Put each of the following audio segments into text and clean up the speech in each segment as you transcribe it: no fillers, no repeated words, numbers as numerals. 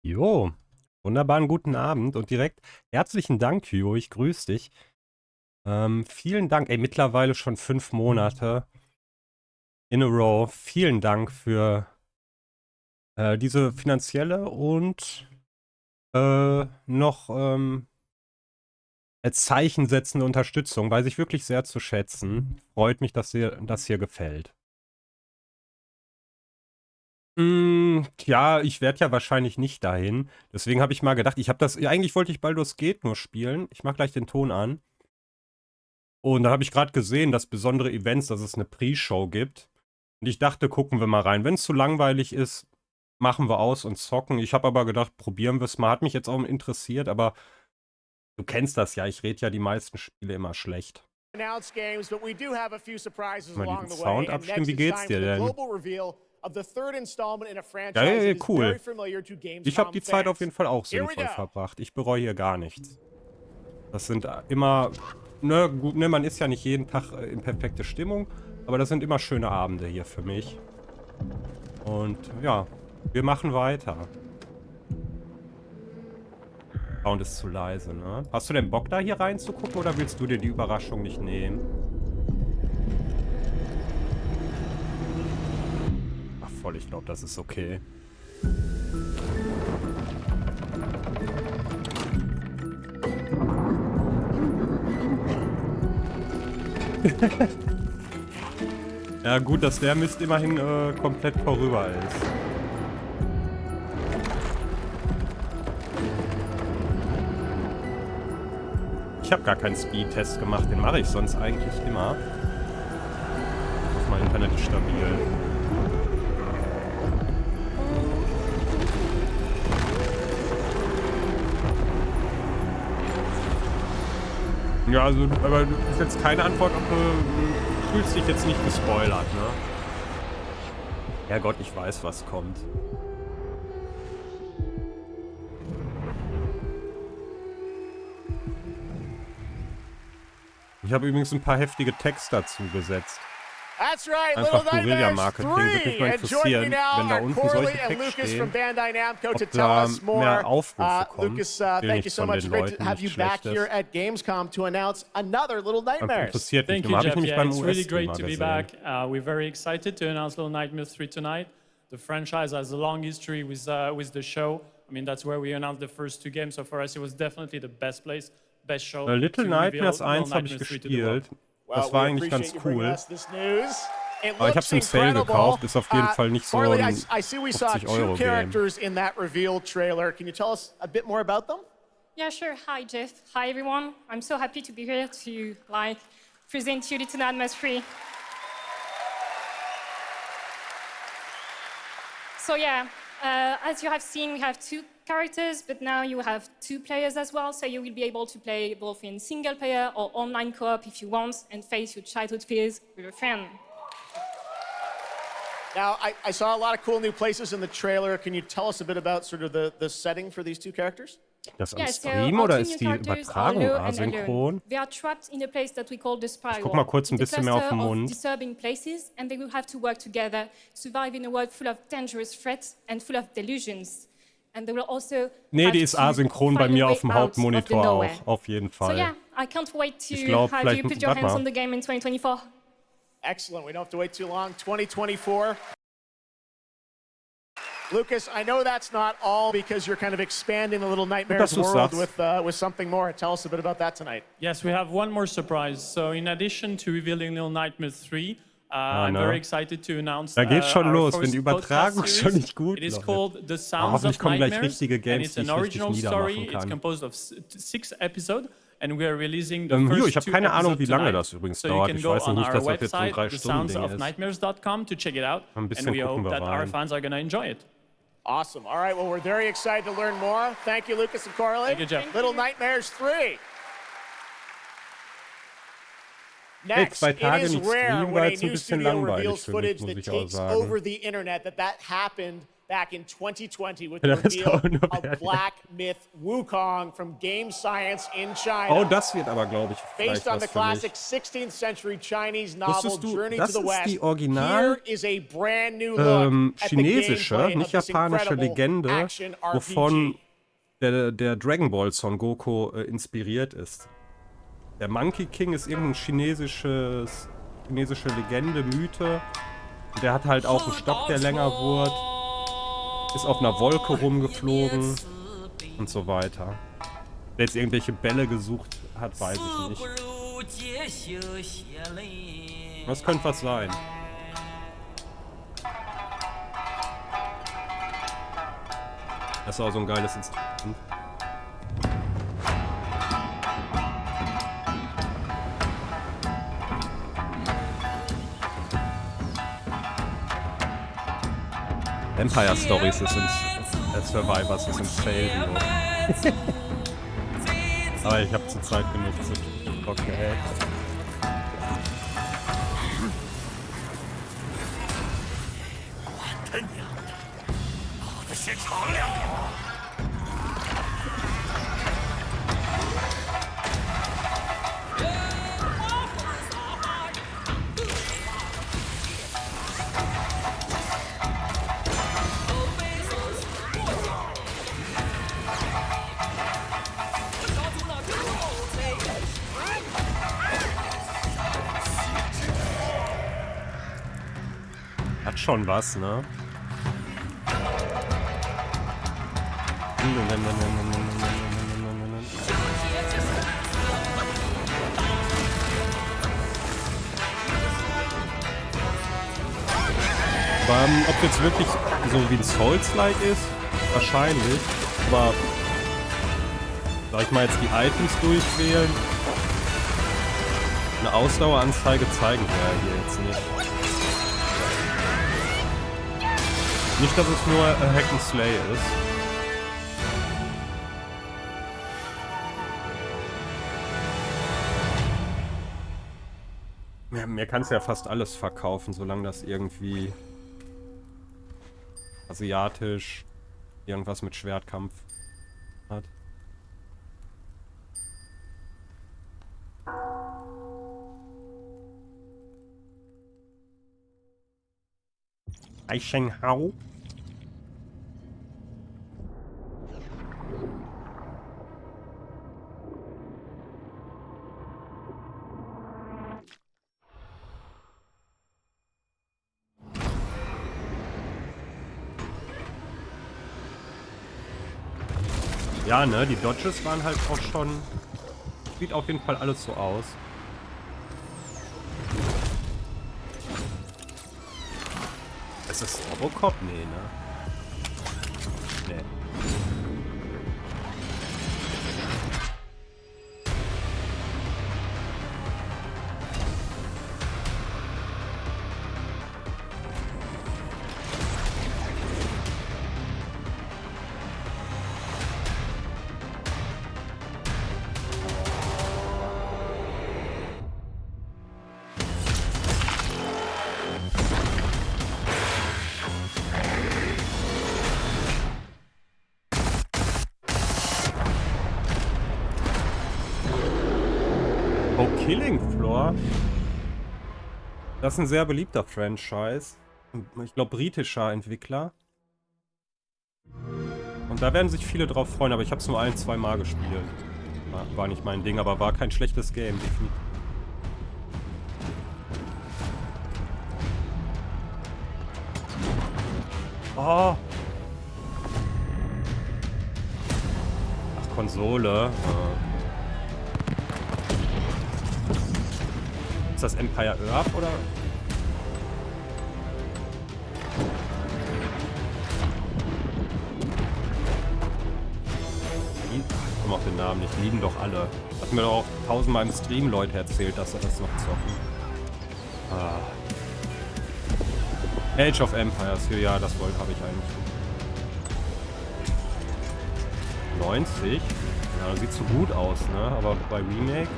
Jo, wunderbaren guten Abend und direkt herzlichen Dank, Jo, ich grüße dich. Vielen Dank, ey, mittlerweile schon 5 Monate in a row. Vielen Dank für diese finanzielle und noch als Zeichen setzende Unterstützung. Weiß ich wirklich sehr zu schätzen. Freut mich, dass dir das hier gefällt. Ja, ich werde ja wahrscheinlich nicht dahin. Deswegen habe ich mal gedacht, eigentlich wollte ich Baldur's Gate nur spielen. Ich mache gleich den Ton an. Und da habe ich gerade gesehen, dass besondere Events, dass es eine Pre-Show gibt. Und ich dachte, gucken wir mal rein. Wenn es zu langweilig ist, machen wir aus und zocken. Ich habe aber gedacht, probieren wir es mal. Hat mich jetzt auch interessiert, aber du kennst das ja. Ich rede ja die meisten Spiele immer schlecht. Mal den Sound abstimmen. Wie geht's dir denn? Ja, ja, cool. Ich habe die Zeit auf jeden Fall auch sinnvoll verbracht. Ich bereue hier gar nichts. Das sind immer, ne, gut, ne, man ist ja nicht jeden Tag in perfekte Stimmung, aber das sind immer schöne Abende hier für mich. Und ja, wir machen weiter. Sound ist zu leise, ne? Hast du denn Bock, da hier reinzugucken oder willst du dir die Überraschung nicht nehmen? Ach voll, ich glaube, das ist okay. Ja gut, dass der Mist immerhin komplett vorüber ist. Ich habe gar keinen Speed-Test gemacht, den mache ich sonst eigentlich immer. Mein Internet ist stabil. Ja, also, aber das ist jetzt keine Antwort, ob du fühlst dich jetzt nicht gespoilert, ne? Herrgott, ich weiß, was kommt. Ich habe übrigens ein paar heftige Texte dazu gesetzt. Einfach Guerilla-Marketing, würde mich mal interessieren, wenn da unten solche Texte stehen, ob da mehr Aufrufe kommen. Will nicht von den Leuten nichts Schlechtes. Einfach interessiert mich, habe ich nämlich beim US-Streamer gesehen. We're very excited to announce Little Nightmares 3 tonight. The franchise has a long history with the show. I mean, that's where we announced the first 2 games, so for us it was definitely the best place, best show. Little Nightmares 1 habe ich gespielt. Das war eigentlich ganz cool. Aber ich habe es im Sale gekauft, ist auf jeden Fall nicht so ein 50-Euro-Game. Yeah, sure. Hi, Jeff. Hi, everyone. I'm so happy to be here to present you Little Nightmares 3. So yeah, as you have seen, we have 2 characters, but now you have 2 players as well, so you will be able to play both in single player or online co-op if you want, and face your childhood fears with a friend. Now, I saw a lot of cool new places in the trailer. Can you tell us a bit about sort of the setting for these 2 characters? Das am Stream oder ist die Übertragung asynchron? They are trapped in a place that we call the spiral. Ich guck mal kurz ein bisschen mehr auf den Mund. Disturbing places, and they will have to work together, survive in a world full of dangerous threats and full of delusions. And they will also nee, die ist asynchron bei mir auf dem Hauptmonitor auch, auf jeden Fall. So yeah, I can't wait to have you put your hands on the game in 2024. Excellent. We don't have to wait too long. 2024. Lucas, I know that's not all because you're kind of expanding the Little Nightmares world with something more. Tell us a bit about that tonight. Yes, we have one more surprise. So in addition to revealing Little Nightmares 3, I'm very excited to announce da geht's schon los, wenn die Übertragung schon nicht gut läuft. Hoffentlich kommen gleich richtige Games, die ich richtig niedermachen kann. It's composed of 6 episodes. And we are releasing the ich habe keine Ahnung, wie lange das übrigens dauert. Ich weiß nicht, dass das jetzt so ein 3-Stunden-Ding ist. Nightmares.com to check it out. Ein bisschen gucken wir rein. Our fans are going to enjoy it. Awesome. All right, well, we're very excited to learn more. Thank you, Lucas and Corley. Thank you, Jeff. Little Nightmares 3. Next, 2 Tage it is nicht rare streamen, when war a jetzt ein new bisschen studio langweilig reveals für mich, footage muss that ich auch takes over sagen. the internet, that happened back in 2020 with the Das ist auch reveal nur of Bärchen. Black Myth Wukong from Game Science in China. Oh, das wird aber, glaube ich, vielleicht Based on was the für mich. classic 16th century Chinese novel Wusstest du, Journey das to the ist West, die Original here is a brand new look at the chinesische, gameplay nicht of this japanische incredible Legende, action wovon RPG. der Dragon Ball Son Goku inspiriert ist. Der Monkey King ist irgendein chinesische Legende, Mythe. Der hat halt auch einen Stock, der länger wurde. Ist auf einer Wolke rumgeflogen. Und so weiter. Wer jetzt irgendwelche Bälle gesucht hat, weiß ich nicht. Das könnte was sein. Das ist auch so ein geiles Instrument. Empire Stories ist als Survivors ist im Fail. Aber ich habe zurzeit genug zu tun. Okay. Hat schon was, ne? Ob jetzt wirklich so wie ein Souls-like ist? Wahrscheinlich. Aber soll ich mal jetzt die Items durchwählen? Eine Ausdaueranzeige zeigen wir ja hier jetzt nicht. Nicht, dass es nur Hack and Slay ist. Mir kannst ja fast alles verkaufen, solange das irgendwie asiatisch irgendwas mit Schwertkampf hat. Eichenhau. Ja, ne, die Dodges waren halt auch schon... Sieht auf jeden Fall alles so aus. Ist das Robocop? Nee, ne? Nee. Killing Floor. Das ist ein sehr beliebter Franchise. Ich glaube, britischer Entwickler. Und da werden sich viele drauf freuen, aber ich habe es nur 1-2 Mal gespielt. War nicht mein Ding, aber war kein schlechtes Game, definitiv. Oh. Ach, Konsole. Ist das Empire Earth oder? Ich komme auf den Namen nicht. Lieben doch alle. Hat mir doch auch 1000-mal im Stream Leute erzählt, dass sie das noch zocken. Age of Empires. Ja, das habe ich eigentlich. 90? Ja, sieht so gut aus, ne? Aber bei Remake.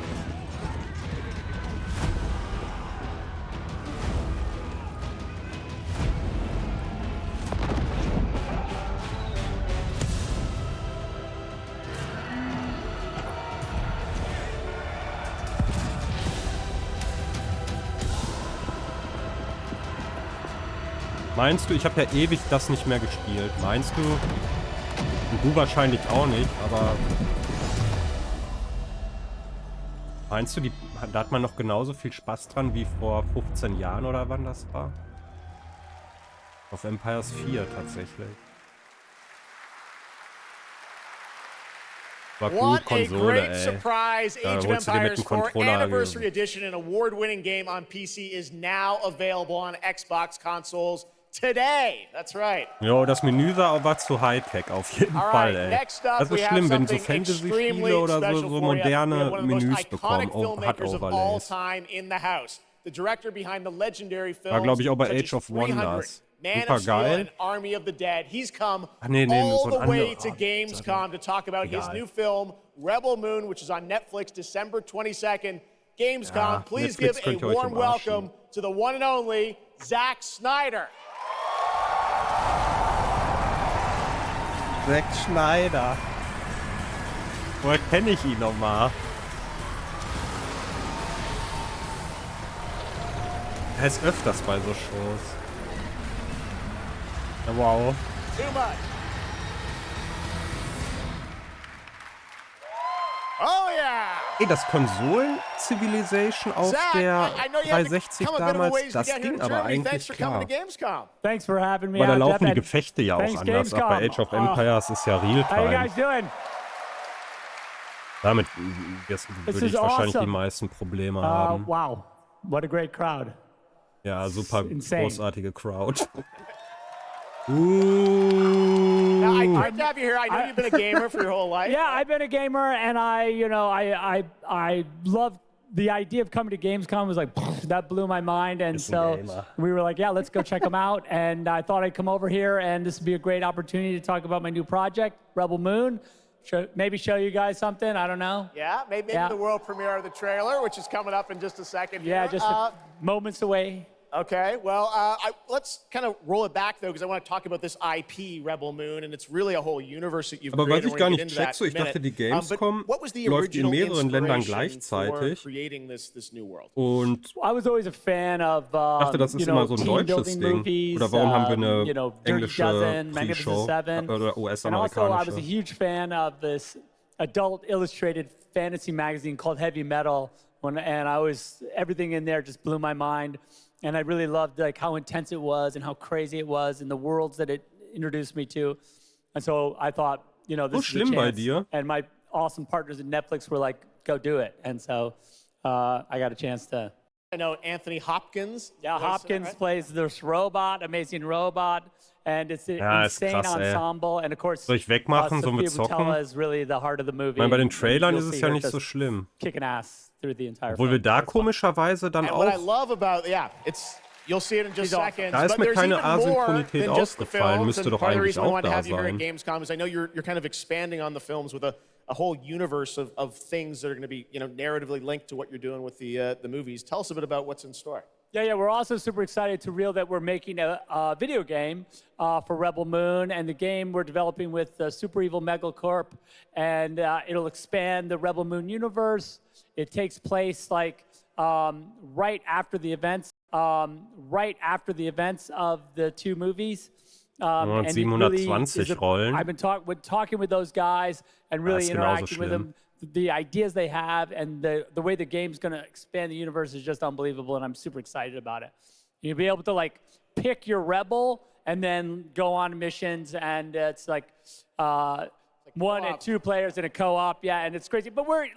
Meinst du, ich habe ja ewig das nicht mehr gespielt. Meinst du? Und du wahrscheinlich auch nicht, aber... Meinst du, da hat man noch genauso viel Spaß dran wie vor 15 Jahren oder wann das war? Auf Empires 4 tatsächlich. War cool, What a Konsole, great ey. surprise! Age of holst du dir mit Empires dem 4 Controller Anniversary Edition, an award-winning game on PC, is now available on Xbox consoles today. That's right. Jo, das Menü war zu Hightech auf jeden Fall, ey. Das ist schlimm, wenn so Fantasy-Spiele oder so moderne Menüs bekommen. Oh, hat Overlays. War, glaube ich, auch bei Age of Wonders. Super geil. Ah, nee, so ein all the way anderer. to Gamescom to talk about his new film, Rebel Moon, which is on Netflix December 22nd. Gamescom, Ja, please Netflix give a könnt ihr euch warm im Arsch welcome to the one and only Zack Snyder. Zack Snyder. Woher kenne ich ihn nochmal? Er ist öfters bei so Shows. Ja, wow. Too much. Oh yeah! Ey, das Konsolen-Civilization auf der 360 damals, das ging aber eigentlich klar. Thanks for having me. Weil da on, laufen Jeff, die Gefechte ja auch thanks, anders. Auch Gamescom. bei Age of Empires ist ja How you Realtime. guys doing? Damit würde ich wahrscheinlich awesome. die meisten Probleme haben. Wow, what a great crowd. Ja, super insane. großartige Crowd. Now, I great to have you here. I know you've been a gamer for your whole life. Yeah, I've been a gamer, and I love the idea of coming to Gamescom. Was like that blew my mind, and so we were like, yeah, let's go check them out. And I thought I'd come over here, and this would be a great opportunity to talk about my new project, Rebel Moon. Maybe show you guys something. I don't know. Yeah, maybe the world premiere of the trailer, which is coming up in just a second. Yeah, here. just moments away. Okay, well, let's kind of roll it back, though, because I want to talk about this IP, Rebel Moon, and it's really a whole universe that you've Aber was created. ich gar nicht check, so ich dachte, die Gamescom läuft in mehreren Ländern gleichzeitig. Und I was always a fan of, ich dachte, das ist immer so ein deutsches Ding. movies, Oder warum haben wir eine Dirty englische Dozen, Pre-Show oder And also, I US-amerikanische? was a huge fan of this adult illustrated fantasy magazine called Heavy Metal, and everything in there just blew my mind. And I really loved like how intense it was and how crazy it was and the worlds that it introduced me to. And so I thought, this is a chance. And my awesome partners at Netflix were like, go do it. And so I got a chance to. I know Anthony Hopkins. Yeah, Hopkins plays this robot, amazing robot. And it's an insane krass, ensemble. And of course, soll ich wegmachen, so mit Zocken? Is really the heart of the movie. Ich meine, bei den Trailern ist es ja nicht so schlimm. Kicking ass through the entire Obwohl wir da komischerweise dann auch... You'll see it in just seconds. Da ist mir keine Asynchronität aufgefallen, müsste doch eigentlich auch da sein. Gamescom is I know you're kind of expanding on the films with a whole universe of things that are going to be narratively linked to what you're doing with the movies. Tell us a bit about what's in store. Yeah, we're also super excited to reveal that we're making a video game for Rebel Moon, and the game we're developing with Super Evil Megacorp, and it'll expand the Rebel Moon universe. It takes place like right after the events of the two movies. And 720 Rollen. I've been talking with those guys and really interacting with them. The ideas they have and the way the game's going to expand the universe is just unbelievable, and I'm super excited about it. You'll be able to like pick your rebel and then go on missions, and it's like one and two players in a co-op, yeah, and it's crazy. But we're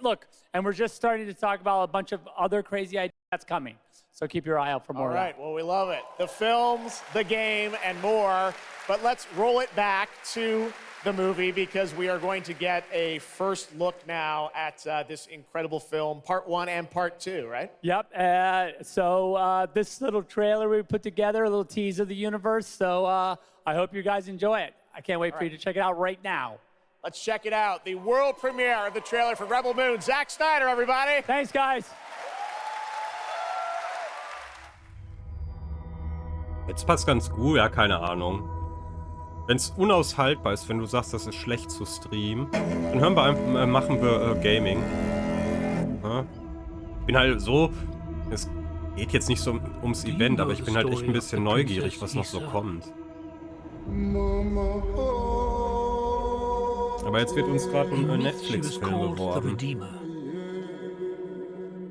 just starting to talk about a bunch of other crazy ideas that's coming. So keep your eye out for more. All right, well, we love it. The films, the game, and more. But let's roll it back to the movie, because we are going to get a first look now at this incredible film, part 1 and part 2, right? Yep. So this little trailer we put together, a little tease of the universe. So I hope you guys enjoy it. I can't wait for you to check it out right now. Let's check it out. The world premiere of the trailer for Rebel Moon. Zack Snyder, everybody. Thanks, guys. Jetzt passt ganz gut, ja, keine Ahnung. Wenn es unaushaltbar ist, wenn du sagst, das ist schlecht zu streamen, dann machen wir Gaming. Ja? Ich bin halt so... Geht jetzt nicht so ums Event, aber ich bin halt echt ein bisschen neugierig, was noch so kommt. Aber jetzt wird uns gerade ein Netflix-Film beworben.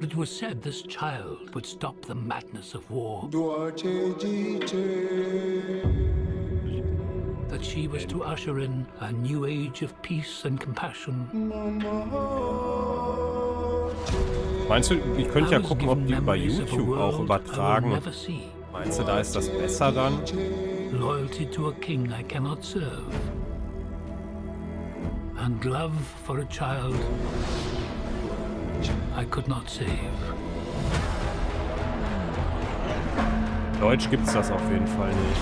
It was said this child would stop the madness of war. That she was to usher in a new age of peace and compassion. Meinst du, ich könnte ja gucken, ob die über YouTube auch übertragen. Meinst du, da ist das besser dann? Loyalty to a king I cannot serve. And love for a child I could not save. Deutsch gibt's das auf jeden Fall nicht.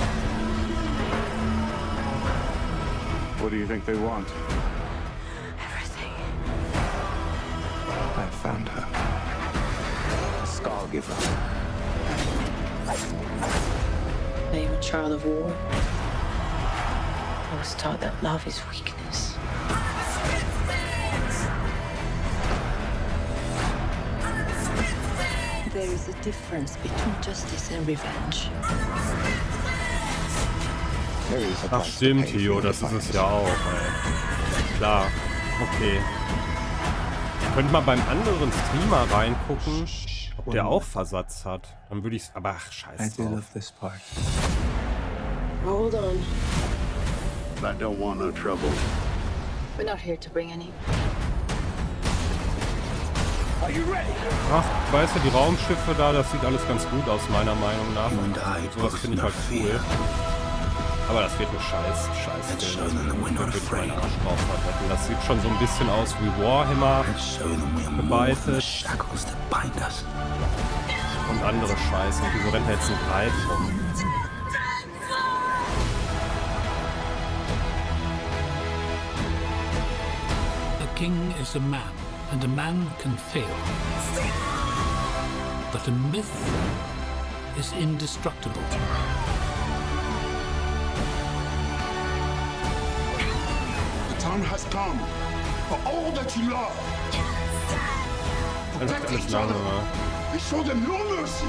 What do you think they want? Everything. I found her. Scargiver. Are you a child of war? I was taught that love is weakness. There is a difference between justice and revenge. Ach stimmt, Hio, das ist es ja auch, ey. Klar, okay. Ich könnte mal beim anderen Streamer reingucken, ob der auch Versatz hat. Dann würde ich's, aber ach, scheiße drauf. Hold on. I don't want no trouble. We're not here to bring any. Ach, weißt du, die Raumschiffe da, das sieht alles ganz gut aus, meiner Meinung nach. Sowas finde ich halt cool. Aber das wird ein Scheiß-Film. Da würde ich meinen Arsch drauf verwetten. Das sieht schon so ein bisschen aus wie Warhammer gebeitet. Und andere Scheiße. Und wieso rennt da jetzt ein Greif rum? A king is a man, and a man can fail. But a myth is indestructible. The time has come for all that you love. Protect each other. We show them no mercy.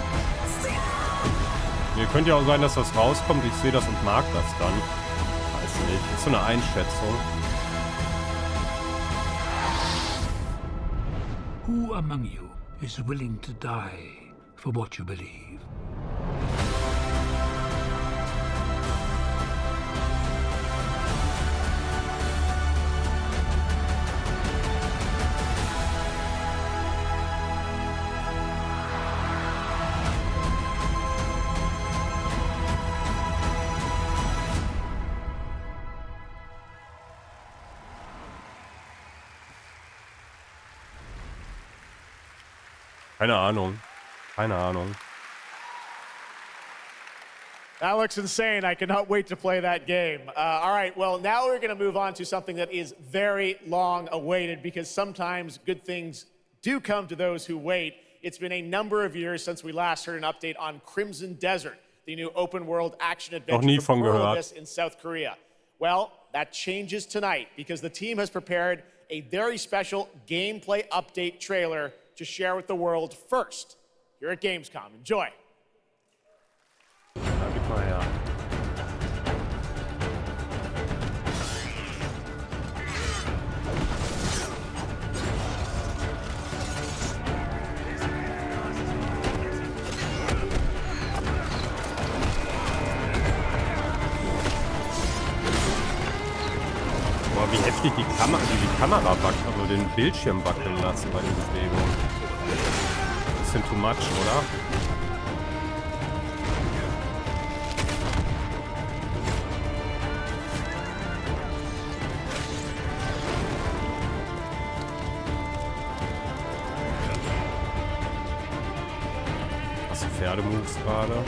Mir könnte ja auch sein, dass das rauskommt. Ich sehe das und mag das dann. Weiß nicht. Das ist so eine Einschätzung. Who among you is willing to die for what you believe? Keine Ahnung. Keine Ahnung. That looks insane. I cannot wait to play that game. All right, well, now we're going to move on to something that is very long awaited because sometimes good things do come to those who wait. It's been a number of years since we last heard an update on Crimson Desert, the new open world action adventure from Coral Abyss in South Korea. Well, that changes tonight because the team has prepared a very special gameplay update trailer to share with the world first here at Gamescom. Enjoy. Gib mal her. Boah, wie heftig die Kamera wackelt, also den Bildschirm wackeln lassen bei den Bewegungen. Bisschen too much, oder? Was für Pferdemoves gerade?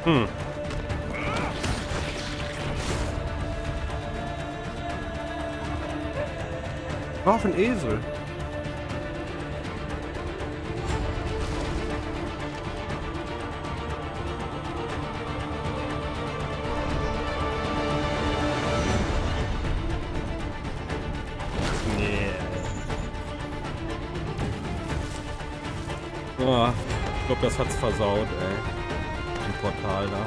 Hm. Auch ein Esel. Nee. Oh, ich glaube, das hat's versaut, ey. Ein Portal da.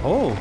Oh.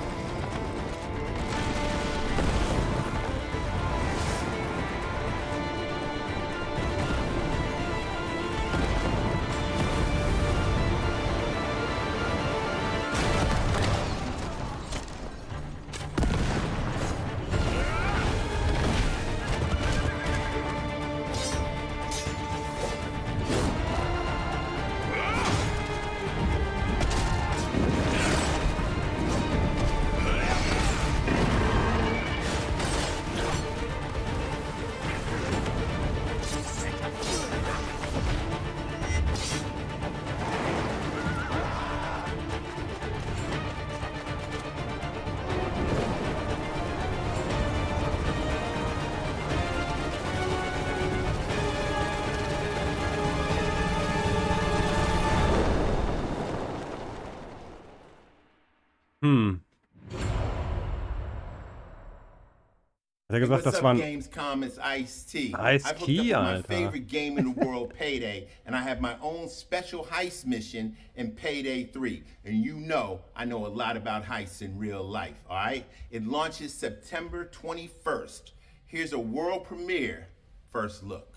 Hat er gesagt, das war ein Gamescom is Ice-T. Ice-T, my Alter. favorite game in the world, Payday, and I have my own special heist mission in Payday 3. And you know, I know a lot about heists in real life, all right? It launches September 21st. Here's a world premiere first look.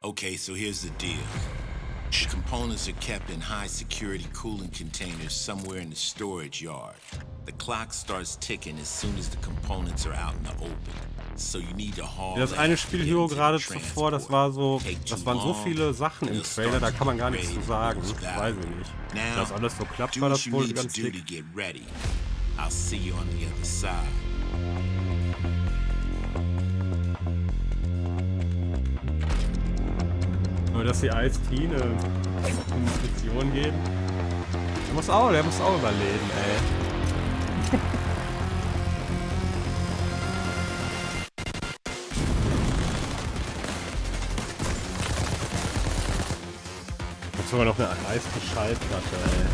Okay, so here's the deal. Components are kept in high security cooling containers somewhere in the storage yard. The clock starts ticking as soon as the components are out in the open. So you need to haul. Das eine Spiel hier gerade zuvor, das waren so viele Sachen im Trailer, da kann man gar nichts zu sagen. Weiß ich nicht. Wenn das alles so klappt, war das wohl ganz dick. I'll see you on the other side. Nur, dass die Ice-T eine Mission geben. Der muss auch überleben, ey. Jetzt sogar noch eine Ice-T-Schallplatte, ey.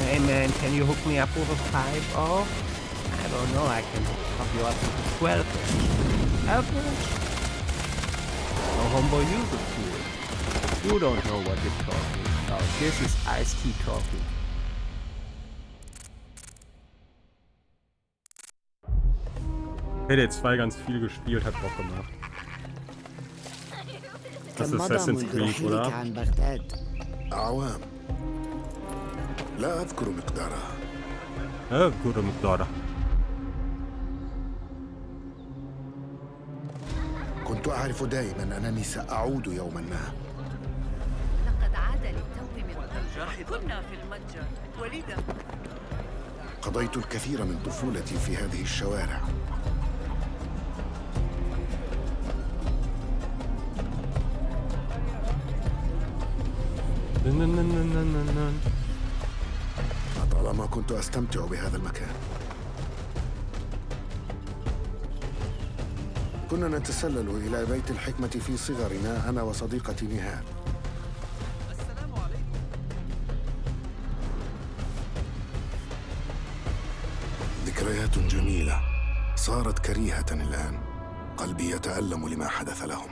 Hey man, can you hook me up with a 5-0? I don't know, I can hook you up with a 12. Help me? Oh homeboy, you the fool. You don't know what you're talking about. This is Ice-T talking. Payday 2 ganz viel gespielt, hat Bock gemacht. Das ist Assassin's Creed, oder? لا أذكر مقدارها. أذكر مقدارها. كنت أعرف دائما أنني سأعود يوما ما. لقد عاد للتو من المتجر. كنا في المتجر ولذا قضيت الكثير من طفولتي في هذه الشوارع. طالما كنت أستمتع بهذا المكان. كنا نتسلل إلى بيت الحكمة في صغرنا أنا وصديقتي نهال. السلام عليكم. ذكريات جميلة صارت كريهة الآن. قلبي يتألم لما حدث لهم.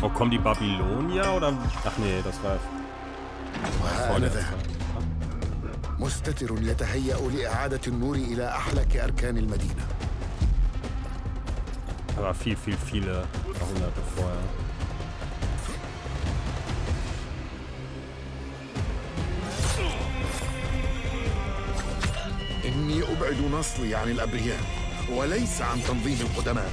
Oh, kommen die Babylonier oder? Ach nee, das war وهذا مستتر يتهيأ لإعادة النور إلى أحلك أركان المدينة. Aber viele Jahrhunderte vorher. إني أبعد نصلي عن الأبرياء وليس عن تنظيم القدماء.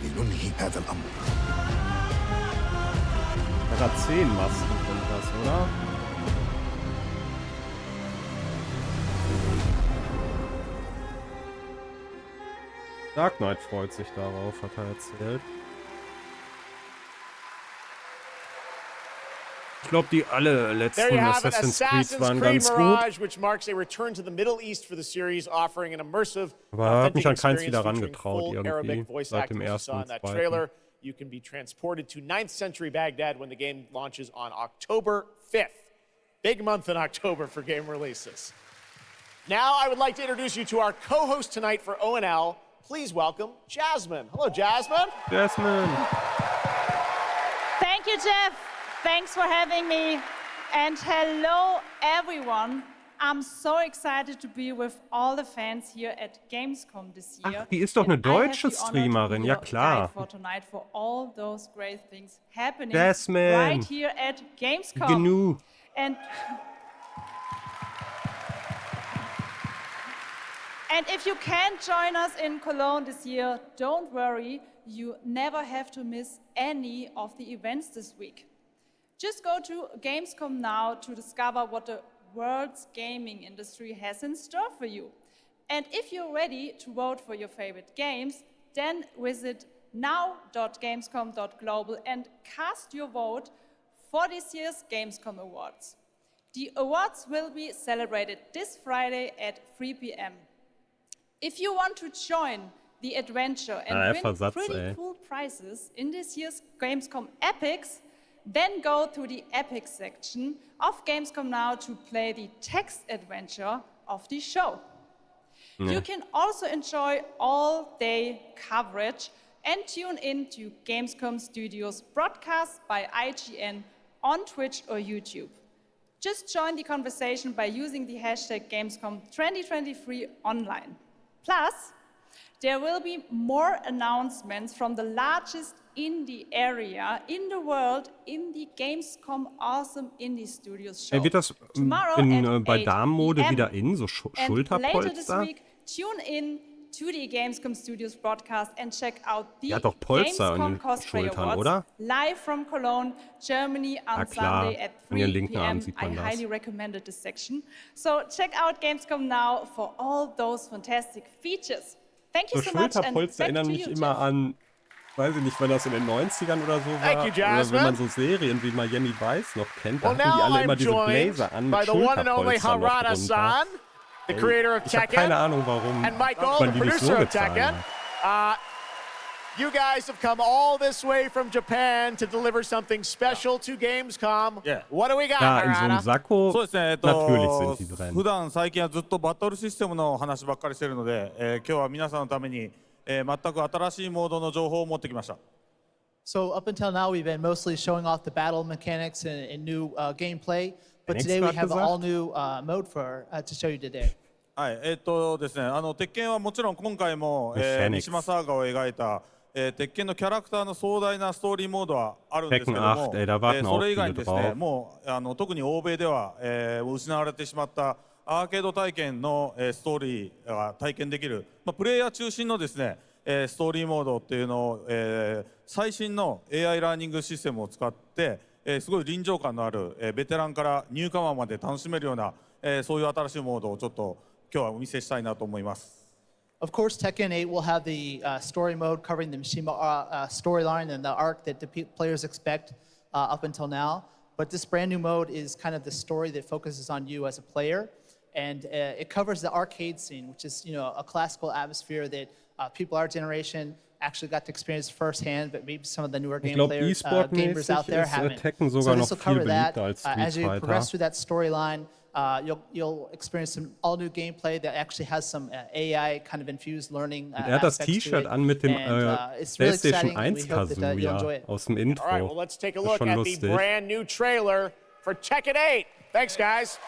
لننهي هذا الأمر. Da hat 10 Masken drin, das, oder? Dark Knight freut sich darauf, hat er erzählt. Ich glaube, die alle letzten Assassin's Creed waren ganz gut. Which marks a return to the Middle East for the series, offering an immersive, Aber hat mich an keins wieder featuring rangetraut full irgendwie, Arabic voice seit acting, dem as you ersten saw und in that zweiten. trailer. You can be transported to 9th century Baghdad when the game launches on October 5th. Big month in October for game releases. Now I would like to introduce you to our co-host tonight for ONL. Please welcome Jasmine. Hello, Jasmine. Jasmine. Thank you, Jeff. Thanks for having me. And hello, everyone. I'm so excited to be with all the fans here at Gamescom this year. Ach, die ist doch eine deutsche Streamerin, ja klar. For tonight for all those great things happening Jasmine. right here at Gamescom. Genug. And if you can't join us in Cologne this year, don't worry, you never have to miss any of the events this week. Just go to Gamescom now to discover what the world's gaming industry has in store for you. And if you're ready to vote for your favorite games, then visit now.gamescom.global and cast your vote for this year's Gamescom Awards. The awards will be celebrated this Friday at 3 p.m. If you want to join the adventure and win pretty cool prizes in this year's Gamescom Epics, then go to the Epics section of Gamescom Now to play the text adventure of the show. You can also enjoy all-day coverage and tune in to Gamescom Studios broadcasts by IGN on Twitch or YouTube. Just join the conversation by using the hashtag Gamescom 2023 online. Plus, there will be more announcements from the largest indie area in the world in the Gamescom Awesome Indie Studios show. Wird das bei Damenmode wieder in, so Schulterpolster? Later this week, tune in to the Gamescom Studios broadcast and check out the Gamescom Cosplay Awards oder? live from Cologne, Germany on Sunday at 3 p.m. I highly recommended this section. So check out Gamescom Now for all those fantastic features. Thank you so much. Schulterpolster erinnern mich immer an, weiß ich nicht, wenn das in den 90ern oder so war, oder wenn man so Serien wie Miami Vice noch kennt, da hatten die alle immer diese Blazer an mit Schulterpolstern noch drunter. The creator of Ich habe keine Ahnung, warum and Michael, man the die nicht so producer of bezahlen Tekken. hat. You guys have come all this way from Japan to deliver something special to Gamescom. What do we got, Ja, in so einem Sakko, そうですね、 natürlich sind die drin. 普段最近はずっとバトルシステムの話ばっかりしてるので、今日は皆さんのために、全く新しいモードの情報を持ってきました。So up until now, we've been mostly showing off the battle mechanics and new gameplay, but today we have an all-new mode to show you today. はい、ですね、鉄拳はもちろん今回も、三島サーガを描いた、鉄拳のキャラクターの壮大なストーリーモードはあるんですけども、それ以外にですね、もう特に欧米では、失われてしまったアーケード体験の、ストーリーが体験できる、プレイヤー中心のですね、ストーリーモードっていうのを、最新の AI ラーニングシステムを使って、すごい臨場感のある、ベテランからニューカマーまで楽しめるような、そういう新しいモードをちょっと今日はお見せしたいなと思います。Of course, Tekken 8 will have the story mode covering the Mishima storyline and the arc that the players expect up until now. But this brand new mode is kind of the story that focuses on you as a player, and it covers the arcade scene, which is a classical atmosphere that people our generation actually got to experience firsthand, but maybe some of the newer gamers out there haven't. So this will cover that as you progress through that storyline. You'll experience some all-new gameplay that actually has some AI kind of infused learning hat das T-Shirt an mit dem PlayStation 1 Kazuya aus dem Intro. All right, well, let's take a look at the brand new trailer for Tekken 8. Thanks, guys.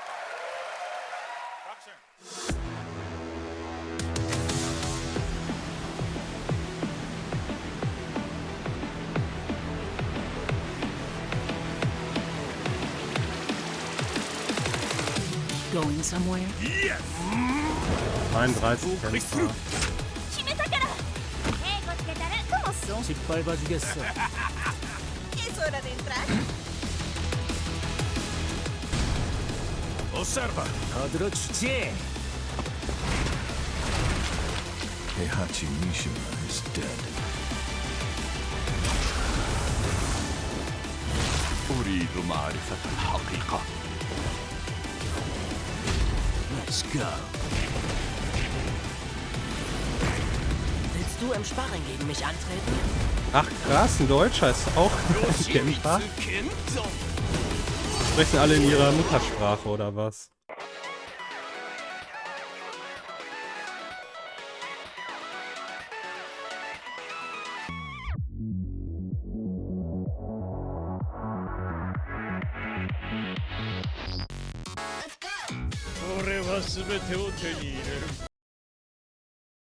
Going somewhere? Yes! 33 Kämpfer. 失敗バジゲッソ Es hora de entrar. Observa. Adro Chuchi. Heihachi Mishima is dead. أريد معرفة الحقيقة. Let's go. Willst du im Sparring gegen mich antreten? Ach krass, ein Deutscher ist auch ein Kämpfer. Sprechen alle in ihrer Muttersprache oder was?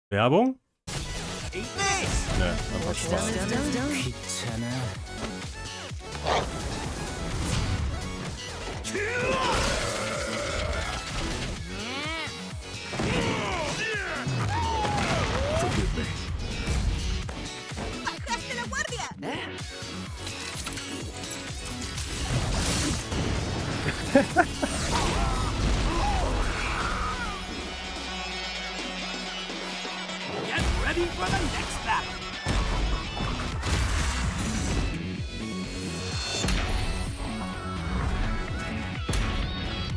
Werbung? Ne, einfach Spaß. Forgive me. ¡Bajaste la guardia! Get ready for the next battle.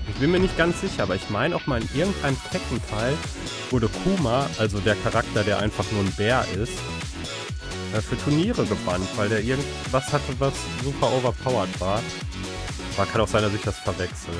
Ich bin mir nicht ganz sicher, aber ich meine auch mal in irgendeinem Tekken-Teil wurde Kuma, also der Charakter, der einfach nur ein Bär ist, für Turniere gebannt, weil der irgendwas hatte, was super overpowered war. Aber kann auch sein, dass ich das verwechsel.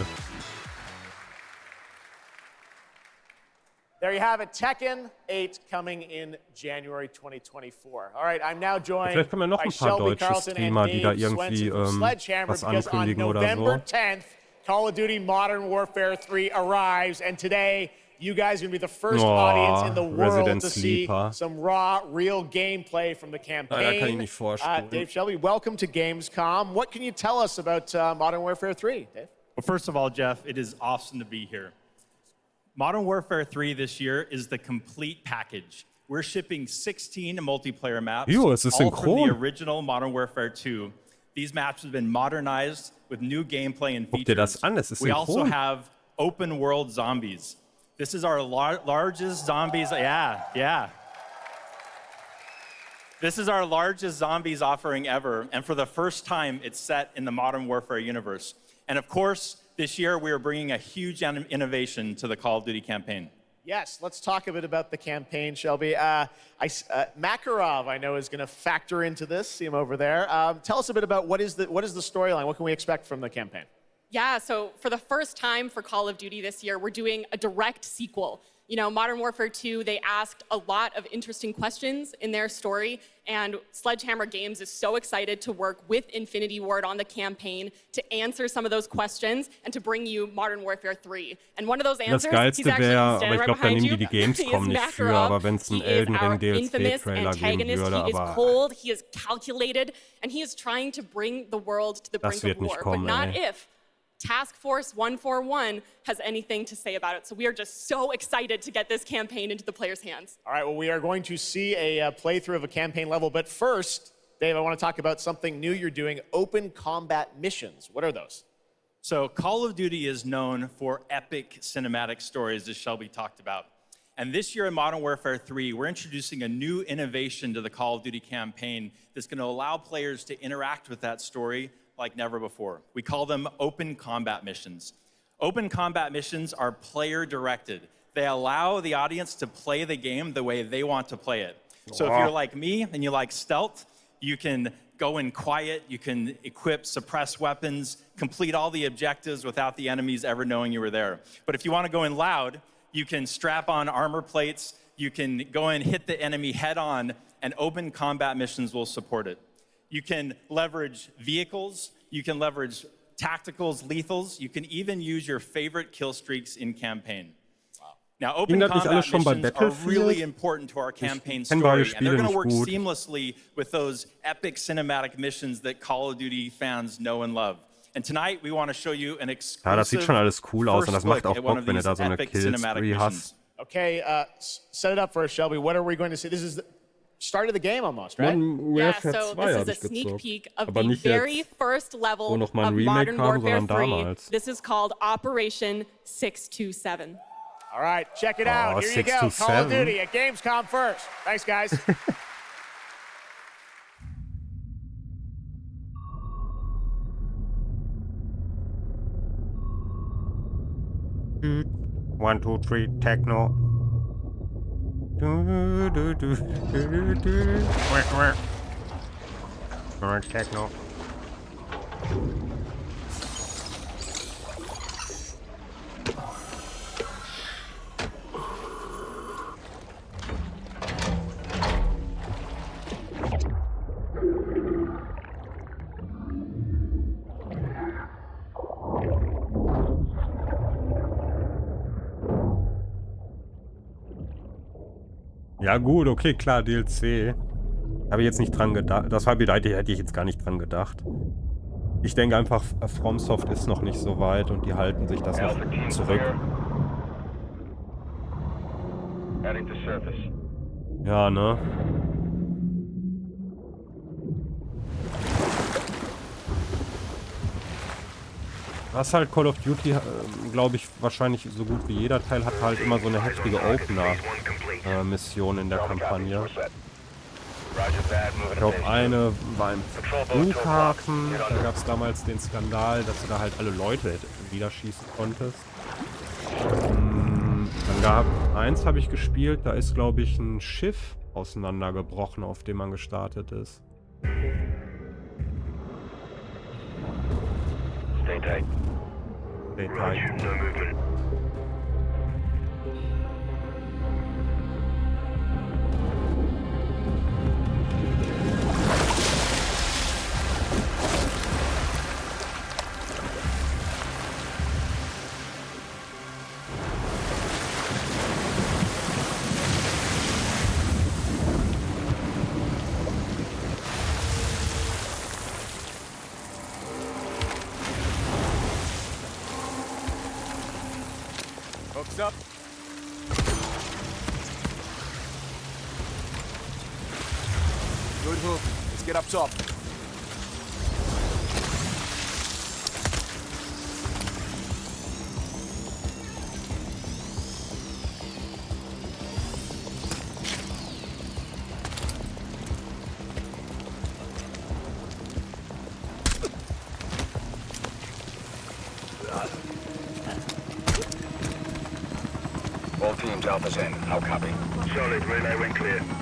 There you have it, Tekken 8 coming in January 2024. All right, I'm now joined Vielleicht kommen ja noch by ein paar Shelby deutsche Carlson Streamer, and die da Dave irgendwie Swenson from Sledgehammer, was because on ankündigen oder November so. 10th, Call of Duty Modern Warfare 3 arrives, and today you guys are going to be the first audience in the world Resident to see Sleeper. some raw, real gameplay from the campaign. Leider kann ich nicht vorstellen. Dave, Shelby, welcome to Gamescom. What can you tell us about Modern Warfare 3, Dave? Well, first of all, Jeff, it is awesome to be here. Modern Warfare 3 this year is the complete package. We're shipping 16 multiplayer maps, Es ist all from the synchron. original Modern Warfare 2. These maps have been modernized with new gameplay and Guck dir das features. an, es ist We also synchron. have open world zombies. This is our largest zombies, yeah. This is our largest zombies offering ever, and for the first time, it's set in the Modern Warfare universe. And of course, this year we are bringing a huge innovation to the Call of Duty campaign. Yes, let's talk a bit about the campaign, Shelby. Makarov, I know, is going to factor into this. See him over there. Tell us a bit about what is the storyline? What can we expect from the campaign? Yeah, so for the first time for Call of Duty this year, we're doing a direct sequel. You know, Modern Warfare 2, they asked a lot of interesting questions in their story, and Sledgehammer Games is so excited to work with Infinity Ward on the campaign to answer some of those questions and to bring you Modern Warfare 3. And one of those answers, Das Geilste wäre, aber ich glaube, da nehmen die Gamescom nicht für, aber wenn es einen Elden Ring DLC-Trailer geben würde, he is aber cold, he is calculated, and he is trying to bring the world to the Das brink wird of nicht war. kommen, But not ey. if Task Force 141 has anything to say about it. So we are just so excited to get this campaign into the players' hands. All right, well, we are going to see a playthrough of a campaign level. But first, Dave, I want to talk about something new you're doing, open combat missions. What are those? So Call of Duty is known for epic cinematic stories, as Shelby talked about. And this year in Modern Warfare 3, we're introducing a new innovation to the Call of Duty campaign that's going to allow players to interact with that story like never before. We call them open combat missions. Open combat missions are player-directed. They allow the audience to play the game the way they want to play it. So if you're like me and you like stealth, you can go in quiet, you can equip suppressed weapons, complete all the objectives without the enemies ever knowing you were there. But if you want to go in loud, you can strap on armor plates, you can go in, hit the enemy head on, and open combat missions will support it. You can leverage vehicles, you can leverage tacticals, lethals, you can even use your favorite kill streaks in campaign. Now, open combat missions are really important to our campaign story, and they're going to work seamlessly with those epic cinematic missions that Call of Duty fans know and love. And tonight, we want to show you an exclusive Ja, das sieht schon alles cool aus und das macht auch Bock, wenn du da so eine Killspree hast. Okay, set it up for us, Shelby. What are we going to see? This is the start of the game almost, right? Yeah, so this is a sneak peek of the very first level of Modern Warfare 3. This is called Operation 627. All right, check it out. Here you go. Call of Duty at Gamescom first. Thanks, guys. One, two, three, techno. Techno. Ja gut, okay, klar, DLC. Habe ich jetzt nicht dran gedacht. Das hätte ich jetzt gar nicht dran gedacht. Ich denke einfach, FromSoft ist noch nicht so weit und die halten sich das noch zurück. Ja, ne? Was halt Call of Duty, glaube ich, wahrscheinlich so gut wie jeder Teil hat halt immer so eine heftige Opener-Mission in der Kampagne. Ich glaube, eine war im Flughafen, da gab es damals den Skandal, dass du da halt alle Leute wieder schießen konntest. Eins habe ich gespielt, da ist, glaube ich, ein Schiff auseinandergebrochen, auf dem man gestartet ist. Stay tight. Stay tight. No movement. Hooks up. Good hook. Let's get up top.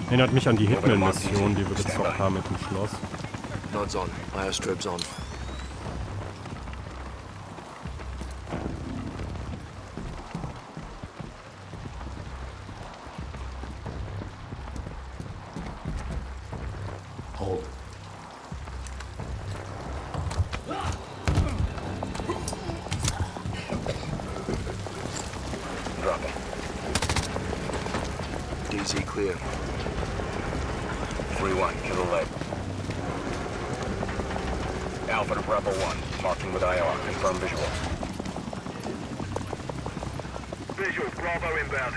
Erinnert mich an die Hitman-Mission, die wir gezockt haben mit dem Schloss. Nods on. Airstrip's on. Hold. Drop him. DZ clear. 3-1, kill the leg. Alpha to Bravo 1, marking with IR, confirm visuals. Visuals, Bravo inbound.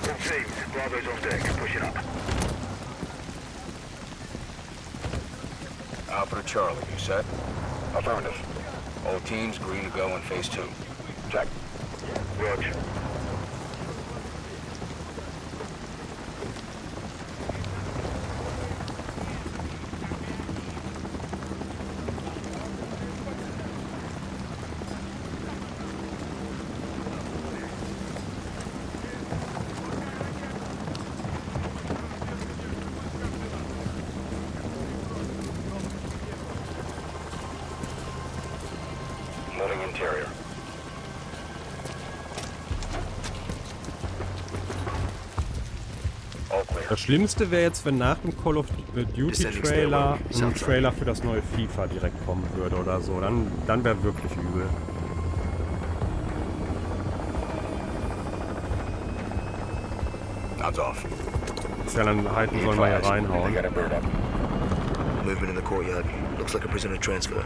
All teams, Bravo's on deck, pushing up. Alpha to Charlie, you set? Affirmative. All teams green to go in phase 2. Check. Roger. Das Schlimmste wäre jetzt, wenn nach dem Call of Duty Trailer ein Trailer für das neue FIFA direkt kommen würde oder so. Dann wäre wirklich übel. Zellenheiten sollen wir hier reinhauen. Movement in the courtyard. Looks like a prisoner transfer.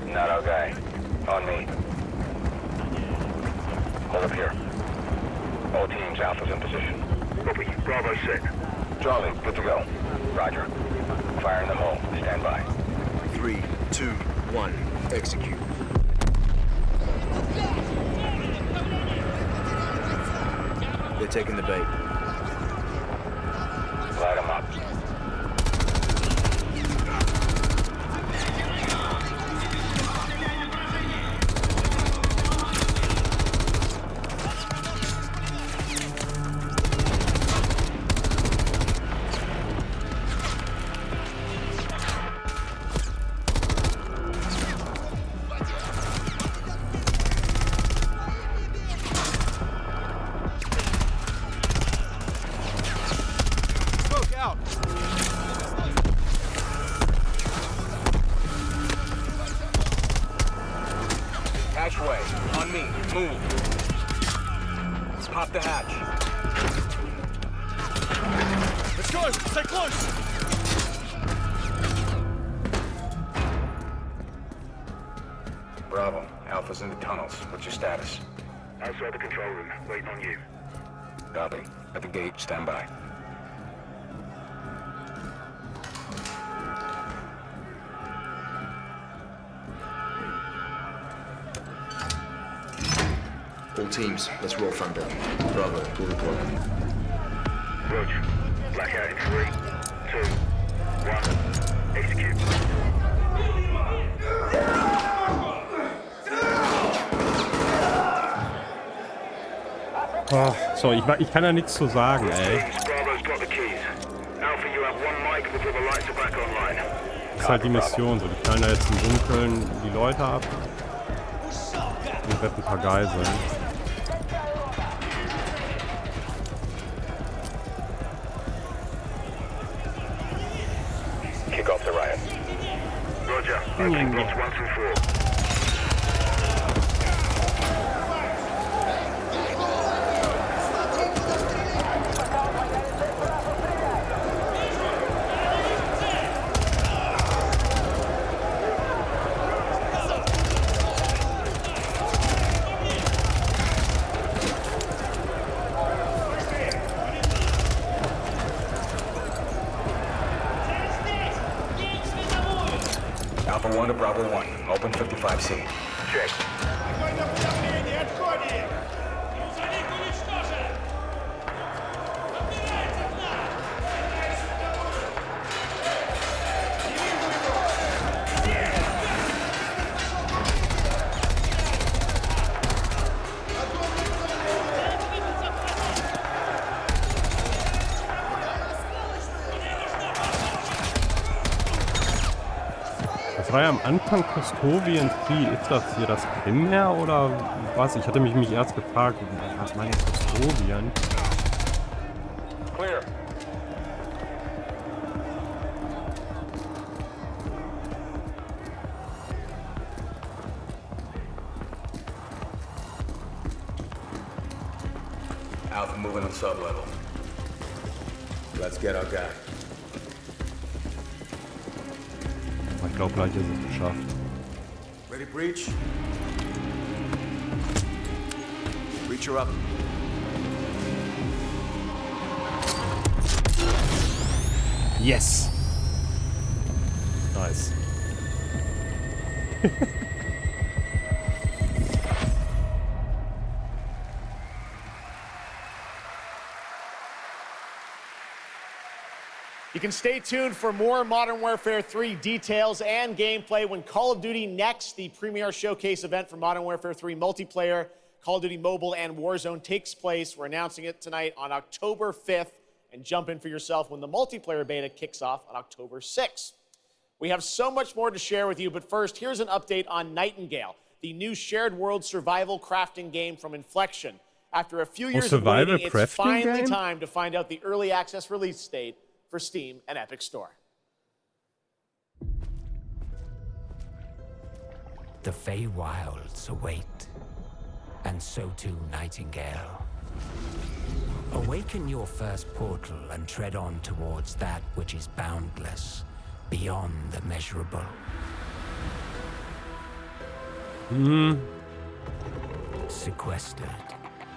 Not our guy. On me. Hold up here. All teams, Alpha's in position. Copy. Bravo set. Charlie, good to go. Roger. Fire in the hole. Stand by. 3, 2, 1. Execute. They're taking the bait. Light them up. Hatchway, on me, move. Pop the hatch. Let's go, stay close. Bravo, Alpha's in the tunnels. What's your status? Outside the control room, waiting on you. Copy. At the gate, stand by. All teams, let's roll thunder. Bravo, pull the plug. Roger. Blackout in 3, 2, 1. Execute. Oh, so, ich kann da nichts zu sagen, ey. Bravo's got the keys. Alpha, you have one mic before the lights are back online. Das ist halt die Mission, so, die knallen da jetzt im Dunkeln die Leute ab und retten ein paar Geiseln. Kick off the riot. Roger. Opening blocks 1 through 4. Alpha 1 to Bravo 1. Open 55C. Check. Das war ja am Anfang Custodian 3. Ist das hier das Primär oder was? Ich hatte mich erst gefragt, was meine Custodian? Clear. Alpha moving on sub-level. Let's get our guy. Ich glaube, gleich ist es geschafft. Ready, breach? Breacher up. Yes! Nice. You can stay tuned for more Modern Warfare 3 details and gameplay when Call of Duty Next, the premier showcase event for Modern Warfare 3 multiplayer, Call of Duty Mobile, and Warzone takes place. We're announcing it tonight on October 5th, and jump in for yourself when the multiplayer beta kicks off on October 6th. We have so much more to share with you, but first, here's an update on Nightingale, the new shared world survival crafting game from Inflection. After a few years of waiting, it's finally time to find out the early access release date for Steam and Epic Store. The Feywilds await, and so too Nightingale. Awaken your first portal and tread on towards that which is boundless, beyond the measurable. Sequestered,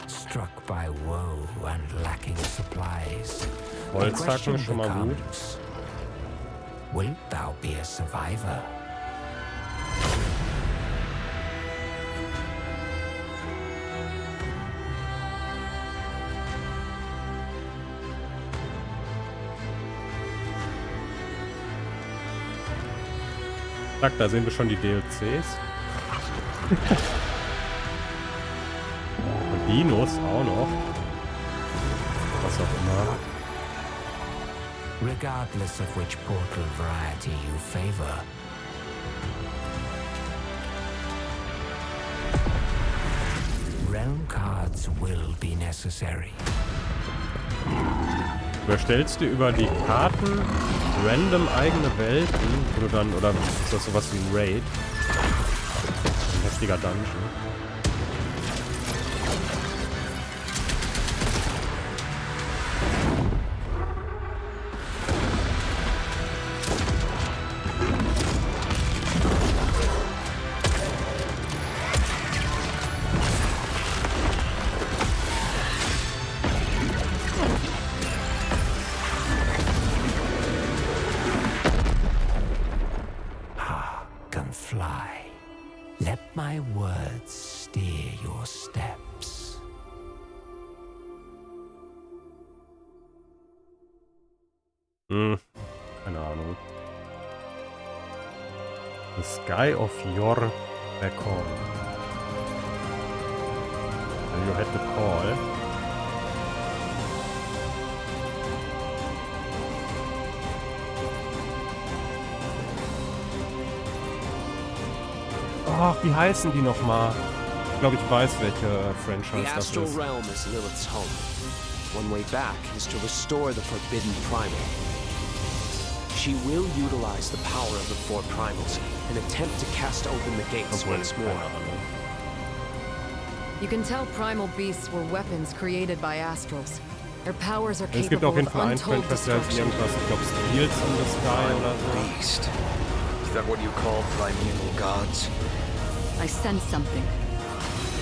struck by woe and lacking supplies. Holzhacken schon mal gut. Wilt thou be a survivor? Zack, da sehen wir schon die DLCs. Und Dinos auch noch. Was auch immer. Regardless of which portal variety you favor. Realm cards will be necessary. Du erstellst dir über die Karten random eigene Welten, wo du dann, oder ist das sowas wie ein Raid? Ein heftiger Dungeon. Keine Ahnung. The sky of your beacon. You had the call. Ach, wie heißen die nochmal? Ich glaube, ich weiß, welche Franchise das ist. The Astral Realm is Lilith's home. One way back is to restore the forbidden primal. She will utilize the power of the four primals and attempt to cast open the gates once more. You can tell primal beasts were weapons created by astrals. Their powers are Es gibt auf capable jeden of Fall ein untold Franchise, der heißt destruction. irgendwas, ich glaube Steels in the Sky oder so. Beast. Is that what you call primeval gods? I sense something,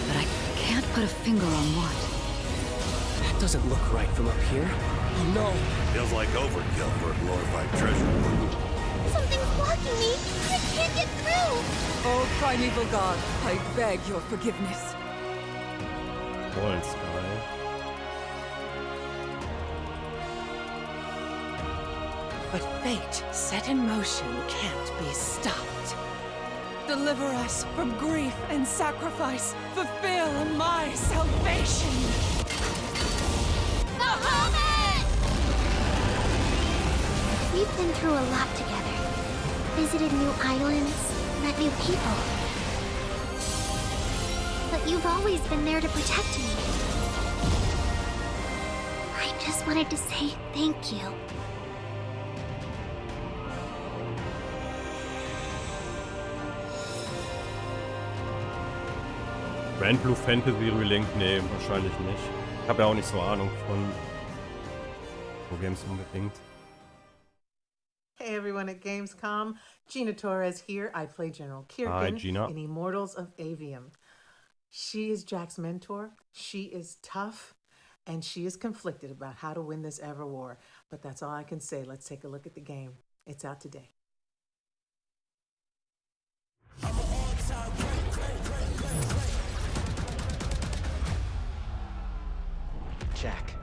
but I can't put a finger on what. That doesn't look right from up here. No. Feels like overkill for a glorified treasure. Something's blocking me. I can't get through. Oh, primeval god, I beg your forgiveness. Fallen Sky. But fate set in motion can't be stopped. Deliver us from grief and sacrifice. Fulfill my salvation. We've been through a lot together. Visited new islands, met new people. But you've always been there to protect me. I just wanted to say thank you. Grand Blue Fantasy Relink? Nee, wahrscheinlich nicht. Ich habe ja auch nicht so Ahnung von Games unbedingt. Hey everyone at Gamescom, Gina Torres here. I play General Kirkin in Immortals of Avium. She is Jack's mentor, she is tough, and she is conflicted about how to win this ever war. But that's all I can say. Let's take a look at the game. It's out today. Jack.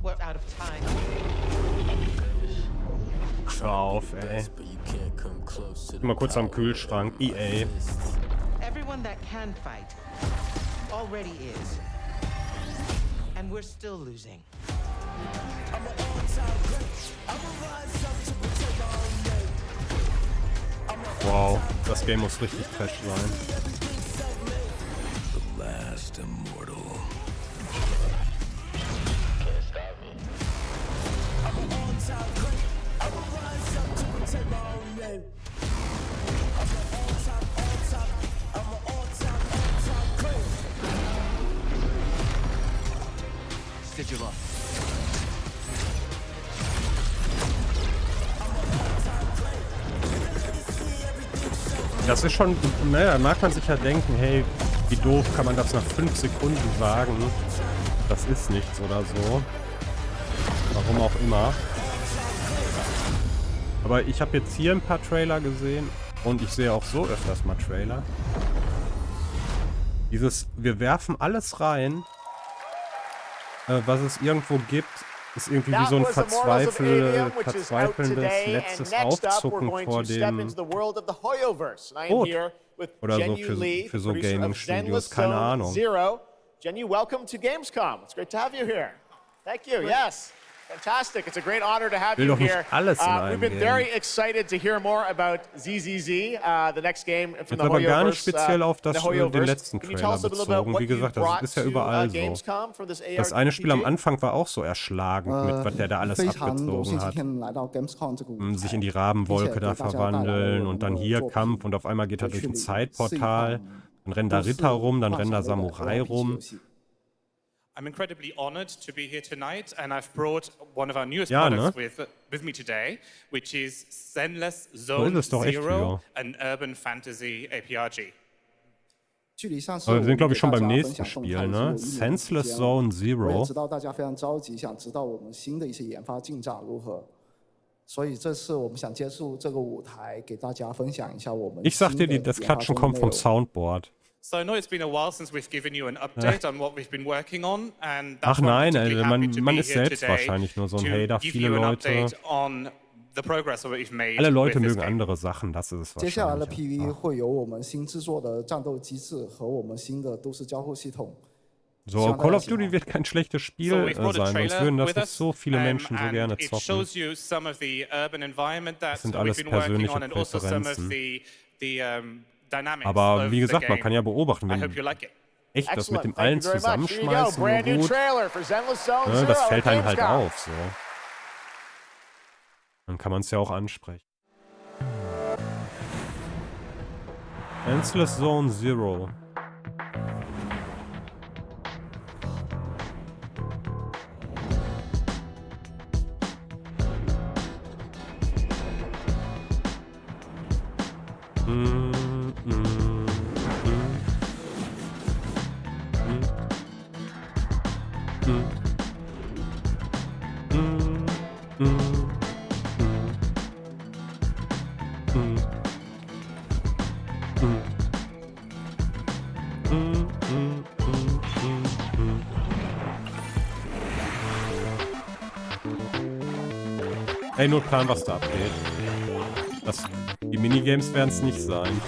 We're out of time. Hör auf, ey. Mal kurz am Kühlschrank. EA. Everyone that can fight already is. And we're still losing. Wow, das Game muss richtig trash sein. The last immortal. Das ist schon, naja, mag man sich ja denken, hey, wie doof kann man das nach 5 Sekunden sagen? Das ist nichts oder so. Warum auch immer. Aber ich habe jetzt hier ein paar Trailer gesehen und ich sehe auch so öfters mal Trailer. Dieses, wir werfen alles rein, was es irgendwo gibt, ist irgendwie wie so ein verzweifelndes letztes Aufzucken vor dem Tod. Oder so für so Gaming-Studios, keine Ahnung. Jenny, welcome to Gamescom. It's great to have you here. Thank you. Yes. Fantastic. It's a great honor to have you here. We've been very excited to hear more about ZZZ, the next game from the aber gar nicht Hoyoverse. speziell auf den letzten Trailer bezogen. Wie gesagt, das ist ja überall so. Das eine Spiel am Anfang war auch so erschlagend, mit was der da alles abgezogen hat. Sich in die Rabenwolke da verwandeln und dann hier Kampf und auf einmal geht er durch ein Zeitportal. Dann rennen da Ritter rum, dann rennen da Samurai rum. I'm incredibly honored to be here tonight, and I've brought one of our newest products with me today, which is Zenless Zone Zero, an urban fantasy APRG. Aber wir sind, glaube ich, schon beim nächsten Spiel, ne? Senseless Zone Zero. Ich sag dir, das Klatschen kommt vom Soundboard. So I know it's been a while since we've given you an update on what we've been working on, and ach nein, man ist selbst wahrscheinlich nur so ein Hater. Viele Leute, alle Leute mögen andere Sachen, das ist es wahrscheinlich. So, Call of Duty wird kein schlechtes Spiel sein, sonst würden das nicht so viele Menschen so gerne zocken. Das sind alles persönliche Präferenzen. Aber wie gesagt, man kann ja beobachten, wenn echt das mit dem allen zusammenschmeißen und gut, ne, das fällt einem halt auf. So. Dann kann man es ja auch ansprechen. Senseless Zone Zero. Ey, nur Plan, was da abgeht. Die Minigames werden es nicht sein.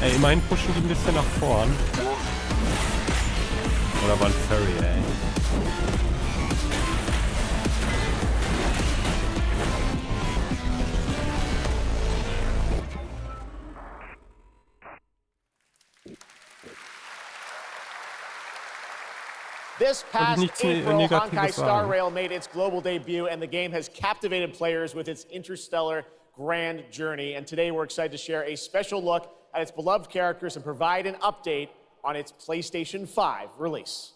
Ey, immerhin pushen die ein bisschen nach vorn. Oder war ein Furry, ey. This past April, Honkai Star Rail made its global debut, and the game has captivated players with its interstellar grand journey. And today we're excited to share a special look at its beloved characters and provide an update on its PlayStation 5 release.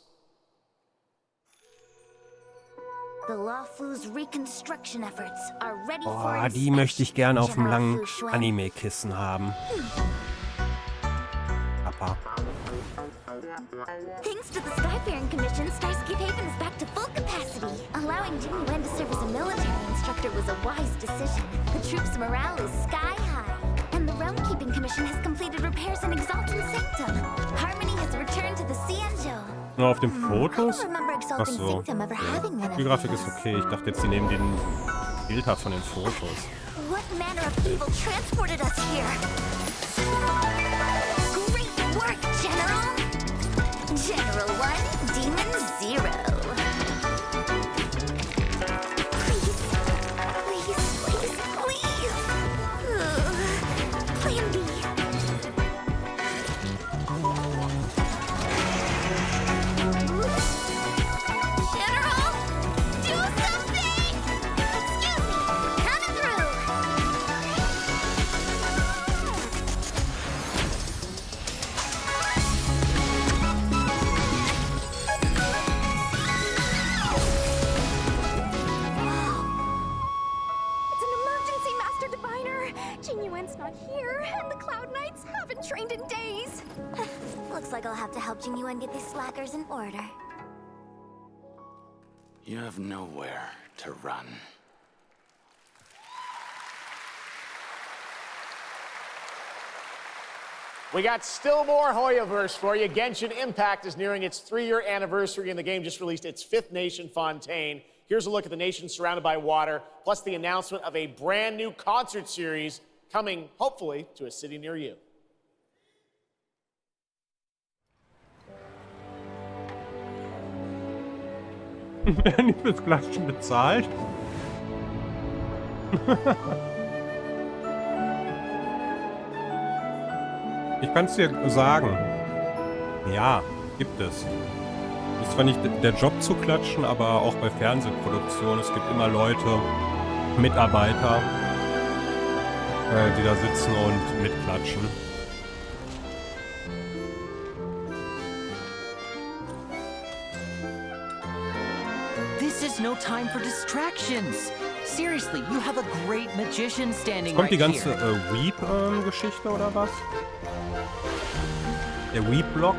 The Lawfu's reconstruction efforts are ready for die möchte ich gern auf dem langen Anime-Kissen haben. Papa. Thanks to the Skyfaring Commission, Starscape Haven is back to full capacity. Allowing Jimmy Wen to serve as a military instructor was a wise decision. The troops' morale is sky high. And the Realm Keeping Commission has completed repairs in Exalted Sanctum. Harmony has returned to the Cianjo. Nur auf den Fotos? Achso. Die Grafik ist okay. Ich dachte jetzt, sie nehmen den Filter von den Fotos. What manner of evil transported us here? trained in days. Looks like I'll have to help Jingyuan get these slackers in order. You have nowhere to run. We got still more Hoyoverse for you. Genshin Impact is nearing its 3-year anniversary, and the game just released its 5th nation, Fontaine. Here's a look at the nation surrounded by water, plus the announcement of a brand new concert series coming, hopefully, to a city near you. Werden die fürs Klatschen bezahlt? Ich kann es dir sagen. Ja, gibt es. Ist zwar nicht der Job zu klatschen, aber auch bei Fernsehproduktionen. Es gibt immer Leute, Mitarbeiter, die da sitzen und mitklatschen. This is no time for distractions. Seriously, you have a great magician standing Kommt die right ganze here. Weep-Geschichte oder was? Der Weep-Block?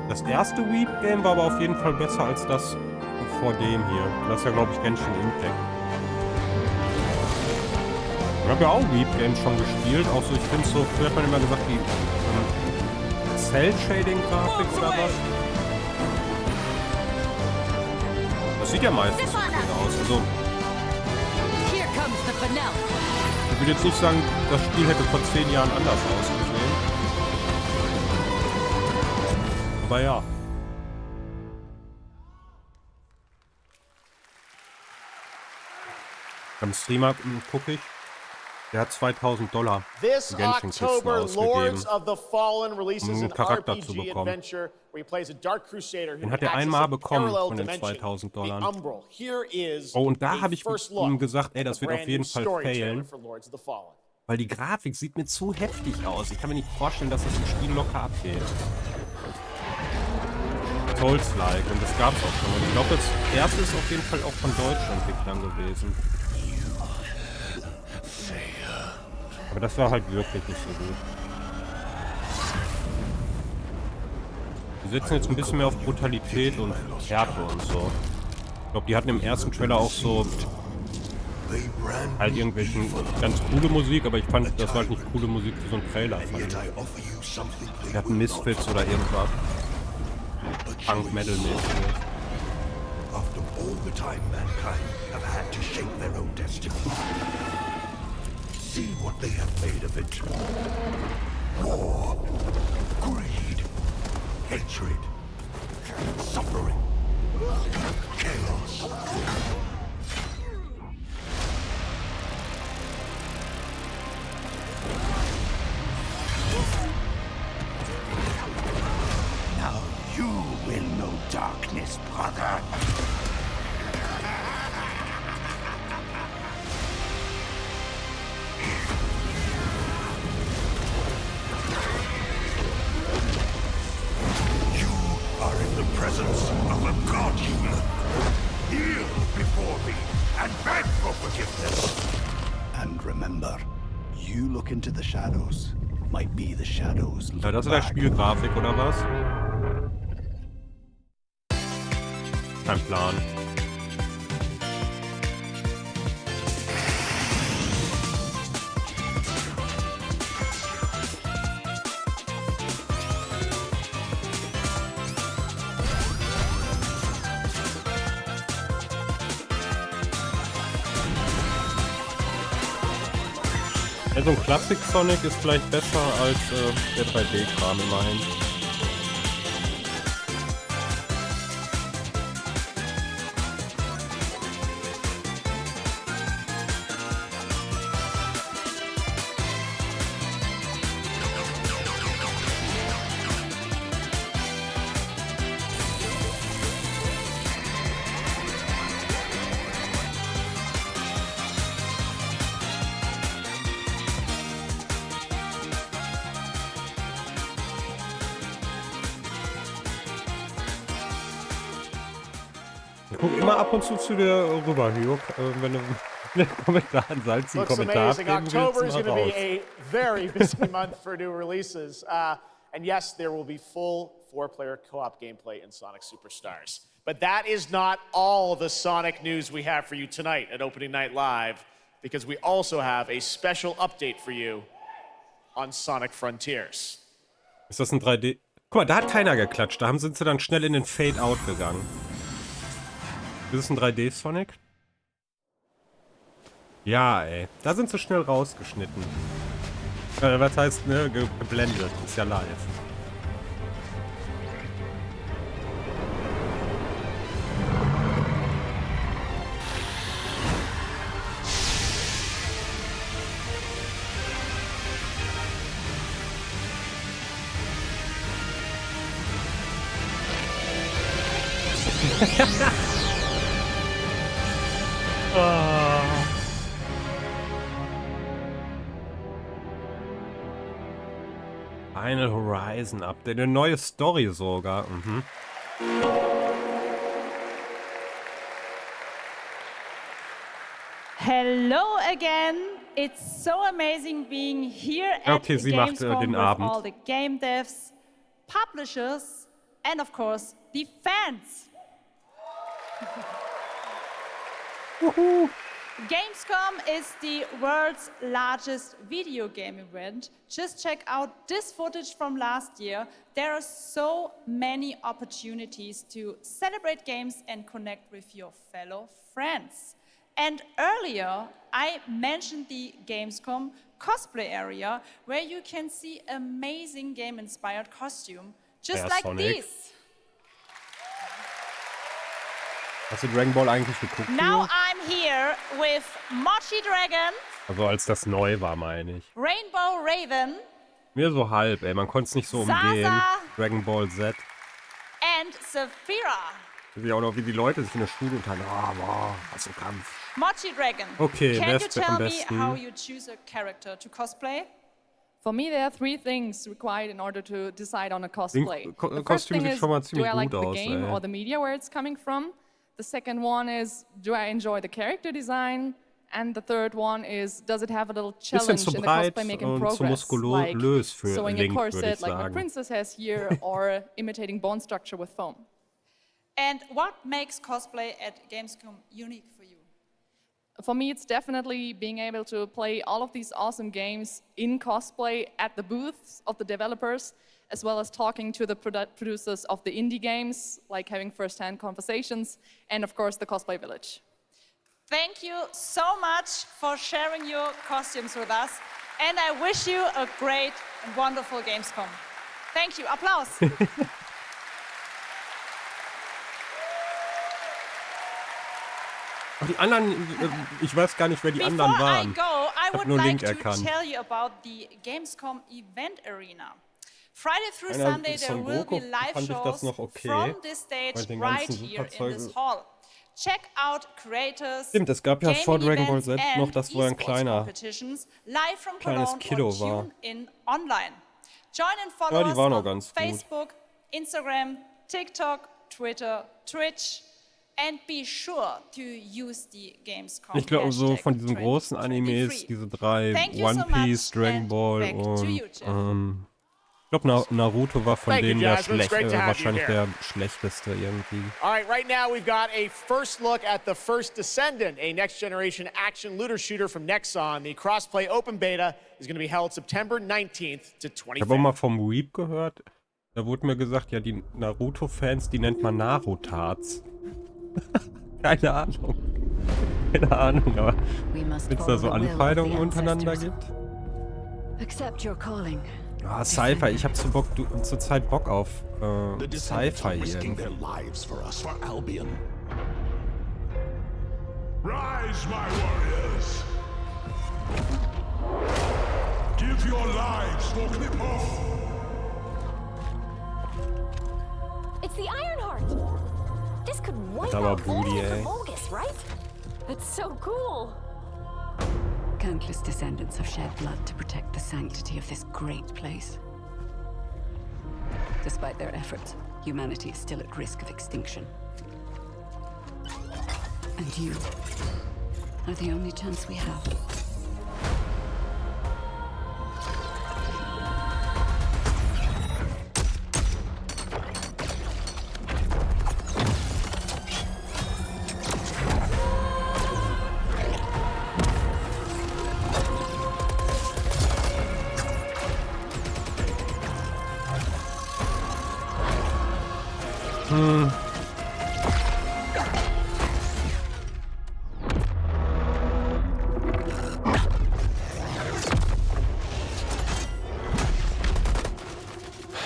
Das erste Weep-Game war aber auf jeden Fall besser als das vor dem hier. Das ist ja, glaube ich, Genshin Impact. Ich habe ja auch Weep-Games schon gespielt. Auch so, ich finde so, früher hat man immer gesagt, die Cell-Shading-Grafik oder was? Das sieht ja meistens so gut aus. Also, ich würde jetzt nicht sagen, das Spiel hätte vor 10 Jahren anders ausgesehen. Aber ja. Beim Streamer gucke ich. Der hat $2000 This Genshin-Kisten October, Lords ausgegeben, of the Fallen releases um einen an Charakter zu RPG bekommen. adventure where he plays a dark crusader who Den hat er accesses einmal a bekommen parallel von den dimension, the $2000. Umbral. Here is Oh, und da a habe ich first ihm look gesagt, ey, at das the wird auf brand jeden new Fall story trailer failen. for Lords of the Fallen. Weil die Grafik sieht mir zu heftig aus. Ich kann mir nicht vorstellen, dass das im Spiel locker abgeht. Souls-like. Und das gab's auch schon. Und ich glaube, das erste ist auf jeden Fall auch von deutschen Entwicklern gewesen. Aber das war halt wirklich nicht so gut. Wir setzen jetzt ein bisschen mehr auf Brutalität und Härte und so. Ich glaube, die hatten im ersten Trailer auch so halt irgendwelchen ganz coole Musik, aber ich fand, das war halt nicht coole Musik für so einen Trailer. Die hatten Misfits oder irgendwas. Punk-Metal-mäßig. After all the time mankind have had to shape their own destiny. See what they have made of it. War, greed, hatred, suffering, chaos. Now you will know darkness, brother. Presence of a god human. Kneel before me and beg for forgiveness. And remember, you look into the shadows. Might be the shadows. Ja, das ist der Spielgrafik oder was? Kein Plan. Ja, so ein Classic Sonic ist vielleicht besser als der 3D-Kram immerhin. Guck immer ab und zu dir rüber, Hio, wenn du Kommentaren, salzigen Looks Kommentar. amazing. October is going to be a very busy month for new releases. And yes, there will be full 4-player co-op gameplay in Sonic Superstars. But that is not all the Sonic news we have for you tonight at Opening Night Live, because we also have a special update for you on Sonic Frontiers. Ist das ein 3D? Guck mal, da hat keiner geklatscht. Da sind sie dann schnell in den Fade-Out gegangen. Ist es ein 3D-Sonic? Ja, ey. Da sind sie schnell rausgeschnitten. Was heißt, ne? Geblendet. Ist ja live. Final Horizon Update, eine neue Story sogar. Mhm. Hello again. It's so amazing being here at Gamescom with all the game devs, publishers, and of course the fans. Gamescom is the world's largest video game event. Just check out this footage from last year. There are so many opportunities to celebrate games and connect with your fellow friends. And earlier, I mentioned the Gamescom cosplay area, where you can see amazing game-inspired costume, just like Sonic. these. Hast du Dragon Ball eigentlich geguckt? Now I'm here with Mochi Dragon. Also als das neu war, meine ich. Rainbow Raven. Mir so halb, ey. Man konnte es nicht so umgehen. Sasa. Dragon Ball Z. And Saphira. Ich weiß auch noch, wie die Leute sich in der Schule unterhalten. Was ein Kampf. Mochi Dragon. Okay, Can wer you ist am tell me besten? how you choose a character to cosplay? For me, there are 3 things required in order to decide on a cosplay. The first Kostüm thing sieht is, schon mal do ziemlich I like gut the aus, game ey. or the media where it's coming from? The second one is, do I enjoy the character design? And the third one is, does it have a little challenge zu in the breit cosplay making und zu progress? muskulös für sewing Link, a würde corset ich like my sagen. princess has here, or imitating bone structure with foam. And what makes cosplay at Gamescom unique for you? For me, it's definitely being able to play all of these awesome games in cosplay at the booths of the developers, as well as talking to the producers of the indie games, like having first-hand conversations, and of course, the Cosplay Village. Thank you so much for sharing your costumes with us, and I wish you a great and wonderful Gamescom. Thank you. Applaus. Die anderen, ich weiß gar nicht, wer die anderen waren. Before I go, I would nur like Link to erkannt. tell you about the Gamescom event arena. Friday through Einer Sunday there Son will be Goku live fand ich das shows noch okay, from this stage bei den right ganzen here in Superzeugen. this hall. Check out creators, Stimmt, es gab ja vor gaming Dragon Ball events Z noch and das, wo er ein esports kleiner, competitions live from kleines Cologne Kiddo or war. tune in online. Join and follow Ja, die waren us auch on ganz gut. Facebook, Instagram, TikTok, Twitter, Twitch, and be sure to use the Gamescom Ich glaube, so hashtag von diesen großen Animes, 2023. diese 3, Thank you One so Piece, much, Dragon and Ball back to you, und Jeff. ich glaube, Naruto war von Thank you, denen der Jasmine. It's great to have you wahrscheinlich here. der schlechteste irgendwie. All right, right now we've got a first look at The First Descendant, a next-generation action looter shooter from Nexon. The crossplay open beta is going to be held September 19th to Ich habe auch 25th. mal vom Weep gehört. Da wurde mir gesagt, ja, die Naruto-Fans, die nennt man Narutards. Keine Ahnung. Keine Ahnung, aber wenn es da so Anfeindungen untereinander gibt. Accept your calling. Ah, Sci-Fi, ich habe zur Zeit Bock auf Sci-Fi irgendwie. Rise, my warriors! Give your lives for Clip-Off! It's the Ironheart! This could wipe Da war out all Booty, of the ey. Vulgus, right? That's so cool! Countless descendants have shed blood to protect the sanctity of this great place. Despite their efforts, humanity is still at risk of extinction. And you are the only chance we have.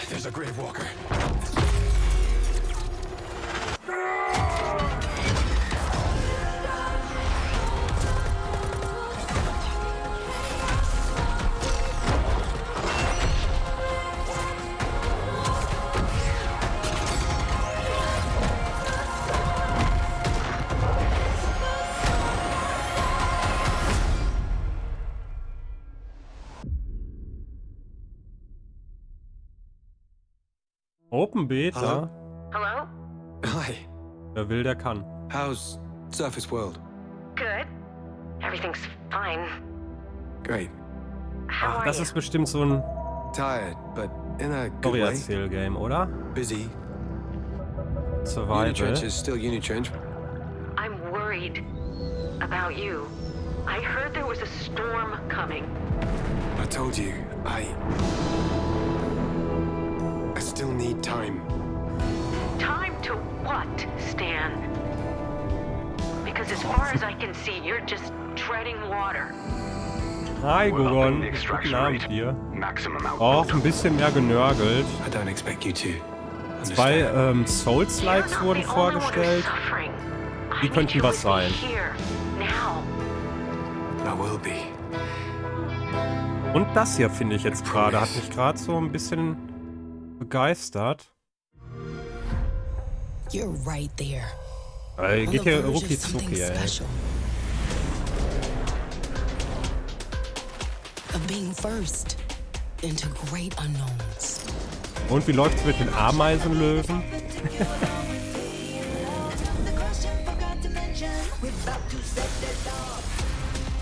There's a grave walker. Open Beta. Hello? Hi. Wer will, der kann. How's Surface World? Good. Everything's fine. Great. How are Das you? ist bestimmt so ein Tired, but in a good way. Story-Erzähl-Game, oder? Busy. Survival. Unitrench is still Unitrench. I'm worried about you. I heard there was a storm coming. I told you, I still need time. Time to what, Stan? Because as far as I can see, you're just treading water. Hi, Gogon. Guten Abend dir. Auch ein bisschen mehr genörgelt. I don't expect you to. 2 Souls-Likes wurden vorgestellt. Die könnten was sein. I will be. Und das hier finde ich jetzt gerade, hat mich gerade so ein bisschen begeistert. You're right there. Geht hier rucki zucki, ey. Of being first into great unknowns. Und wie läuft's mit den Ameisenlöwen?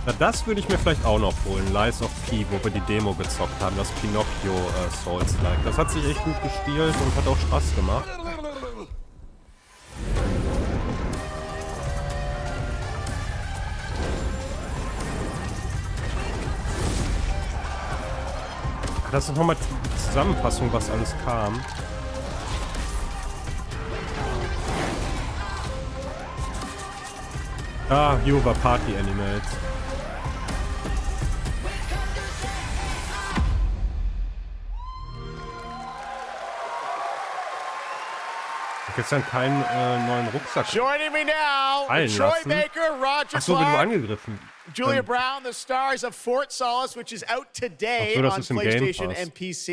Na, das würde ich mir vielleicht auch noch holen. Lies of P, wo wir die Demo gezockt haben. Das Pinocchio Souls-like. Das hat sich echt gut gespielt und hat auch Spaß gemacht. Das ist nochmal die Zusammenfassung, was alles kam. Ah, hier war Party Animals. Gestern keinen neuen Rucksack. Joining me now, Troy Baker, Roger Achso, bin du angegriffen. Julia Brown, the stars of Fort Solace, which is out today on PlayStation and PC.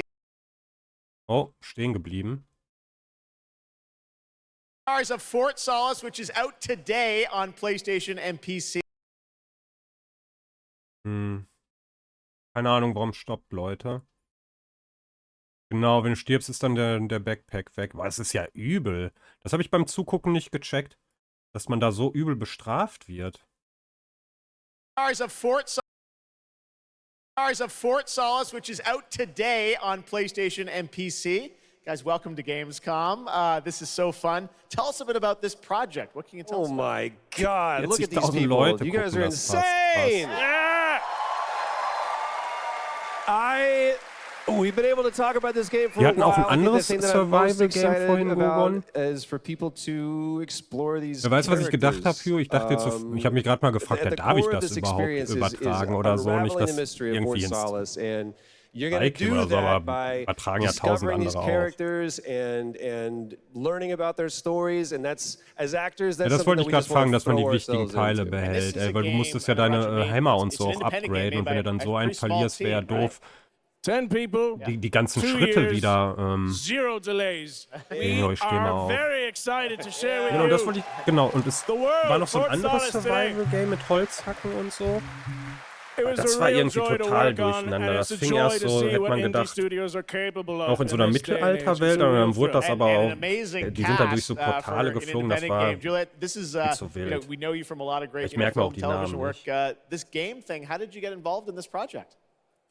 Oh, stehen geblieben. Stars of Fort Solace, which is out today on PlayStation and PC. Keine Ahnung, warum stoppt, Leute. Genau, wenn du stirbst, ist dann der Backpack weg. Aber es ist ja übel. Das habe ich beim Zugucken nicht gecheckt, dass man da so übel bestraft wird. Stars of Fort Solace, which is out today on PlayStation and PC. Guys, welcome to Gamescom. This is so fun. Tell us a bit about this project. What can you tell us? Oh my God! Look at these people. Leute you guys are insane. Yeah. We've been able to talk about this game for Wir a hatten auch ein while. anderes Survival-Game vorhin, Gogon. Is for people to explore these Wer weiß, was ich gedacht habe, Hugh? Ich dachte jetzt, ich habe mich gerade mal gefragt, darf ich das überhaupt übertragen oder so? Nicht, dass irgendwie ins Bike oder so, aber übertragen ja tausend andere auch. Ja, das wollte ich gerade fragen, dass man die wichtigen Teile behält, weil du musstest ja deine Hämmer und so auch upgraden und wenn du dann so einen verlierst, wäre ja doof. 10 people, die ganzen Schritte wieder zero delays. We are very excited to share with genau, you. Das wollte ich, genau, und es war noch so ein anderes Survival-Game mit Holzhacken und so. Das war irgendwie total durcheinander. Das fing erst so, hätte man gedacht, auch in so einer Mittelalterwelt, und dann wurde das aber auch, die sind da durch so Portale geflogen, das war nicht so wild. Ich merke auch die Namen nicht. This game thing, how did you get involved in this project?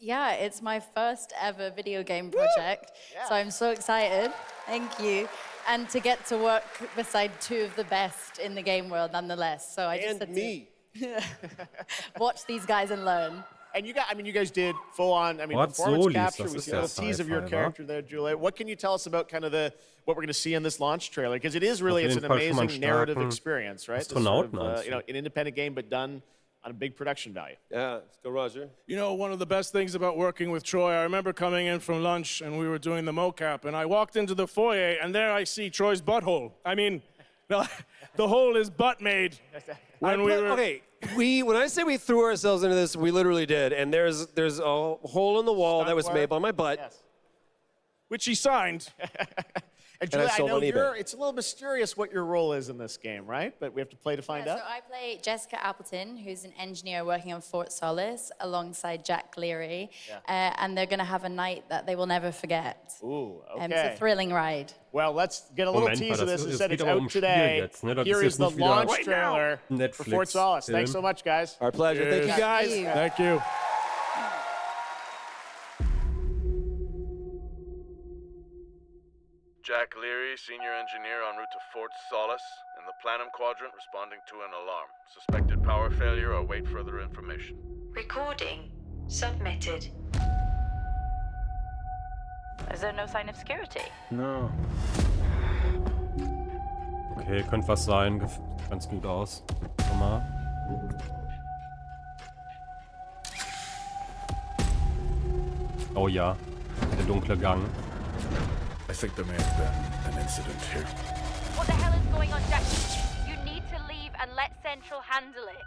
Yeah, it's my first ever video game project, so I'm so excited. Thank you. And to get to work beside two of the best in the game world nonetheless. So I just had to watch these guys and learn. And you guys did full on, performance capture. We see a little tease of your character there, Juliet. What can you tell us about kind of what we're going to see in this launch trailer? Because it is really, it's an amazing narrative experience, right? An independent game, but done on a big production value. Yeah, let's go, Roger. You know, one of the best things about working with Troy, I remember coming in from lunch and we were doing the mocap, and I walked into the foyer and there I see Troy's butthole. I mean, the hole is butt made. Okay, when I say we threw ourselves into this, we literally did. And there's a hole in the wall that was made by my butt. Yes. Which he signed. And Julia, I know it's a little mysterious what your role is in this game, right? But we have to play to find out. So I play Jessica Appleton, who's an engineer working on Fort Solis alongside Jack Leary. And they're going to have a night that they will never forget. Ooh, okay. It's a thrilling ride. Well, let's get a little tease of this. It said it's out today. Here is the launch trailer for Fort Solis. Thanks so much, guys. Our pleasure. Thank you, guys. Thank you. Jack Leary, senior engineer en route to Fort Solis, in the Planum Quadrant, responding to an alarm. Suspected power failure, or await further information. Recording submitted. Is there no sign of security? No. Okay, könnte was sein. Ganz gut aus. Schau mal. Oh ja, der dunkle Gang. I think there may have been an incident here. What the hell is going on, Jack? You need to leave and let Central handle it.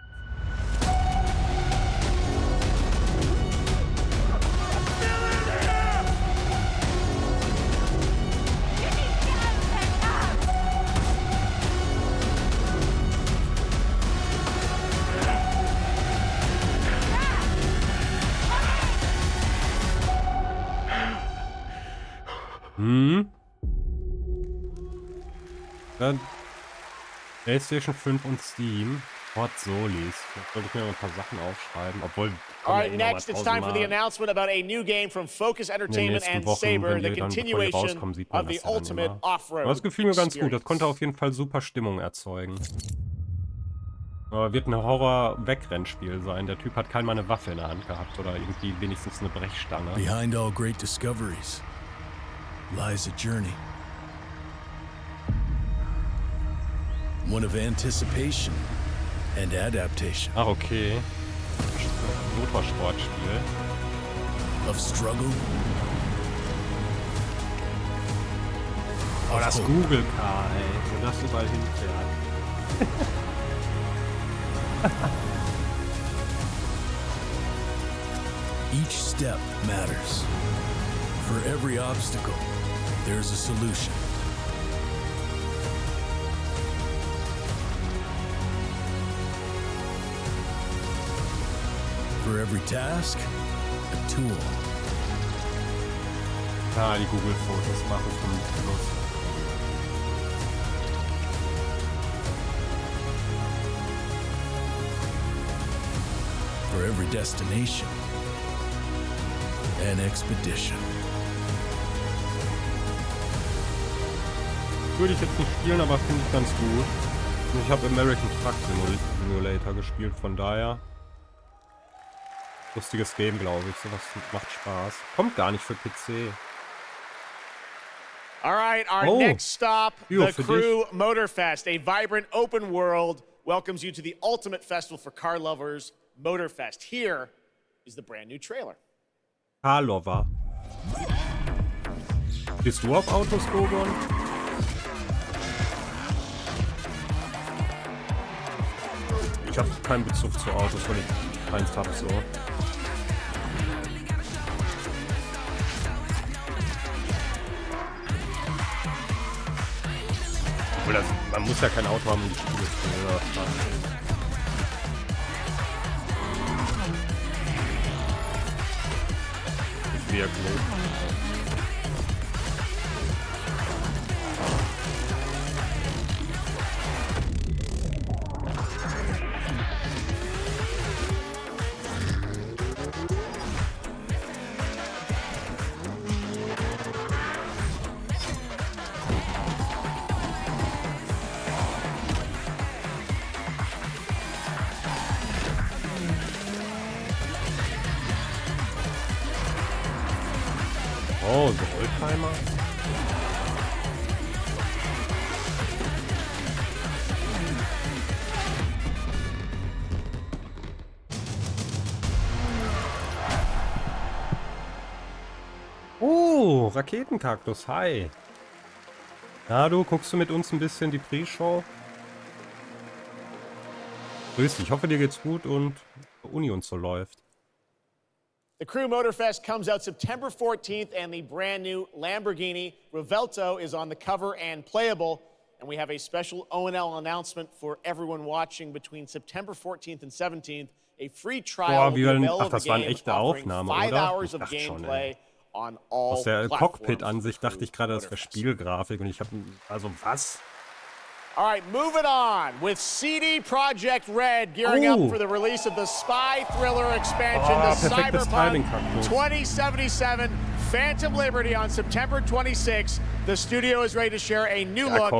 Dann PlayStation 5 und Steam. Fort Solis. Vielleicht sollte ich mir noch ein paar Sachen aufschreiben, obwohl... All right, next it's time for the announcement about a new game from Focus Entertainment and Saber, the continuation of the Ultimate Off-Road. Das gefiel mir ganz gut. Das konnte auf jeden Fall super Stimmung erzeugen. Aber wird ein Horror-Wegrennspiel sein. Der Typ hat keinmal eine Waffe in der Hand gehabt oder irgendwie wenigstens eine Brechstange. Behind all great discoveries lies a journey. One of anticipation and adaptation. Ach, okay. Motorsportspiel. Of struggle. Oh, das Google-Car, ey. Wo das überall hinfährt. Each step matters. For every obstacle, there's a solution. For every task, a tool. Ah, die Google-Fotos machen vom Plus. For every destination, an expedition. Würde ich jetzt nicht spielen, aber finde ich ganz gut. Ich habe American Truck Simulator gespielt, von daher. Lustiges Game, glaube ich. Sowas macht Spaß. Kommt gar nicht für PC. All right, our next stop, the Crew Motorfest. A vibrant open world welcomes you to the ultimate festival for car lovers, Motorfest. Here is the brand new trailer. Car Lover. Bist du auf Autos, Gogon? Ich habe keinen Bezug zu Autos, weil ich keins habe so. Obwohl man muss ja kein Auto haben, um die Spiele zu spielen. wirklich. Oh, so Oldtimer. Oh, Raketenkaktus, hi. Na du, guckst du mit uns ein bisschen die Pre-Show? Grüß dich, ich hoffe dir geht's gut und Uni und so läuft. The Crew Motorfest comes out September 14th, and the brand new Lamborghini Revelto is on the cover and playable. And we have a special O&L announcement for everyone watching between September 14th and 17th. A free trial will be available of the game, offering 5 hours of gameplay on all Aus der platforms. Cockpit-Ansicht dachte ich gerade, das wäre Spielgrafik und ich habe, also was? All right, moving on with CD Projekt Red gearing up for the release of the spy thriller expansion to Cyberpunk 2077 Phantom Liberty on September 26th. The studio is ready to share a new look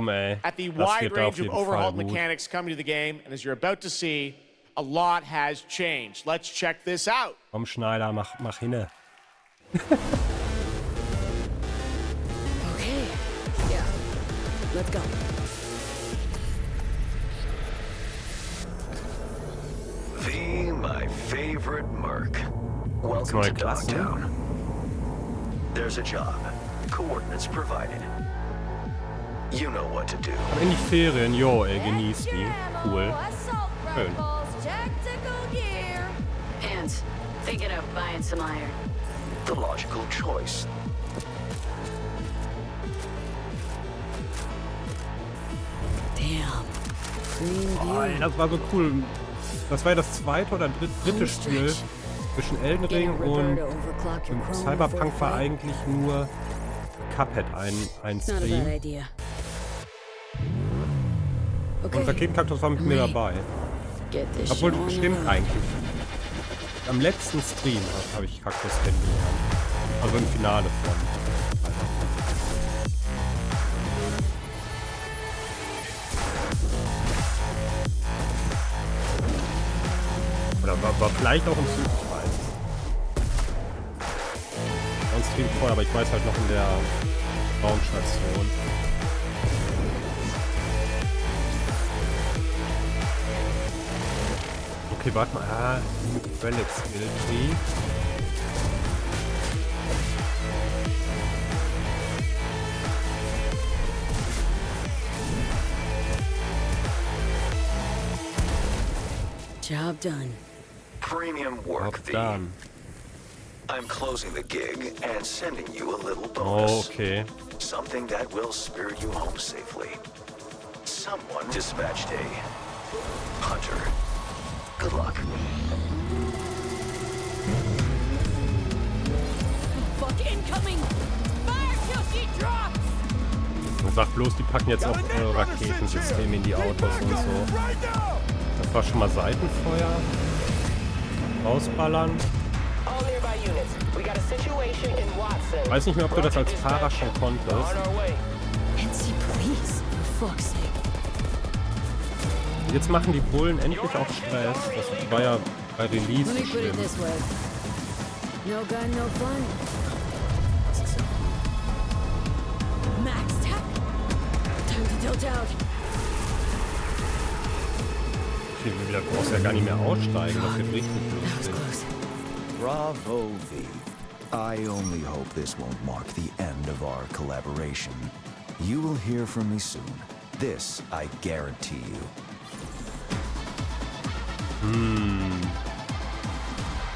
at the wide range of overhauled mechanics coming to the game. And as you're about to see, a lot has changed. Let's check this out. Komm, Schneider, mach hinne. Okay. Yeah. Let's go. My favorite merc. Welcome to Dogtown. There's a job. Coordinates provided. You know what to do. In die Ferien, jo, ey, genießt die. Cool. Schön. And thinking of buying some iron. The logical choice. Damn. Oh, ey, das war so cool. Das war ja das zweite oder dritte Spiel zwischen Elden Ring und Cyberpunk war eigentlich nur Cuphead ein Stream. Und Raketenkaktus war mit mir dabei. Obwohl, stimmt eigentlich. Am letzten Stream habe ich Kaktus kennengelernt. Also im Finale von. Oder war vielleicht auch im Zug, ich weiß. Ein Stream vorher, aber ich weiß halt noch in der Raumstation. Okay, warte mal. Ah, Relic Skill Tree. Job done. Premium work fee. I'm closing the gig and sending you a little bonus. Oh, okay. Something that will spirit you home safely. Someone dispatched a hunter. Good luck. Fuck incoming! Fire till she drops! Man sagt bloß, die packen jetzt auch Raketensysteme in die Autos und so. Das war schon mal Seitenfeuer. Rausballern. Weiß nicht mehr, ob du das als Fahrer schon konntest. Jetzt machen die Bullen endlich auch Stress. Das war ja bei Release schlimm. No gun, no fun. Das ist ja cool. Max tech. Time to tilt out. Da brauchst du ja gar nicht mehr aussteigen. Das wird richtig lustig. Bravo, V. I only hope this won't mark the end of our collaboration. You will hear from me soon. This I guarantee you.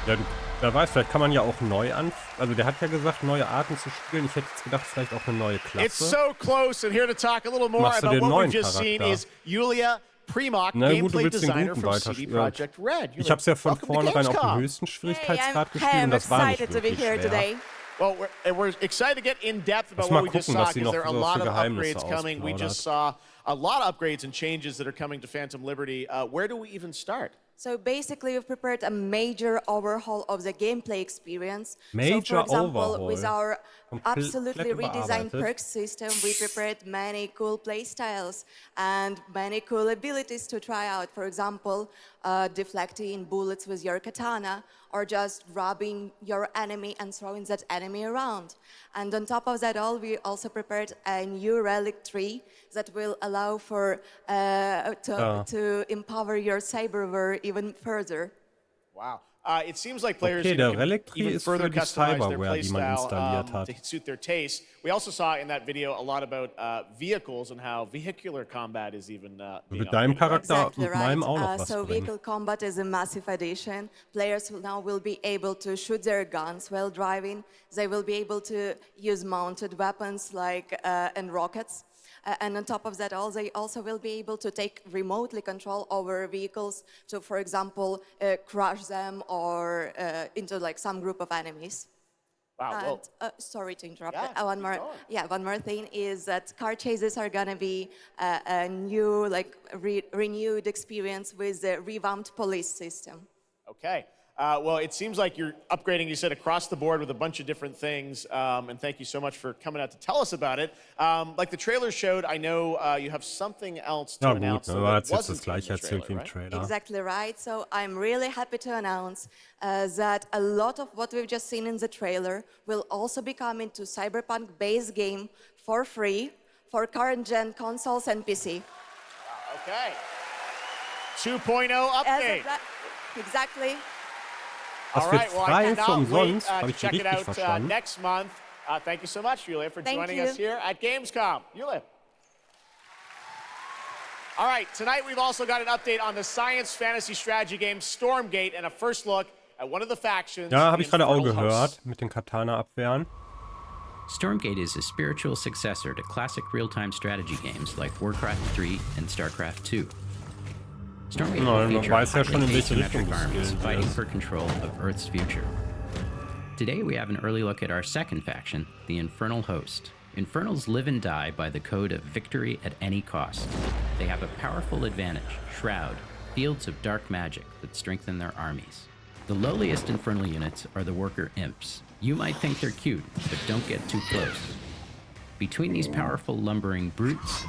Ja, wer weiß, vielleicht kann man ja auch neu also der hat ja gesagt, neue Arten zu spielen. Ich hätte jetzt gedacht, vielleicht auch eine neue Klasse. It's so close, and here to talk a little more about what we've just seen is Julia Primock, Gameplay Designer from CD Projekt Red. Ich habe es ja von vornherein auf dem höchsten Schwierigkeitsgrad gespielt und das war nicht wirklich schwer. Well, we're excited to get in depth about what we just saw because there are a lot of upgrades coming. We just saw a lot of upgrades and changes that are coming to Phantom Liberty. Where do we even start? So basically, we've prepared a major overhaul of the gameplay experience. Major so for example, overhaul. with our absolutely redesigned überarbeitet. perks system, we prepared many cool playstyles and many cool abilities to try out. For example, deflecting bullets with your katana, or just grabbing your enemy and throwing that enemy around. And on top of that all, we also prepared a new relic tree that will allow for to empower your cyberware even further. Wow. It seems like players Okay, der can Relic Tree even ist further für die customize their Cyberware, die man installiert playstyle hat. to suit their taste. We also saw in that video a lot about vehicles and how vehicular combat is even being Mit deinem upgraded. Charakter Exactly und meinem right. auch noch was So bringen. vehicle combat is a massive addition. Players now will be able to shoot their guns while driving. They will be able to use mounted weapons like and rockets. And on top of that, they also will be able to take remotely control over vehicles to, for example, crush them or into like some group of enemies. Wow. And, sorry to interrupt. Yeah, One more thing is that car chases are gonna be a new, like renewed experience with the revamped police system. Okay. Well, it seems like you're upgrading, you said, across the board with a bunch of different things. And thank you so much for coming out to tell us about it. Like the trailer showed, I know you have something else to announce. Ja gut, er hat jetzt das gleiche erzählt wie im Trailer. Exactly right. So I'm really happy to announce that a lot of what we've just seen in the trailer will also be coming to Cyberpunk base game for free for current-gen consoles and PC. Okay. 2.0 update. Exactly. All right, well, I cannot wait to ich check it richtig out verstanden. next month. Thank you so much, Julia, for joining us here at Gamescom. Julia. All right, tonight we've also got an update on the science fantasy strategy game Stormgate and a first look at one of the factions. Ja, habe ich gerade auch gehört, mit den Katana abwehren. Stormgate is a spiritual successor to classic real-time strategy games like Warcraft 3 and StarCraft 2. Stormgate will feature highly asymmetric armies fighting for control of Earth's future. Today we have an early look at our second faction, the Infernal Host. Infernals live and die by the code of victory at any cost. They have a powerful advantage, Shroud, fields of dark magic that strengthen their armies. The lowliest Infernal units are the Worker Imps. You might think they're cute, but don't get too close. Between these powerful lumbering brutes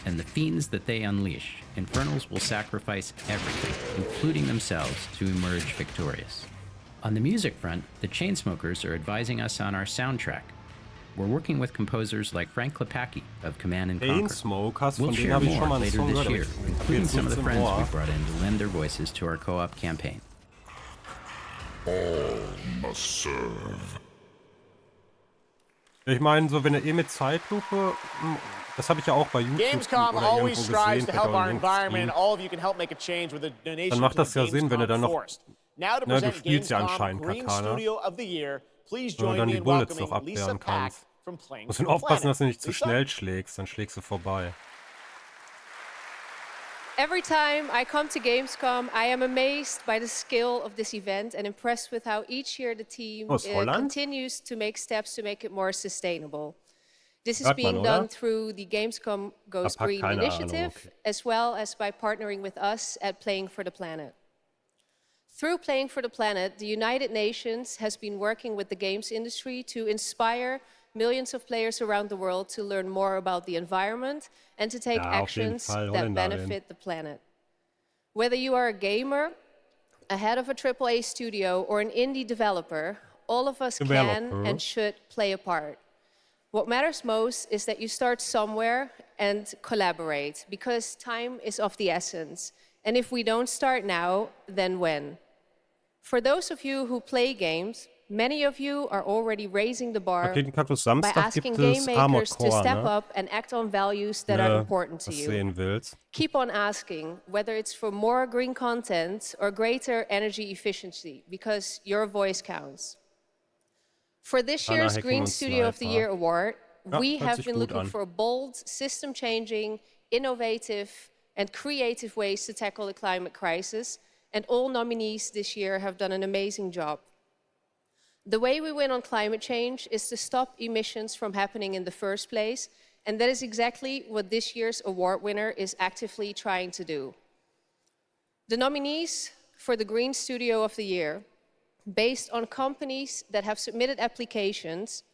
and the fiends that they unleash, Infernals will sacrifice everything, including themselves, to emerge victorious. On the music front, the Chainsmokers are advising us on our soundtrack. We're working with composers like Frank Klepacki of Command & Conquer. We'll share more later this year, including some of the friends we brought in to lend their voices to our co-op campaign. All must serve. Ich meine, so wenn er mit Zeitlupe, das habe ich ja auch bei YouTube Gamescom oder always irgendwo strives gesehen, to bei help our Download environment, and Stream. all of you can help make a change with a donation Dann macht to das ja Sinn, wenn er dann noch, Now to na, du present spielst ja Gamescom anscheinend Green Katana, Studio of the Year. Please wenn du join dann me die in Bullets welcoming noch Lisa abwehren Pack kannst. from Playing Musst for du aufpassen, Planet. dass du nicht zu Lisa? schnell schlägst, dann schlägst du vorbei. Every time I come to Gamescom, I am amazed by the scale of this event and impressed with how each year the team continues to make steps to make it more sustainable. This is being done through the Gamescom Goes Green initiative, as well as by partnering with us at Playing for the Planet. Through Playing for the Planet, the United Nations has been working with the games industry to inspire millions of players around the world to learn more about the environment and to take actions that benefit the planet. Whether you are a gamer, a head of a AAA studio, or an indie developer, all of us can and should play a part. What matters most is that you start somewhere and collaborate, because time is of the essence. And if we don't start now, then when? For those of you who play games, many of you are already raising the bar by asking game makers to step up and act on values that are important to you. Keep on asking, whether it's for more green content or greater energy efficiency, because your voice counts. For this year's Green Studio of the Year award, we have been looking for bold, system-changing, innovative, and creative ways to tackle the climate crisis, and all nominees this year have done an amazing job. The way we win on climate change is to stop emissions from happening in the first place, and that is exactly what this year's award winner is actively trying to do. The nominees for the Green Studio of the Year, based on companies that have submitted applications,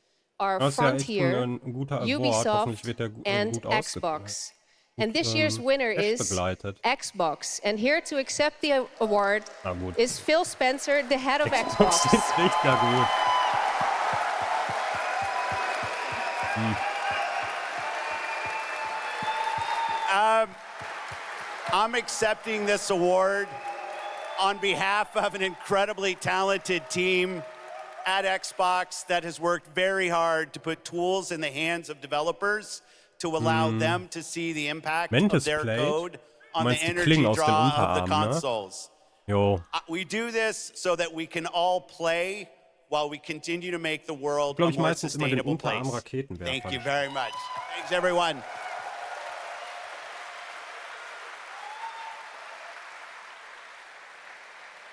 are Frontier, Ubisoft, and Xbox. And this year's winner is Xbox. And here to accept the award is Phil Spencer, the head of Xbox. I'm accepting this award on behalf of an incredibly talented team at Xbox that has worked very hard to put tools in the hands of developers to allow them to see the impact of their code on the energy draw of the consoles. We do this so that we can all play while we continue to make the world a more sustainable place. Thank you very much. Thanks, everyone.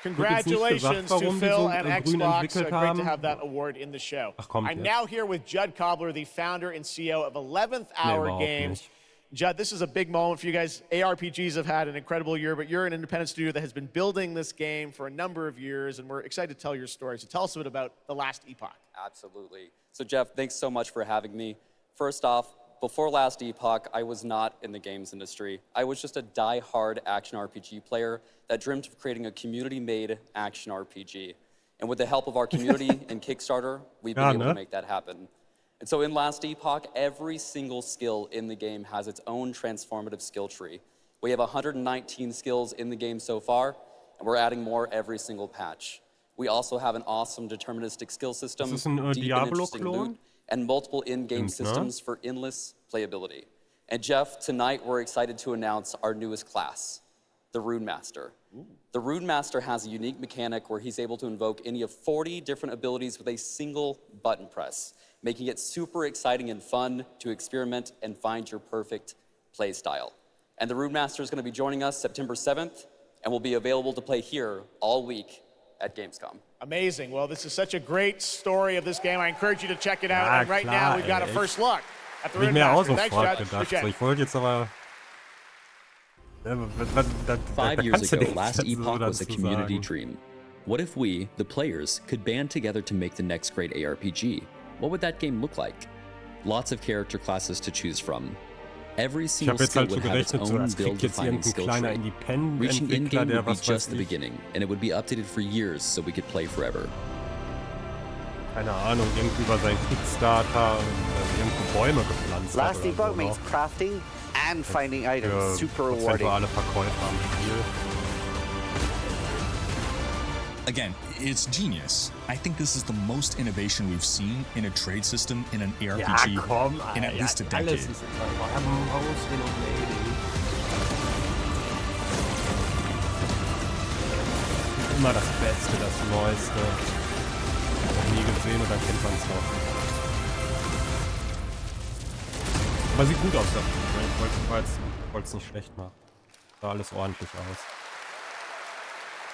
Congratulations to Phil and Xbox. Great to have that award in the show. I'm now here with Judd Cobbler, the founder and CEO of 11th Hour Games. Judd, this is a big moment for you guys. ARPGs have had an incredible year, but you're an independent studio that has been building this game for a number of years, and we're excited to tell your story. So tell us a bit about The Last Epoch. Absolutely. So Jeff, thanks so much for having me. First off, before Last Epoch, I was not in the games industry. I was just a die-hard action RPG player that dreamt of creating a community-made action RPG. And with the help of our community and Kickstarter, we've been able to make that happen. And so in Last Epoch, every single skill in the game has its own transformative skill tree. We have 119 skills in the game so far, and we're adding more every single patch. We also have an awesome deterministic skill system, deep and interesting loot, and multiple in-game systems for endless playability. And Jeff, tonight we're excited to announce our newest class, the Rune Master. The Rune Master has a unique mechanic where he's able to invoke any of 40 different abilities with a single button press, making it super exciting and fun to experiment and find your perfect play style. And the Rune Master is going to be joining us September 7th and will be available to play here all week at Gamescom. Amazing. Well, this is such a great story of this game. I encourage you to check it out. And right now, we've got a first look at the Rune Master. Thanks, Judd. Ich wollte jetzt aber... 5 years ago, Last Epoch was a community dream. What if we, the players, could band together to make the next great ARPG? What would that game look like? Lots of character classes to choose from. Every single skill would have its own build-defining skill tree. Reaching in-game would be just the beginning, and it would be updated for years so we could play forever. Keine Ahnung, irgendwie über seinen Kickstarter irgendwo Bäume gepflanzt. Last Epoch makes crafting and finding items super rewarding. Again, it's genius. I think this is the most innovation we've seen in a trade system in an ARPG in at least a decade. Immer das Beste, das Neueste. Nie gesehen und dann kennt man es noch. Aber sieht gut aus, das Spiel. Ich wollte es nicht schlecht machen. Sah alles ordentlich aus.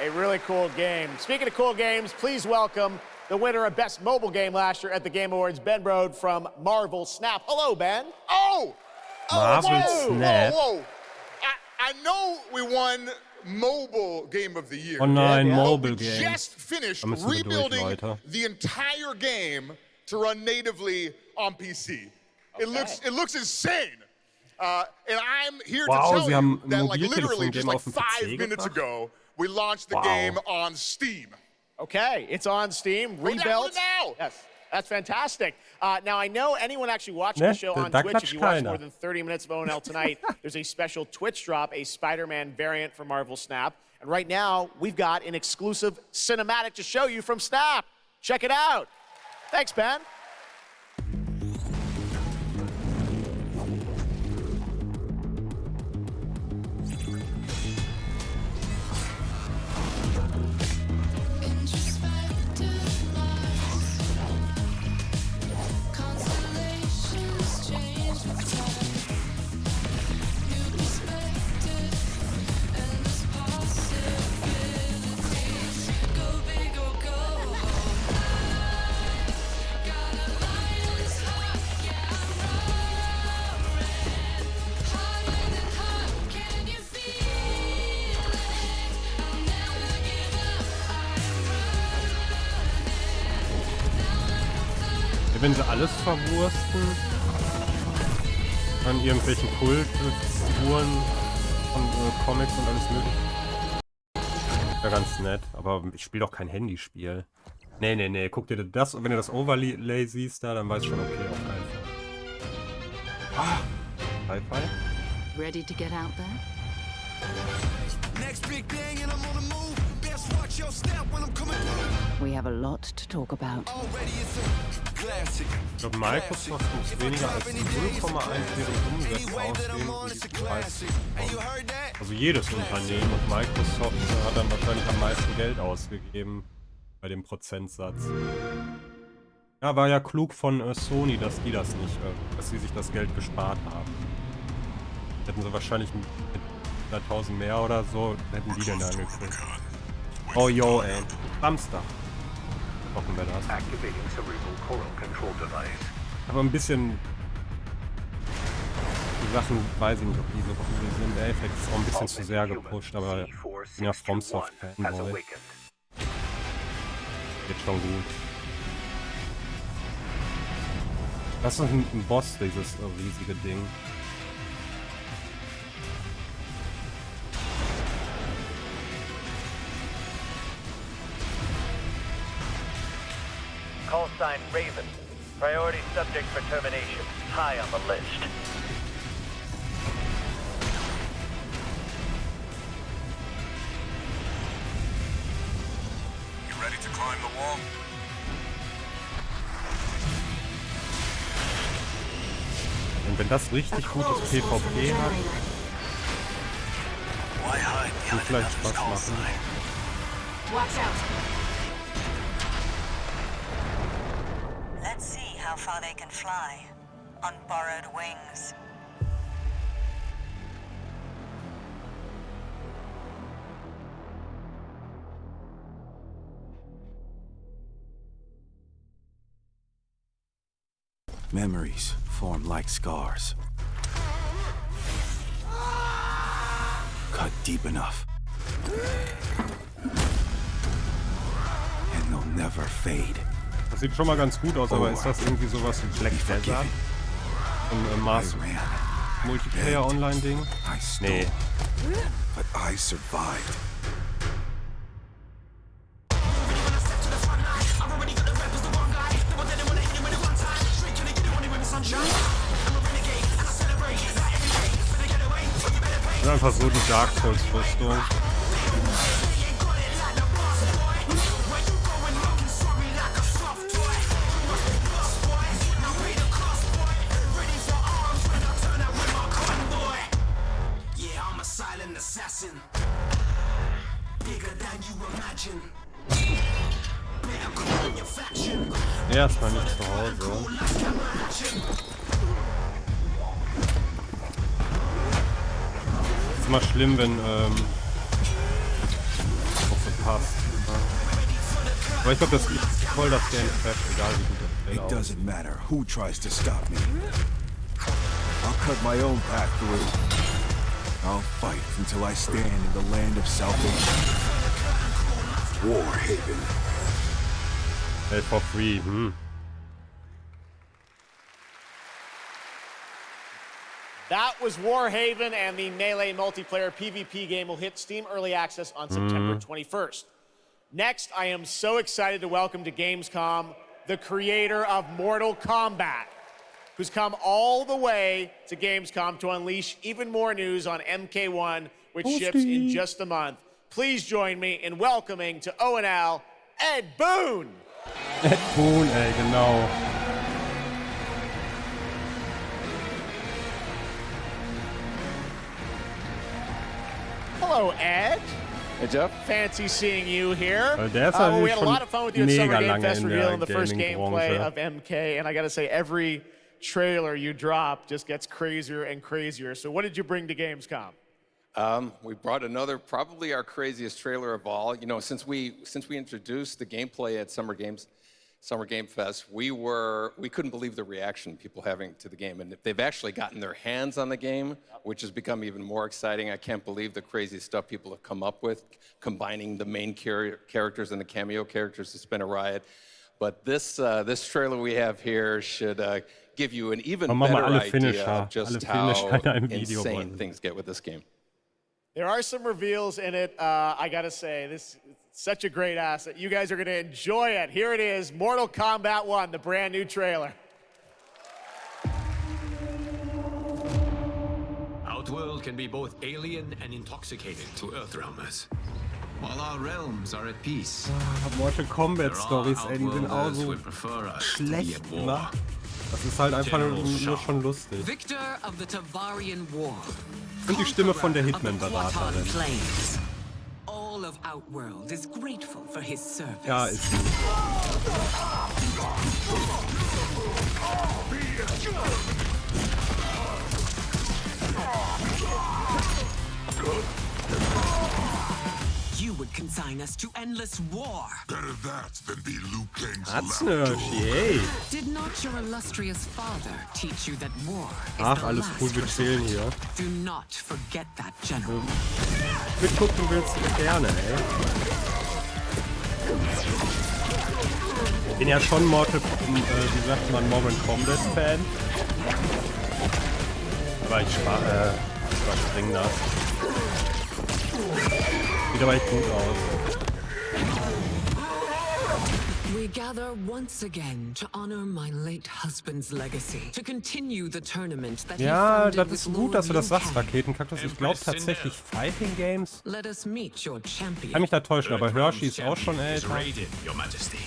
A really cool game. Speaking of cool games, please welcome the winner of Best Mobile Game last year at the Game Awards, Ben Brode from Marvel Snap. Hello, Ben. Marvel Snap. Whoa. I know we won Mobile Game of the Year. Oh nein, Mobile Game. We just finished rebuilding the entire game to run natively on PC. It looks insane. And I'm here to tell you that like literally just like 5 minutes ago, we launched the game on Steam. Okay, it's on Steam, rebuilt. Now. Yes, that's fantastic. Now, I know anyone actually watching the show on Twitch, if you watch more than 30 minutes of ONL tonight, there's a special Twitch drop, a Spider-Man variant for Marvel Snap. And right now, we've got an exclusive cinematic to show you from Snap. Check it out. Thanks, Ben. wenn sie alles verwursten, an irgendwelchen Kultfiguren von Comics und alles mögliche. Ja, ganz nett, aber ich spiele doch kein Handyspiel. Nee, guck dir das, wenn du das Overlay siehst da, dann weißt du schon, okay, auf keinen Fall. Hi-Fi? Ready to get out there? Next big thing and I'm on the move. Best watch your step when I'm coming through. We have a lot to talk about. Already it's a classic. Ich glaube, Microsoft muss weniger als 0,1 deren Umsätze ausgeben. Also jedes Unternehmen, und Microsoft hat dann wahrscheinlich am meisten Geld ausgegeben bei dem Prozentsatz. Ja, war ja klug von Sony, dass die das nicht, dass sie sich das Geld gespart haben. Hätten sie wahrscheinlich mit 100.000 mehr oder so, hätten die denn da angekriegt. Oh yo, ey. Samstag. Hoffen wir das. Aber ein bisschen die Sachen, weiß ich nicht, ob diese Woche sind. Der Effekt ist auch ein bisschen zu sehr gepusht, aber ich bin ja FromSoft-Fanboy. Geht schon gut. Das ist ein Boss, dieses riesige Ding. Call sign Raven. Priority subject for termination. High on the list. You ready to climb the wall? Und wenn das richtig gutes PvP hat, kann vielleicht Spaß machen. Watch out. Let's see how far they can fly on borrowed wings. Memories form like scars. Cut deep enough. And they'll never fade. Das sieht schon mal ganz gut aus, aber ist das irgendwie sowas wie Black Desert? Ein Mars Multiplayer Online Ding? Nee. But I survived. Das ist einfach so die Dark Souls Rüstung. Erstmal nicht zu Hause. Ist immer schlimm, wenn auch so passt. Aber ich glaube, das ist voll das Game Crash, egal wie gut das It doesn't matter who tries to stop me. I'll cut my own path through. I'll fight until I stand in the land of salvation. Warhaven. Play for free, That was Warhaven, and the Melee multiplayer PvP game will hit Steam Early Access on September 21st. Next, I am so excited to welcome to Gamescom the creator of Mortal Kombat, who's come all the way to Gamescom to unleash even more news on MK1, which ships in just a month. Please join me in welcoming to ONL, Ed Boon. Ed Boon, ey, genau. Hello, Ed. Hey, Jeff. Fancy seeing you here. Der ist we had a lot of fun with you at Summer Game Fest revealing the first gameplay Gaming-Branche. of MK, and I gotta say, every trailer you drop just gets crazier and crazier. So what did you bring to Gamescom? We brought another, probably our craziest trailer of all. You know, since we introduced the gameplay at Summer Game Fest, we couldn't believe the reaction people having to the game, and they've actually gotten their hands on the game, which has become even more exciting. I can't believe the crazy stuff people have come up with, combining the main characters and the cameo characters. It's been a riot. but this trailer we have here should give you an even better idea of just how insane things get with this game. There are some reveals in it. I gotta say, this is such a great asset. You guys are gonna enjoy it. Here it is, Mortal Kombat 1, the brand new trailer. Outworld can be both alien and intoxicating to Earthrealmers. While our realms are at peace. Mortal Kombat Stories, ey, die sind auch so schlecht immer. Das ist halt einfach nur schon lustig. Victor of the Tavarian War. Und die Stimme von der Hitman-Beraterin. All of Outworld is grateful for his service. Ja, ist sie. You would consign us to endless war. Better that than be Liu Kang's yay. Did not your illustrious father teach you that war is Ach, the alles cool, wir chillen hier. Do not forget that, General. Mitgucken willst du gerne, ey. Ich bin ja schon Mortal Kombat Fan. Aber ich überspringe das. Sieht aber echt gut aus. We gather once again to honor my late husband's legacy, to continue the tournament that Ja, das ist gut, dass du das sagst, Raketenkaktus. Ich glaube tatsächlich Fighting Games. Let us meet your champion. Kann mich da täuschen, aber Hershey ist auch schon älter.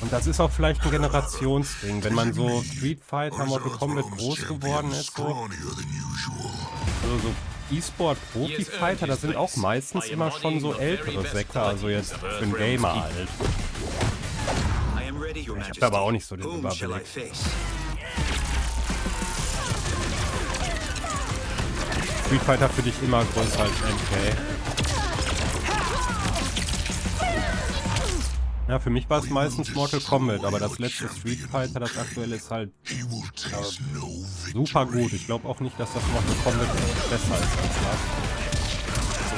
Und das ist auch vielleicht ein Generationsding, wenn man so Street Fighter, Mortal Kombat groß geworden ist. So E-Sport-Profi-Fighter, das sind auch meistens immer schon so ältere Säcke, also jetzt für einen Gamer alt. Ich hab aber auch nicht so den Überblick. Street Fighter für dich immer größer als MK. Ja, für mich war es meistens Mortal Kombat, aber das letzte Street Fighter, das aktuelle, ist halt super gut. Ich glaube auch nicht, dass das Mortal Kombat besser ist als das,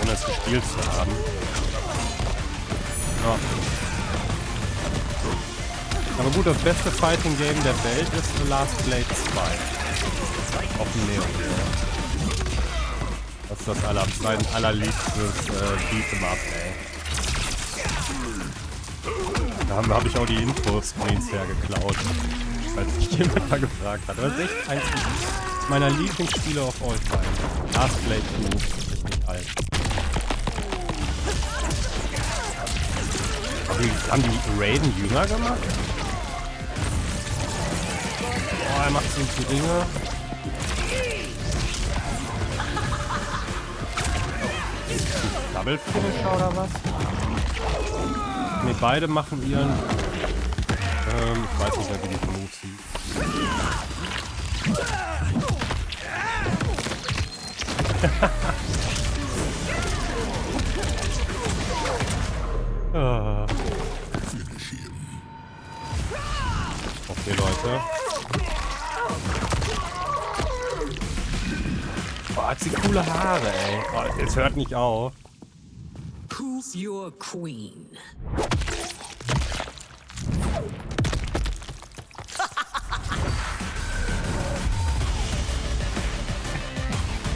ohne es gespielt zu haben. Ja. Aber gut, das beste Fighting Game der Welt ist The Last Blade 2. Auf dem Neo. Das ist das mein allerliebstes Beat'em Up, ey. Da habe ich auch die Info-Screens hergeklaut, falls sich jemand mal gefragt hat. Aber das ist echt eins meiner Lieblingsspiele auf all time. Last Blade 2, ist nicht alt. Aber haben die Raiden jünger gemacht? Oh, er macht so viele Dinge. Double Finisher oder was? Ne, beide machen ihren. Ich weiß nicht mehr, wie die Moves hieß. Okay, Leute. Boah, hat sie coole Haare, ey. Oh, jetzt hört nicht auf. Who's your queen?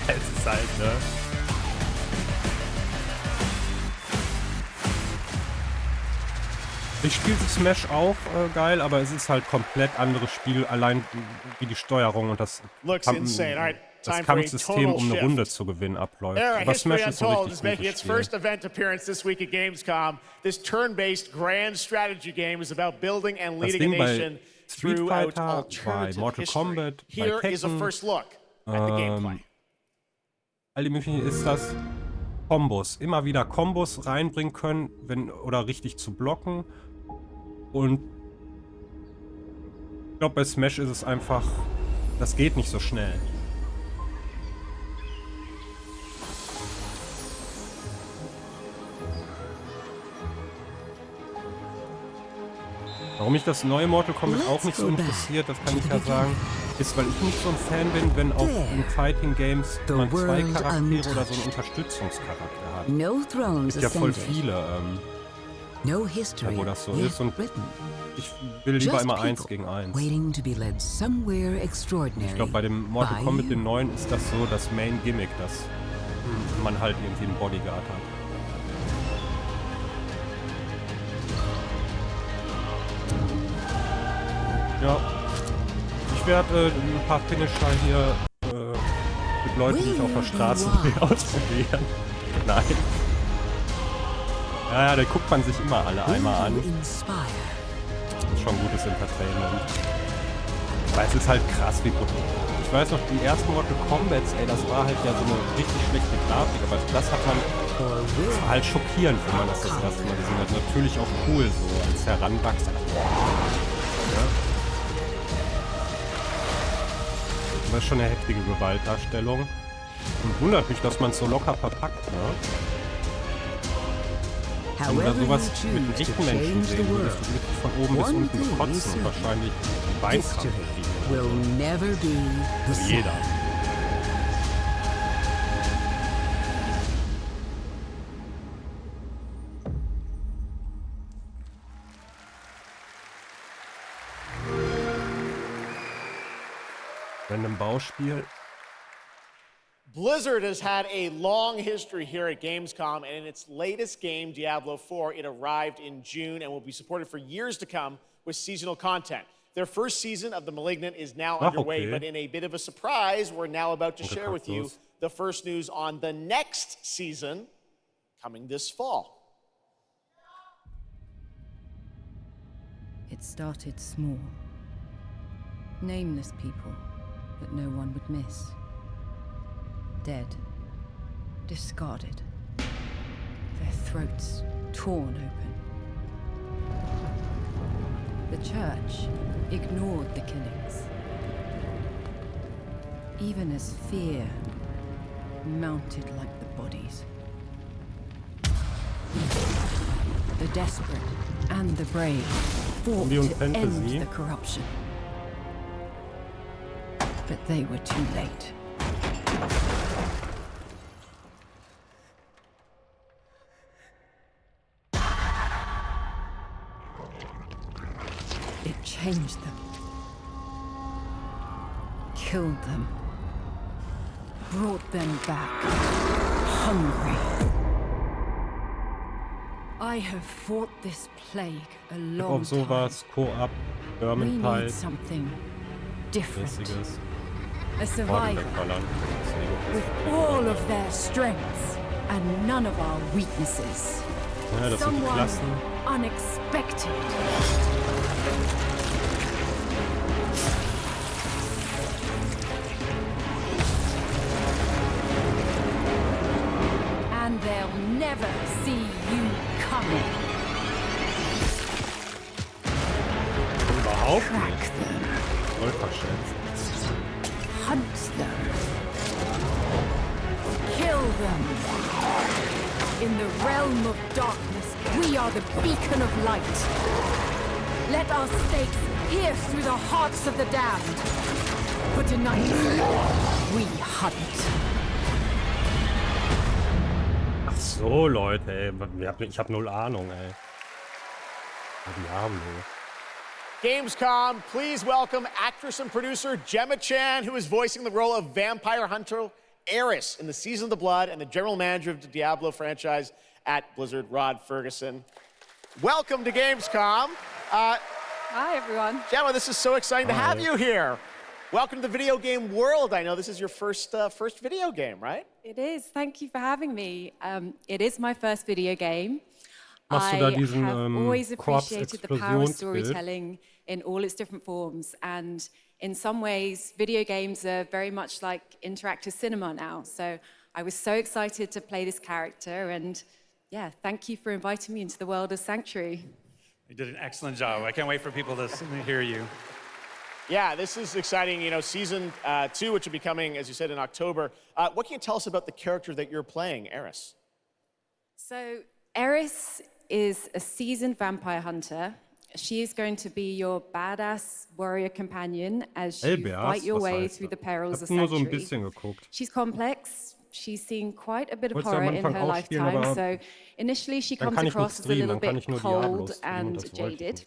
Es ist halt, ne? Ich spiele Smash auch geil, aber es ist halt komplett anderes Spiel, allein wie die Steuerung und das Kampfsystem, um eine Runde zu gewinnen, abläuft. Aber Smash ist so richtig gutes Spiel. First event appearance this week at Gamescom. This turn-based grand strategy game is about building and leading a nation Street Fighter, bei Mortal Kombat, bei Tekken, all die möglichen ist das Kombos. Immer wieder Kombos reinbringen können, oder richtig zu blocken. Und ich glaube, bei Smash ist es einfach, das geht nicht so schnell. Warum mich das neue Mortal Kombat auch nicht so interessiert, das kann ich ja sagen, ist, weil ich nicht so ein Fan bin, wenn auch in Fighting Games man zwei Charaktere oder so einen Unterstützungscharakter hat. Es gibt ja voll viele. No history wo das so yet ist. Und written. ich will lieber Just immer 1 people gegen 1. waiting to be led somewhere extraordinary. Ich glaube, bei dem Mortal by Kombat you. den neuen ist das so das Main Gimmick, dass man halt irgendwie einen Bodyguard hat. Ja. Ich werde ein paar Finisher hier mit Leuten, die ich auf der Straße sehe, ausprobieren. Nein. Ja, da guckt man sich immer alle einmal an. Das ist schon gutes Entertainment. Weil es ist halt krass, wie brutal. Ich weiß noch, die ersten Mortal Kombats, ey, das war halt ja so eine richtig schlechte Grafik, aber das hat man, das war halt schockierend, wenn man das erste Mal gesehen hat. Natürlich auch cool, so als Heranwachsender. Ja. Das ist schon eine heftige Gewaltdarstellung. Und wundert mich, dass man es so locker verpackt, ne? Wenn du da sowas mit einem echten Menschen sehen würdest, du würdest von oben bis unten kotzen und wahrscheinlich die Beinkrampf kriegen. Also jeder. Random Bauspiel. Blizzard has had a long history here at Gamescom, and in its latest game, Diablo 4, it arrived in June and will be supported for years to come with seasonal content. Their first season of The Malignant is now underway, but in a bit of a surprise, we're now about to share with you the first news on the next season coming this fall. It started small. Nameless people that no one would miss. Dead, discarded, their throats torn open. The church ignored the killings, even as fear mounted like the bodies. The desperate and the brave fought to end the corruption, but they were too late. It changed them, killed them, brought them back, hungry. I have fought this plague a long Auf sowas, Koop, Vermintide, something different. mäßiges. A survivor with all of their strengths and none of our weaknesses. Ja, das sind die Klassen. Unexpected. And they'll never see you coming. Überhaupt Track nicht. them. Voll verschätzt. Hunt them. Kill them. In the realm of darkness, we are the beacon of light. Let our stakes pierce through the hearts of the damned. For tonight, we hunt. Ach so, Leute, ey. Ich hab null Ahnung, ey. Diablo. Gamescom, please welcome actress and producer Gemma Chan, who is voicing the role of vampire hunter Eris in the Season of the Blood, and the general manager of the Diablo franchise at Blizzard, Rod Ferguson. Welcome to Gamescom. Hi, everyone. Gemma, this is so exciting to have you here. Welcome to the video game world. I know this is your first video game, right? It is. Thank you for having me. It is my first video game. Machst du da I diesen have always appreciated the power of Korpsexplosionsbild? storytelling in all its different forms, and in some ways, video games are very much like interactive cinema now. So I was so excited to play this character, and yeah, thank you for inviting me into the world of Sanctuary. You did an excellent job. I can't wait for people to hear you. Yeah, this is exciting. You know, season 2, which will be coming, as you said, in October. What can you tell us about the character that you're playing, Eris? So Eris is a seasoned vampire hunter. She is going to be your badass warrior companion as you fight your way through the perils of Sanctuary. Nur so ein bisschen geguckt. She's complex, she's seen quite a bit of Wollt's ja am horror in Anfang her auch spielen, lifetime. aber So initially she dann comes kann ich nicht across as a streamen, little dann kann ich bit nur Diablo cold streamen und and das wollte ich jaded. nicht.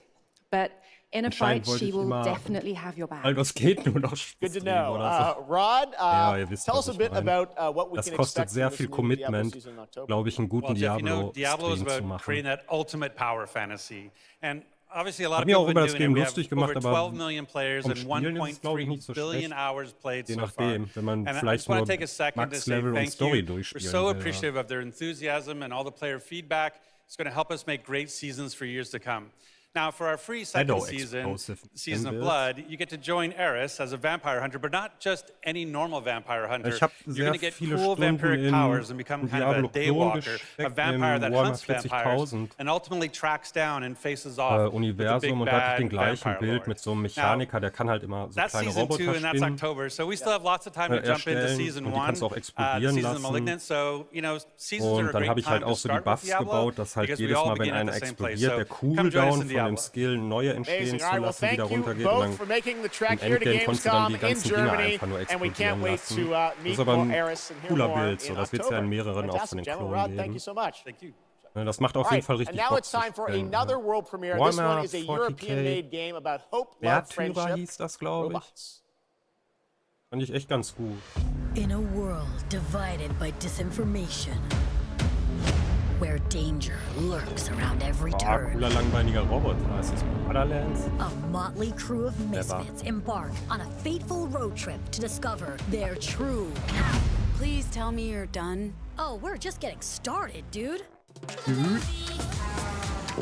But in a Anscheinend fight, wollte she ich will immer definitely have your back. Baldur's Gate nur noch Good to streamen know. oder so. Rod, Ja, ihr wisst, tell was us a ich bit meine. about what we Das can kostet expect sehr from viel this new Diablo Commitment, season in October. glaube ich, einen guten Well, Jeff, you know, Diablo is Diablo-Stream zu about machen. creating that ultimate power fantasy. And obviously a lot Hab of mir people auch have über been das doing Game it. We lustig have gemacht, over aber 12 million players vom and Spielen ist es, glaube ich, 1.3 nicht so billion schlecht. hours played Je so far. nachdem, wenn man And I vielleicht just want nur to take a second to say Max-Level und thank Story you. We're durchspielen so will. Ja. appreciative of their enthusiasm and all the player feedback. It's going to help us make great seasons for years to come. Now, for our free second season, Season of Blood, you get to join Eris as a vampire hunter, but not just any normal vampire hunter. Ich habe You're sehr going to get viele cool Stunden vampiric powers and become kind of a Diablo Klon daywalker, a gesteckt vampire im that Warhammer hunts vampires 40.000 and ultimately tracks down and faces off with the big Universum und da hatte ich bad den gleichen vampire Bild lord. mit so einem Now, Mechaniker, der kann halt immer so that's kleine season 2 Roboter and that's spinnen, October, so we still have lots of time to jump into erstellen season und die 1, kannst du auch the explodieren season of lassen. Malignant. So, you know, seasons are Und a dann habe great ich halt time to auch so die start with Buffs Diablo gebaut, dass halt because we jedes all Mal, wenn begin at einer the same place. explodiert, So der come join us Cooldown in von dem Diablo. Skill neue entstehen Amazing. zu All right, well, lassen, wieder thank you runtergeht und both dann for making the trek im here to Endgame konntest du dann Gamescom die in ganzen Dinger Germany, einfach nur and we explodieren can't wait lassen. to Das meet ist aber more ein Eris and hear cooler more Bild, so in das wird es ja in October. mehreren auch von Fantastic, den gentlemen. Klonen Rod, thank you geben. so much. Thank you. Ne, das macht auf All jeden right, Fall and richtig now Bock it's zu time for spielen. another world premiere. This one Warhammer is a 40k European-made game about hope, love, Märtyrer friendship, hieß das, glaube ich. robots. Fand ich echt ganz gut. In a world divided by disinformation, where danger lurks around every turn, Cooler, langbeiniger Roboter. Ist das Borderlands? a motley crew of misfits embark on a fateful road trip to discover their true path. Please tell me you're done. Oh, we're just getting started, dude.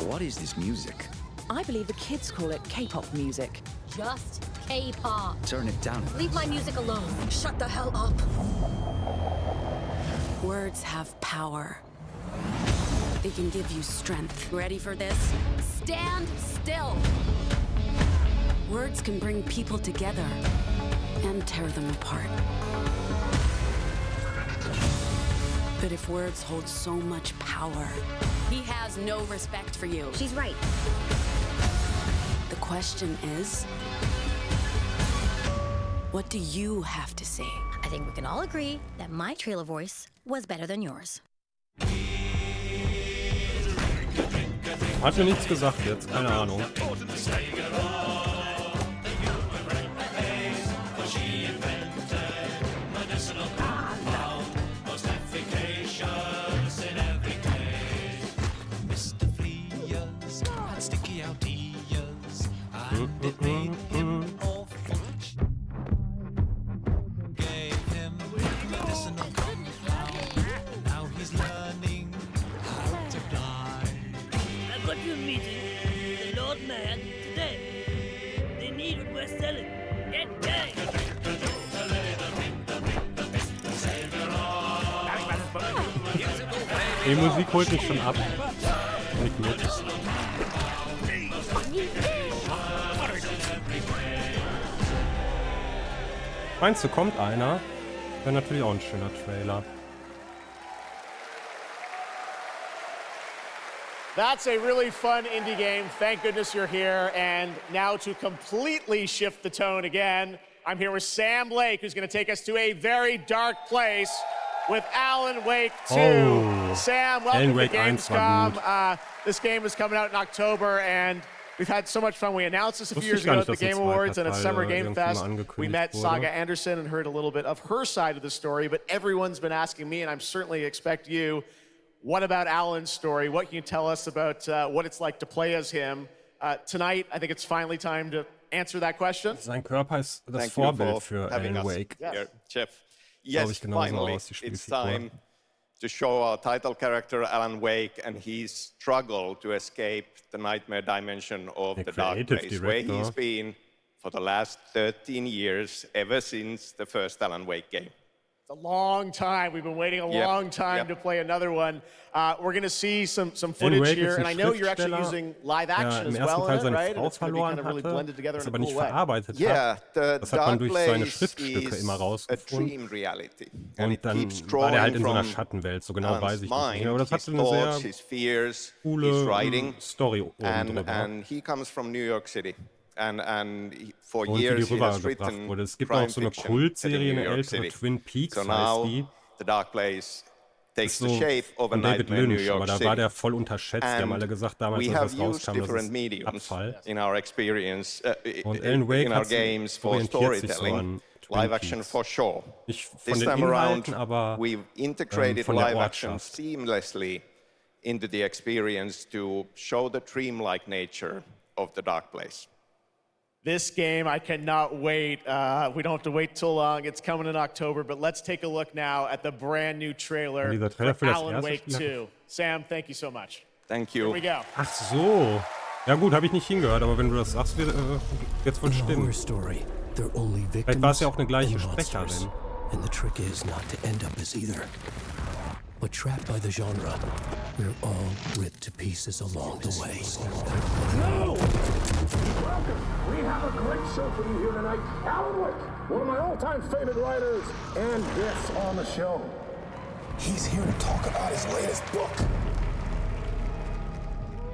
What is this music? I believe the kids call it K-pop music. Just K-pop. Turn it down. Leave my music alone. Shut the hell up. Words have power. They can give you strength. Ready for this? Stand still. Words can bring people together and tear them apart. But if words hold so much power, he has no respect for you. She's right. The question is, what do you have to say? I think we can all agree that my trailer voice was better than yours. Hat mir nichts gesagt jetzt, keine Ahnung. I've got you a meeting with the Lord Mayor today. They need what we're selling. Get going! Die Musik holt mich schon ab. Nicht mit. Meinst du, kommt einer? Wäre natürlich auch ein schöner Trailer. That's a really fun indie game. Thank goodness you're here. And now to completely shift the tone again, I'm here with Sam Lake, who's going to take us to a very dark place with Alan Wake 2. Oh. Sam, welcome Wake to 1 war gut. Gamescom. This game is coming out in October, and we've had so much fun. We announced this a few years Wusste ich gar ago nicht, at the dass ein Game Awards zweiter and at Teil Summer Game irgendwie Fest. mal angekündigt We met wurde. Saga Anderson and heard a little bit of her side of the story, but everyone's been asking me, and I'm certainly expect you, what about Alan's story? What can you tell us about what it's like to play as him? Tonight, I think it's finally time to answer that question. Sein Körper ist das Thank you Vorbild for für having Alan us Wake. here, Jeff. Glaube Yes, ich genauso finally, aus, die it's Spielfigur. time to show our title character Alan Wake and his struggle to escape the nightmare dimension of the dark creative place, where director. he's been for the last 13 years, ever since the first Alan Wake game. It's a long time. We've been waiting a Yep, long time yep. to play another one. We're going to see some footage Wake here, ist and ein I know you're actually Schriftsteller, using live der action im as ersten well Teil in it, seine right? Frau It's going to be kind verloren of really hatte, blended together das in a aber cool nicht way. verarbeitet Yeah, hat. Das hat man durch seine place Schriftstücke is immer a rausgefunden. dream reality, and Und it dann keeps war der halt in so einer drawing from Schattenwelt, so genau Alan's weiß ich nicht. mind, Aber das his hatte eine thoughts, sehr his fears, coole his writing, Story oben drüber. and he comes from New York City. And for Und wie die years he has rübergebracht witten wurde. Es gibt crime auch so eine fiction set in Kultserie, New eine York ältere, City. Twin Peaks So heißt now die. the dark place takes So the shape of a von David nightmare in New Lynch, York aber da City. war der voll unterschätzt. Die haben alle gesagt damals, We als have das used rauskam, das different ist mediums Abfall. in our experience, Und Alan Wake in our hat games for orientiert sich so storytelling. an Live Twin action Peaks. for sure. Nicht von This den time around, Inhalten, aber we've integrated von der live action Ortschaft. seamlessly into the experience to show the dreamlike nature of the dark place. This game, I cannot wait. We don't have to wait too long. It's coming in October, but let's take a look now at the brand new trailer Dieser Trailer for für das Alan erste Wake Spiel. 2. Sam, thank you so much. Thank Here you. we go. Ach so. Ja gut, habe ich nicht hingehört, aber wenn du das sagst, wird jetzt wohl stimmen. Vielleicht war es ja auch eine gleiche Sprecherin. And the trick is not to end up as either. But trapped by the genre, we're all ripped to pieces along the way. No! Welcome! We have a great show for you here tonight. Alan Wake, one of my all-time favorite writers, and guests on the show. He's here to talk about his latest book.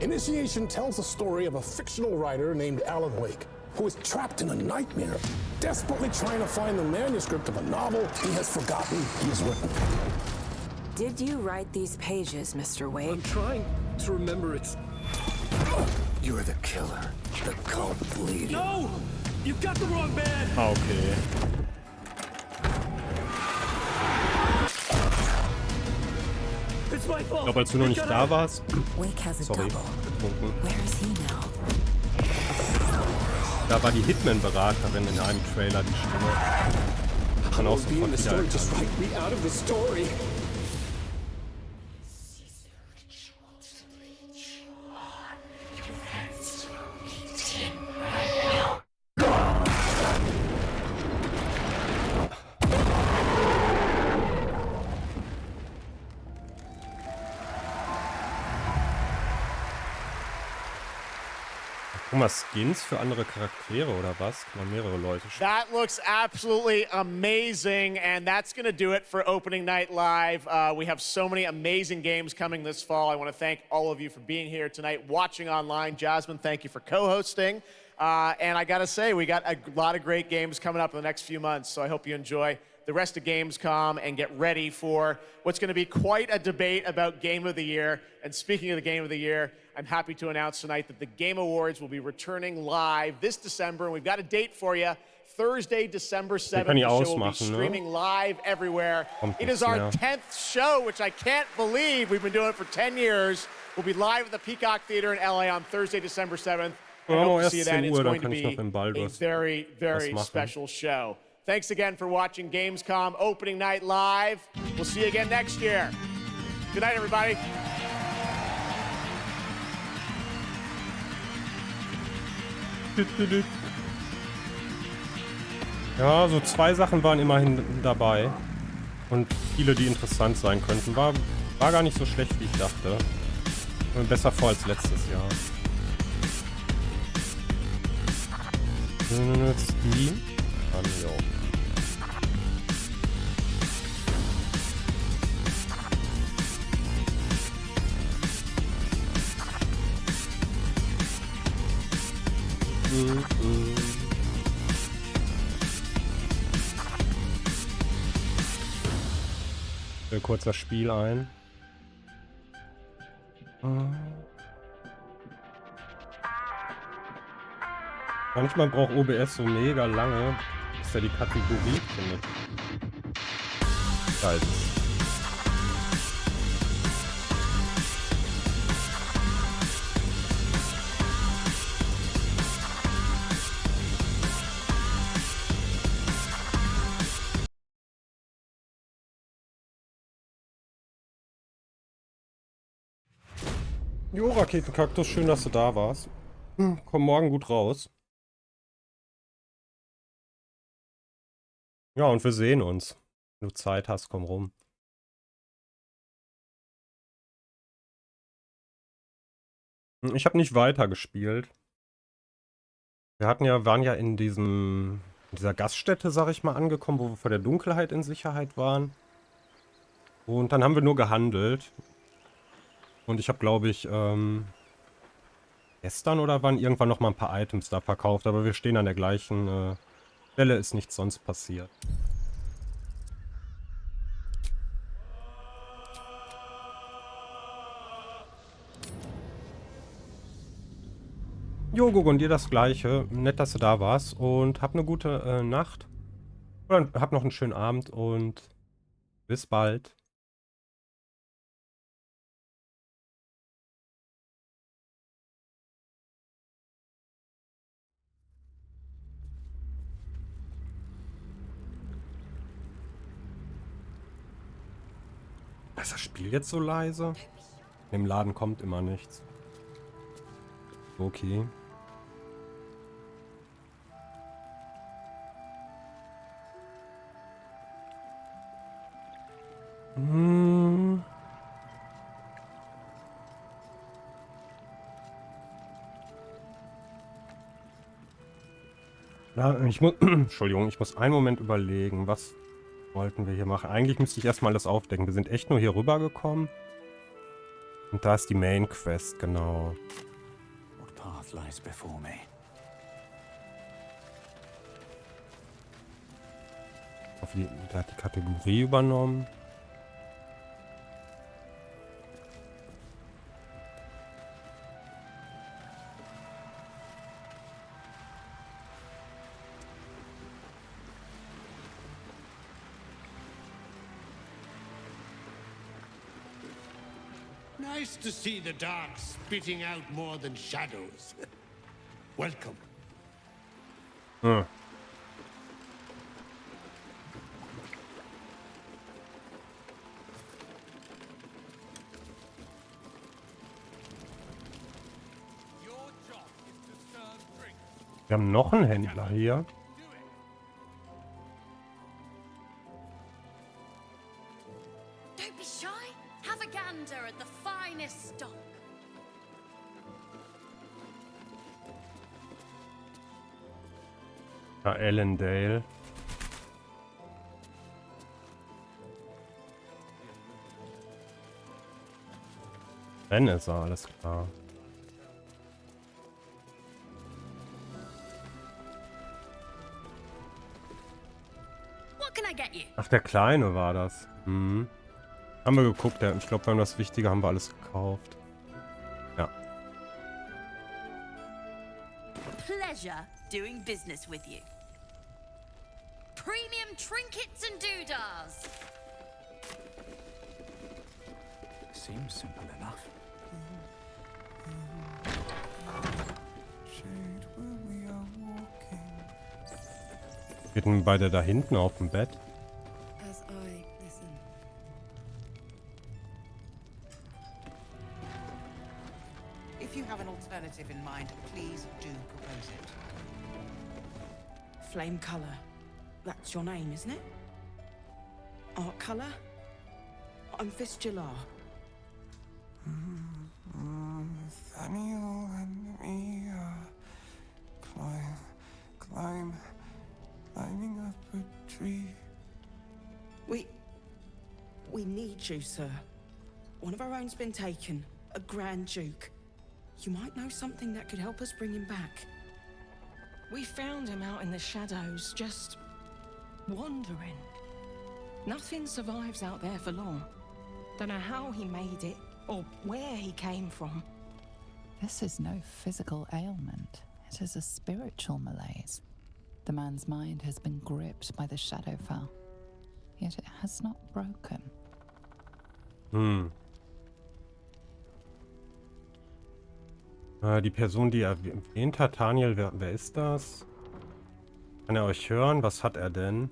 Initiation tells the story of a fictional writer named Alan Wake, who is trapped in a nightmare, desperately trying to find the manuscript of a novel he has forgotten he has written. Did you write these pages, Mr. Wake? I'm trying to remember it's... You're the killer, the cult bleeding. No! You've got the wrong band! Ah, okay. It's my fault! Ich glaube, als du noch nicht da warst. Wake has a Sorry, double. getrunken. Where is he now? Da war die Hitman-Beraterin in einem Trailer, die Stimme. Kann auch sofort wiedererkennen. Guck mal, Skins für andere Charaktere oder was? Kann man mehrere Leute spielen. That looks absolutely amazing, and that's going to do it for Opening Night Live. We have so many amazing games coming this fall. I want to thank all of you for being here tonight, watching online. Jasmine, thank you for co-hosting. And I got to say, we got a lot of great games coming up in the next few months, so I hope you enjoy the rest of Gamescom and get ready for what's going to be quite a debate about Game of the Year. And speaking of the Game of the Year, I'm happy to announce tonight that the Game Awards will be returning live this December, and we've got a date for you. Thursday, December 7th, the show will be streaming live everywhere. It is our 10th show, which I can't believe. We've been doing it for 10 years. We'll be live at the Peacock Theater in LA on Thursday, December 7th. I hope to see you then. It's going to be a very, very special show. Thanks again for watching Gamescom Opening Night Live. We'll see you again next year. Good night, everybody. Ja, so 2 Sachen waren immerhin dabei. Und viele, die interessant sein könnten. War gar nicht so schlecht, wie ich dachte. Besser vor als letztes Jahr. Steam. Jo. Kurz das Spiel ein. Manchmal braucht OBS so mega lange, bis er die Kategorie findet. Da ist es. Jo, Raketenkaktus, schön, dass du da warst. Komm morgen gut raus. Ja, und wir sehen uns. Wenn du Zeit hast, komm rum. Ich habe nicht weiter gespielt. Wir waren ja in dieser Gaststätte, sag ich mal, angekommen, wo wir vor der Dunkelheit in Sicherheit waren. Und dann haben wir nur gehandelt. Und ich habe, glaube ich, gestern oder wann irgendwann noch mal ein paar Items da verkauft. Aber wir stehen an der gleichen Stelle, ist nichts sonst passiert. Jo, Gugu, und dir das Gleiche. Nett, dass du da warst. Und hab eine gute Nacht. Oder hab noch einen schönen Abend und bis bald. Ist das Spiel jetzt so leise? Im Laden kommt immer nichts. Okay. Ja, ich muss, Entschuldigung, ich muss einen Moment überlegen, was wollten wir hier machen. Eigentlich müsste ich erstmal das aufdecken. Wir sind echt nur hier rüber gekommen. Und da ist die Main Quest, genau. What path lies before me? Der hat die Kategorie übernommen. Nice to see the dark spitting out more than shadows. Welcome. Hm. Wir haben noch einen Händler hier. Don't be shy. Have a gander at the finest stock. Ja, Allendale. Ben ist er, alles klar. Ach, der Kleine war das. Mhm. Haben wir geguckt, ja. Ich glaube, wir haben das Wichtige, haben wir alles gekauft. Ja. Pleasure doing business with you. Premium trinkets and doodahs. Seems simple enough. Wir sind beide da hinten auf dem Bett. As I listen. If you have an alternative in mind, please do propose it. Flame color. That's your name, isn't it? Art color? I'm Fistula. Nathaniel and me climbing up a tree. We need you, sir. One of our own's been taken, a Grand Duke. You might know something that could help us bring him back. We found him out in the shadows, just wandering. Nothing survives out there for long. Don't know how he made it, or where he came from. This is no physical ailment. It is a spiritual malaise. The man's mind has been gripped by the Shadowfell, yet it has not broken. Die Person, die er erwähnt hat, Daniel, wer ist das? Kann er euch hören? Was hat er denn?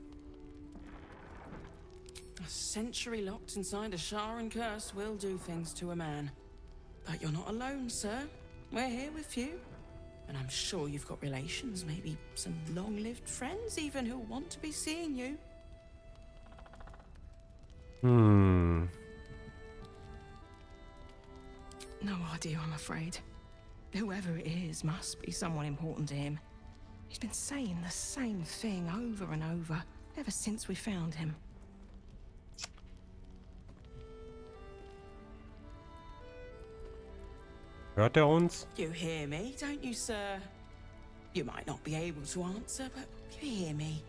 A century locked inside a Sharan curse will do things to a man. But you're not alone, sir. We're here with you. And I'm sure you've got relations, maybe some long-lived friends even who want to be seeing you. No idea, I'm afraid. Whoever it is must be someone important to him. He's been saying the same thing over and over, ever since we found him. Hört er uns? You hear me, don't you, sir? You might not be able to answer, but you hear me.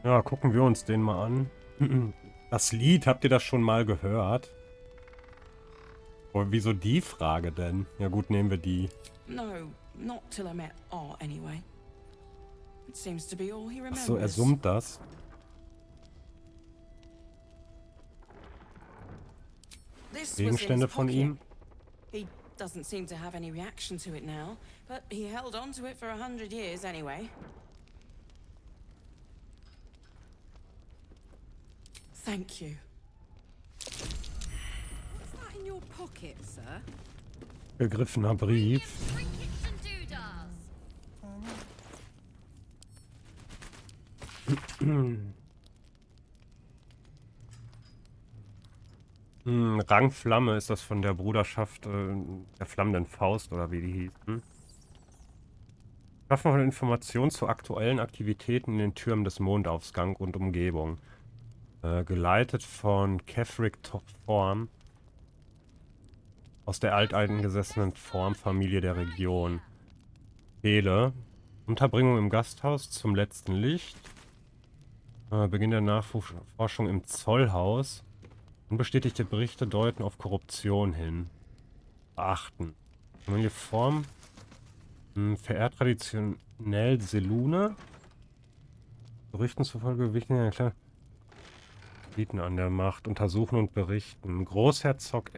Ja, gucken wir uns den mal an. Das Lied, habt ihr das schon mal gehört? Oh, wieso die Frage denn? Ja gut, nehmen wir die. No, not till I met Art anyway. It seems to be all he remembers. Achso, er summt das. Gegenstände von ihm. He doesn't seem to have any reaction to it now, but he held on to it for 100 years anyway. Thank you. What's that in your pocket, sir? Gegriffener Brief. Rang Flamme, ist das von der Bruderschaft der flammenden Faust oder wie die hieß. Schaffen von Informationen zu aktuellen Aktivitäten in den Türmen des Mondaufgangs und Umgebung. Geleitet von Kefric Form aus der alteingesessenen Formfamilie der Region. Fehler. Unterbringung im Gasthaus zum letzten Licht. Beginn der Nachforschung im Zollhaus. Unbestätigte Berichte deuten auf Korruption hin. Beachten. Neue Form. Verehrt traditionell Selune. Berichten zufolge wichtiger, klar. Bieten an der Macht. Untersuchen und berichten. Großherzog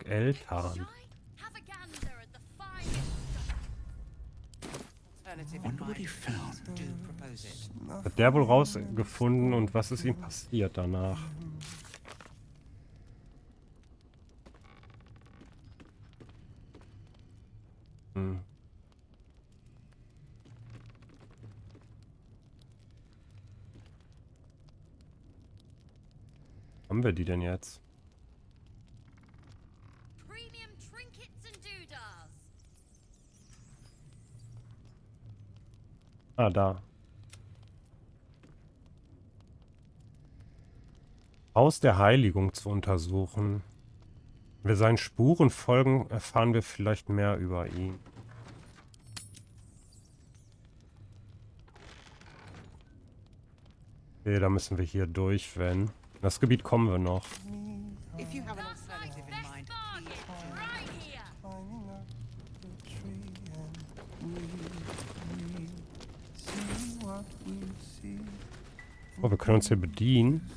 Eltan. Hat der wohl rausgefunden und was ist ihm passiert danach? Haben wir die denn jetzt? Ah, da. Haus der Heiligung zu untersuchen. Wenn wir seinen Spuren folgen, erfahren wir vielleicht mehr über ihn. Okay, da müssen wir hier durch, wenn. In das Gebiet kommen wir noch. If you have an alternative in mind, Oh, wir können uns hier bedienen.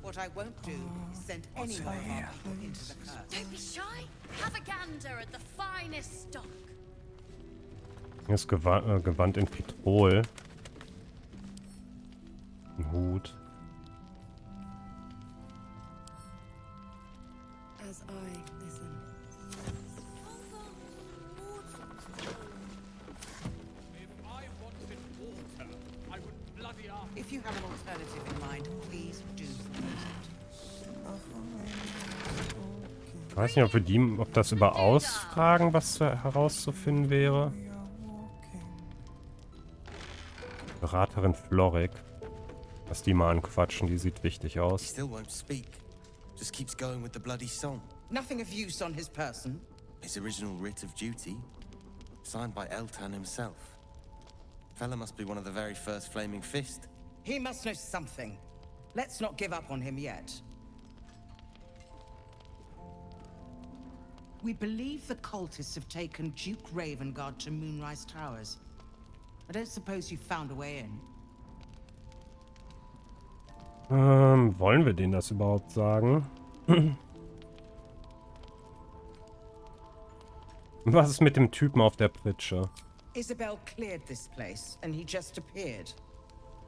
What I won't do is send any more of our people into the curse. Don't be shy. Have a gander at the finest stock. Hier ist Gewand in Petrol. Ein Hut. As I listen. If you have an alternative in mind, please do propose it. Ich weiß nicht, ob das über Ausfragen was herauszufinden wäre. Beraterin Florik. Lass die mal anquatschen, die sieht wichtig aus. He still won't speak. Just keeps going with the bloody song. Nothing of use on his person. His original writ of duty, signed by Eltan himself. Fella must be one of the very first Flaming Fist. He must know something. Let's not give up on him yet. We believe the cultists have taken Duke Ravengard to Moonrise Towers. I don't suppose you found a way in. Wollen wir denen das überhaupt sagen? Was ist mit dem Typen auf der Pritsche? Isabel cleared this place, and he just appeared.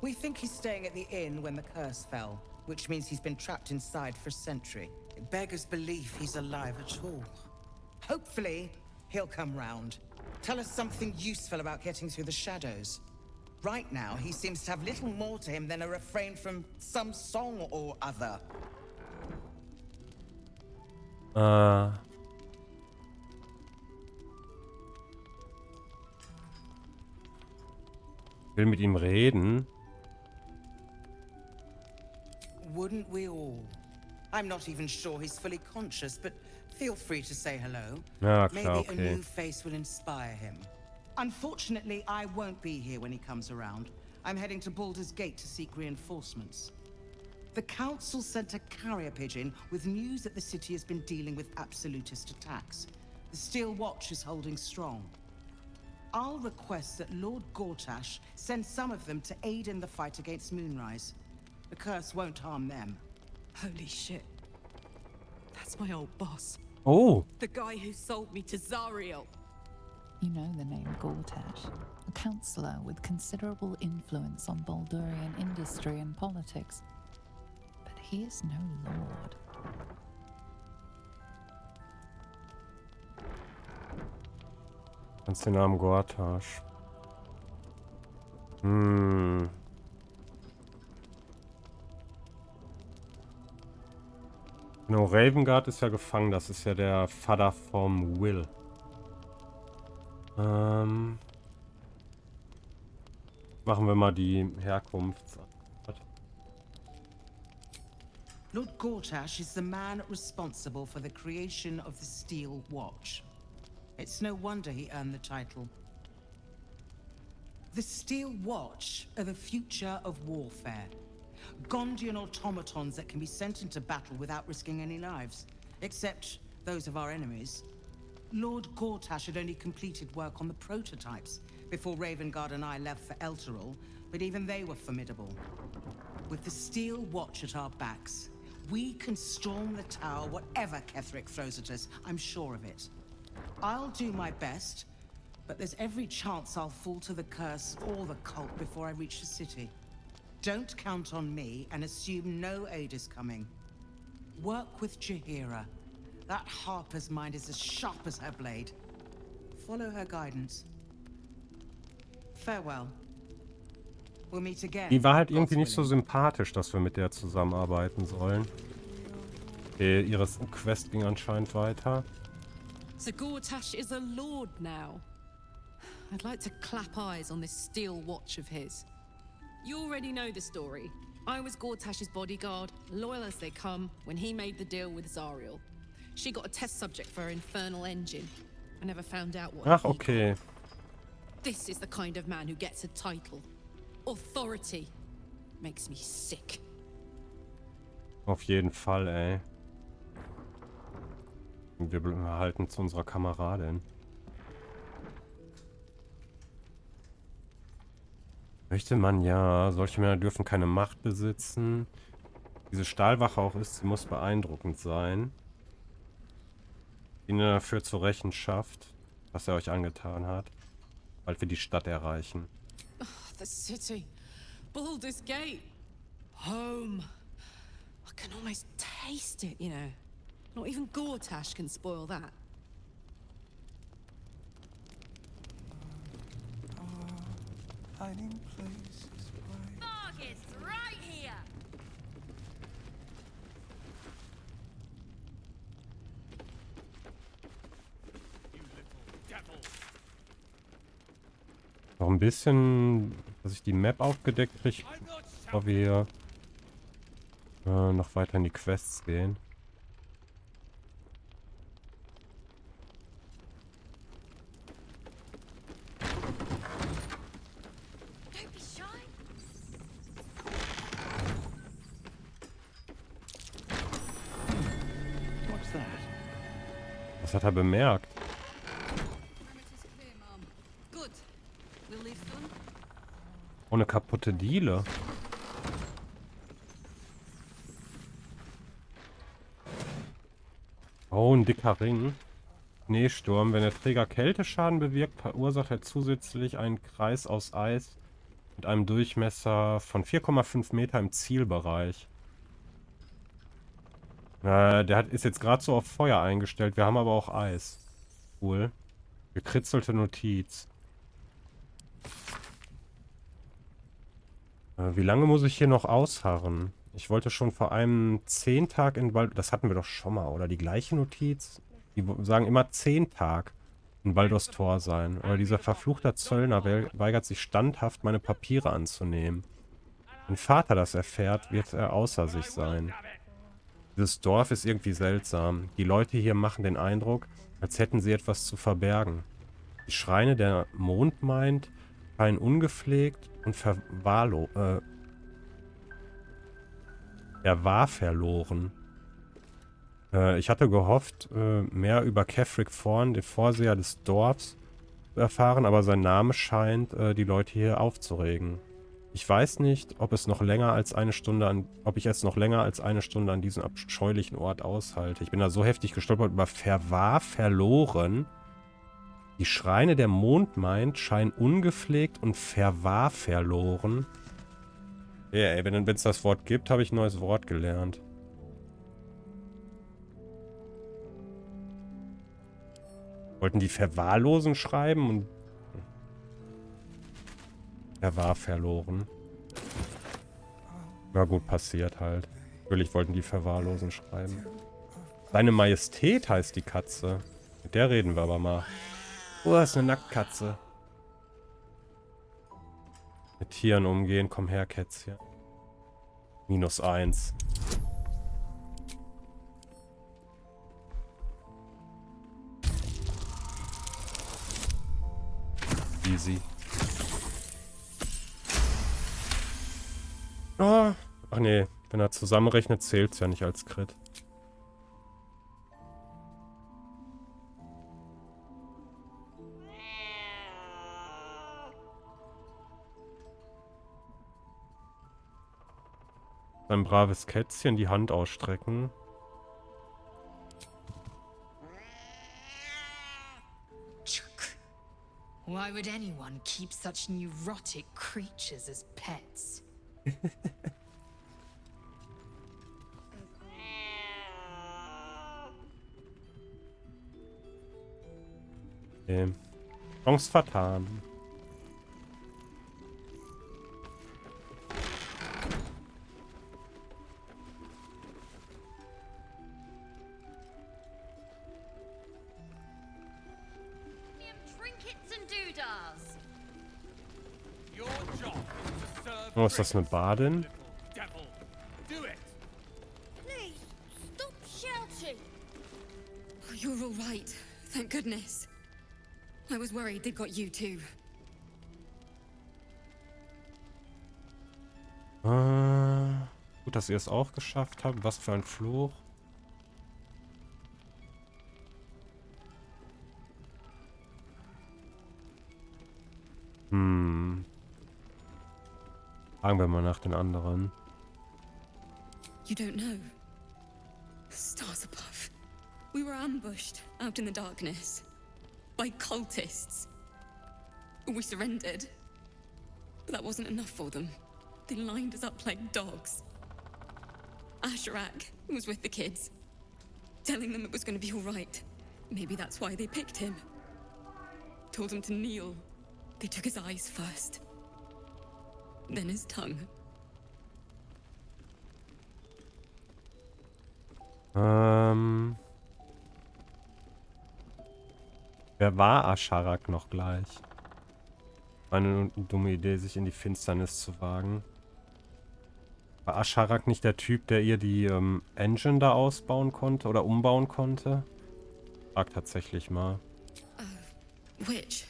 We think he's staying at the inn when the curse fell, which means he's been trapped inside for a century. It beggars belief he's alive at all. Hopefully, he'll come round. Tell us something useful about getting through the shadows. Right now, he seems to have little more to him than a refrain from some song or other. Ich will mit ihm reden. Wouldn't we all? I'm not even sure he's fully conscious, but Feel free to say hello. Ja, klar, Maybe a okay. new face will inspire him. Unfortunately, I won't be here when he comes around. I'm heading to Baldur's Gate to seek reinforcements. The council sent a carrier pigeon with news that the city has been dealing with absolutist attacks. The Steel Watch is holding strong. I'll request that Lord Gortash send some of them to aid in the fight against Moonrise. The curse won't harm them. Holy shit. That's my old boss. Oh. The guy who sold me to Zariel. You know the name Gortash, a councillor with considerable influence on Baldurian industry and politics. But he is no lord. Kannst den Namen Gortash. Genau, Ravengard ist ja gefangen. Das ist ja der Vater vom Will. Machen wir mal die Herkunft. Lord Gortash is the man responsible for the creation of the Steel Watch. It's no wonder he earned the title. The Steel Watch are the future of warfare. Gondian automatons that can be sent into battle without risking any lives, except those of our enemies. Lord Gortash had only completed work on the prototypes before Ravengard and I left for Elturel, but even they were formidable. With the Steel Watch at our backs, we can storm the tower whatever Ketheric throws at us, I'm sure of it. I'll do my best, but there's every chance I'll fall to the curse or the cult before I reach the city. Don't count on me and assume no aid is coming. Work with Jaheira. That Harper's mind is as sharp as her blade. Follow her guidance. Farewell. We'll meet again. Die war halt irgendwie nicht so sympathisch, dass wir mit der zusammenarbeiten sollen. Okay, ihre Quest ging anscheinend weiter. So Gortash is a lord now. I'd like to clap eyes on this Steel Watch of his. You already know the story. I was Gortash's bodyguard, loyal as they come, when he made the deal with Zariel. She got a test subject for her infernal engine. I never found out what. Ach, okay. This is the kind of man who gets a title. Authority. Makes me sick. Auf jeden Fall, ey. Wir halten zu unserer Kameradin. Möchte man ja. Solche Männer dürfen keine Macht besitzen. Diese Stahlwache auch ist, sie muss beeindruckend sein. Ihn dafür zur Rechenschaft, was er euch angetan hat, bald wir die Stadt erreichen. Oh, the city. Baldur's Gate. Home. I can almost taste it, you know. Not even Gortash can spoil that. Hiding places. Target's right here. Noch ein bisschen, dass ich die Map aufgedeckt kriege, bevor wir noch weiter in die Quests gehen. Was hat er bemerkt? Oh, eine kaputte Diele. Oh, ein dicker Ring. Schneesturm. Wenn der Träger Kälteschaden bewirkt, verursacht er zusätzlich einen Kreis aus Eis mit einem Durchmesser von 4,5 Meter im Zielbereich. Der ist jetzt gerade so auf Feuer eingestellt. Wir haben aber auch Eis. Cool. Gekritzelte Notiz. Wie lange muss ich hier noch ausharren? Ich wollte schon vor einem 10 Tag in Baldur... Das hatten wir doch schon mal, oder? Die gleiche Notiz? Die sagen immer 10 Tag in Baldurs Tor sein. Oder dieser verfluchte Zöllner weigert sich standhaft, meine Papiere anzunehmen. Wenn Vater das erfährt, wird er außer sich sein. Dieses Dorf ist irgendwie seltsam. Die Leute hier machen den Eindruck, als hätten sie etwas zu verbergen. Die Schreine der Mondmeint scheinen ungepflegt und verloren. Ich hatte gehofft, mehr über Kefric Thorn, den Vorseher des Dorfs, zu erfahren, aber sein Name scheint, die Leute hier aufzuregen. Ich weiß nicht, ob ich es noch länger als eine Stunde an diesem abscheulichen Ort aushalte. Ich bin da so heftig gestolpert über verloren. Die Schreine der Mondmeint scheinen ungepflegt und verloren. Ja, ey, wenn es das Wort gibt, habe ich ein neues Wort gelernt. Wollten die verwahrlosen schreiben und er war verloren. Na gut, passiert halt. Natürlich wollten die verwahrlosen schreiben. Seine Majestät heißt die Katze. Mit der reden wir aber mal. Oh, das ist eine Nacktkatze. Mit Tieren umgehen. Komm her, Kätzchen. -1. Easy. Oh. Ach nee, wenn er zusammenrechnet, zählt es ja nicht als Crit. Ein braves Kätzchen die Hand ausstrecken. Why would anyone keep such neurotic creatures as pets? Okay. Chance vertan. Oh, ist das eine Badin? Please, stop shouting. Oh, you're all right. Thank goodness. I was worried they'd got you too. Gut, dass ihr es auch geschafft habt. Was für ein Fluch. Fragen wir mal nach den anderen. You don't know. Stars above. We were ambushed out in the darkness by cultists. We surrendered. But that wasn't enough for them. They lined us up like dogs. Asherak was with the kids, telling them it was going to be all right. Maybe that's why they picked him. Told him to kneel. They took his eyes first. Then his tongue. Wer war Asherak noch gleich? Eine dumme Idee, sich in die Finsternis zu wagen. War Asherak nicht der Typ, der ihr die Engine da ausbauen konnte oder umbauen konnte? Frag tatsächlich mal. Which?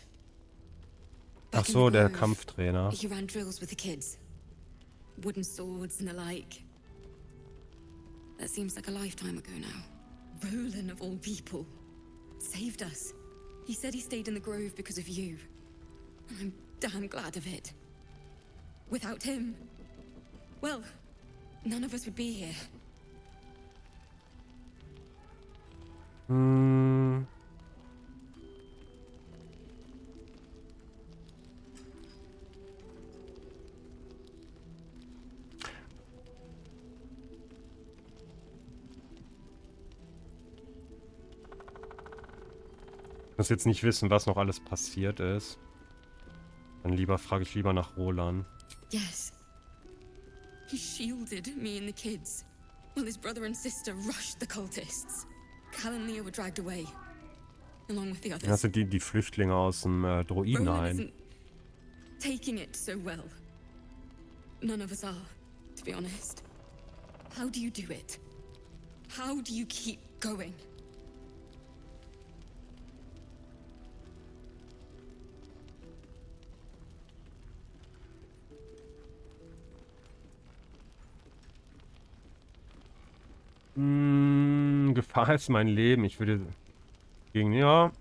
Ach so, der Kampftrainer. He ran drills with the kids. Wooden swords and the like. That seems like a lifetime ago now. Roland, of all people, saved us. He said he stayed in the grove because of you. And I'm damn glad of it. Without him, well, none of us would be here. Ich muss jetzt nicht wissen, was noch alles passiert ist. Dann frage ich lieber nach Roland. Yes. He shielded me and the kids, while his brother and sister rushed the cultists. Cal and Leo were dragged away, along with the others. Das sind die Flüchtlinge aus dem Druidenhain. Taking it so well. None of us are, to be honest. How do you do it? How do you keep going? Gefahr ist mein Leben. Ich würde gegen... Ja.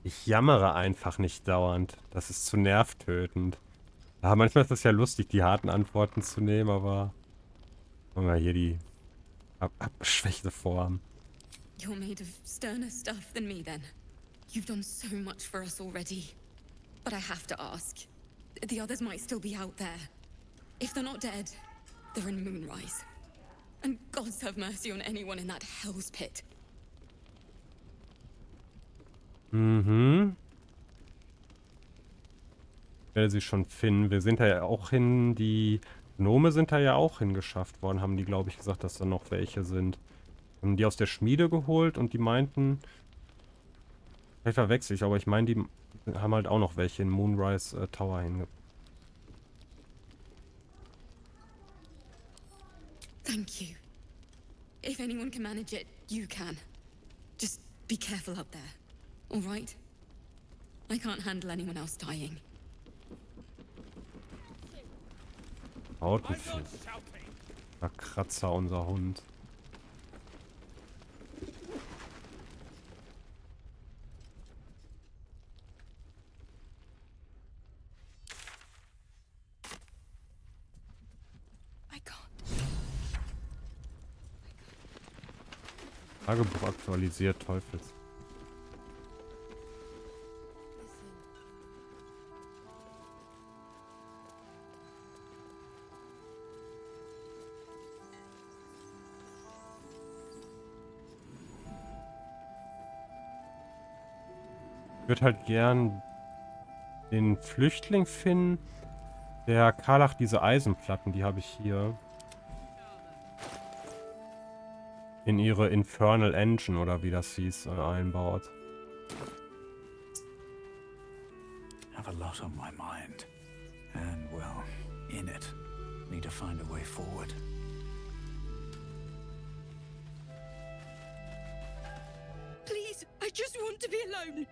Ich jammere einfach nicht dauernd. Das ist zu nervtötend. Ja, manchmal ist das ja lustig, die harten Antworten zu nehmen, aber... Machen wir hier die abgeschwächte Form. You're made of sterner stuff than me, then. You've done so much for us already. But I have to ask. The others might still be out there. If they're not dead, they're in Moonrise. And gods have mercy on anyone in that hell's pit. Mhm. Ich werde sie schon finden. Wir sind da ja auch hin, die Gnome sind da ja auch hingeschafft worden, haben die, glaube ich, gesagt, dass da noch welche sind. Haben die aus der Schmiede geholt und die meinten, vielleicht verwechsel ich, aber ich meine, die haben halt auch noch welche in Moonrise Tower hingebracht. Thank you. If anyone can manage it, you can. Just be careful up there, all right? I can't handle anyone else dying. Autenfisch. Kratzer, unser Hund. Tagebuch aktualisiert, Teufels. Ich würde halt gern den Flüchtling finden. Der Karlach, diese Eisenplatten, die habe ich hier. In ihre Infernal Engine oder wie das hieß, einbaut. Have a lot on my mind. And well, in it. Need to find a way forward. Please, I just want to be alone.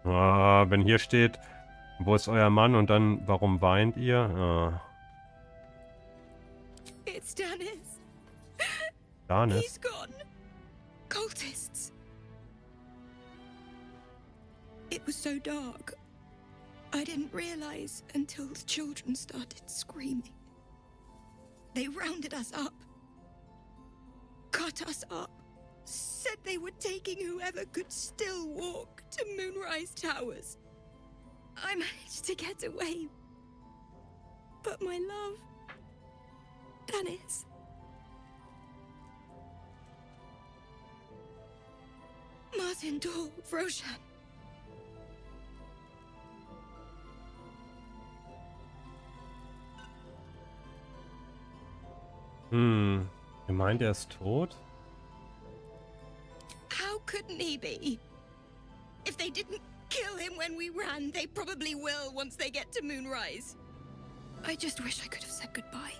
Ah, wenn hier steht, wo ist euer Mann und dann, warum weint ihr? Ah. It's Danis. Danis? He's gone. Cultists. It was so dark. I didn't realize until the children started screaming. They rounded us up. Cut us up. Said they were taking whoever could still walk to Moonrise Towers. I managed to get away. But my love, Danis. Martin Dor, Roshan. Ihr meint, er ist tot? How couldn't he be? If they didn't kill him when we ran, they probably will once they get to Moonrise. I just wish I could have said goodbye.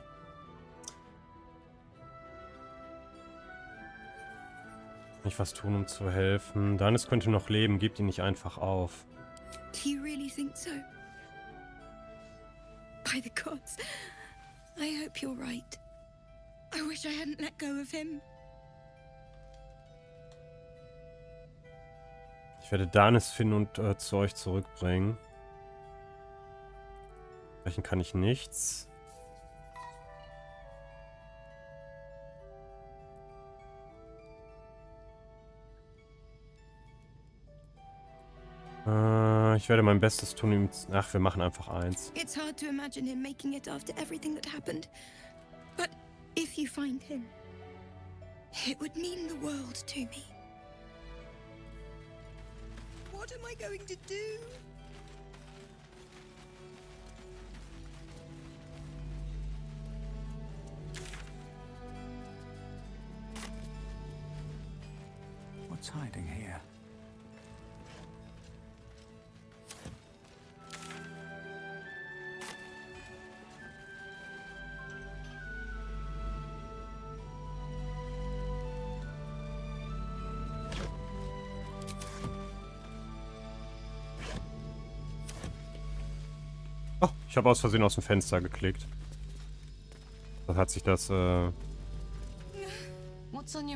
Nicht was tun, um zu helfen. Danis könnte noch leben, gebt ihn nicht einfach auf. Do you really think so? By the gods, I hope you're right. I wish I hadn't let go of him. Ich werde Danis finden und zu euch zurückbringen. Sprechen kann ich nichts. Ich werde mein Bestes tun, ihm... Ach, wir machen einfach eins. It's hard to imagine him making it after everything that happened. But if you find him, it would mean the world to me. What am I going to do? What's hiding here? Ich habe aus Versehen aus dem Fenster geklickt. Da hat sich das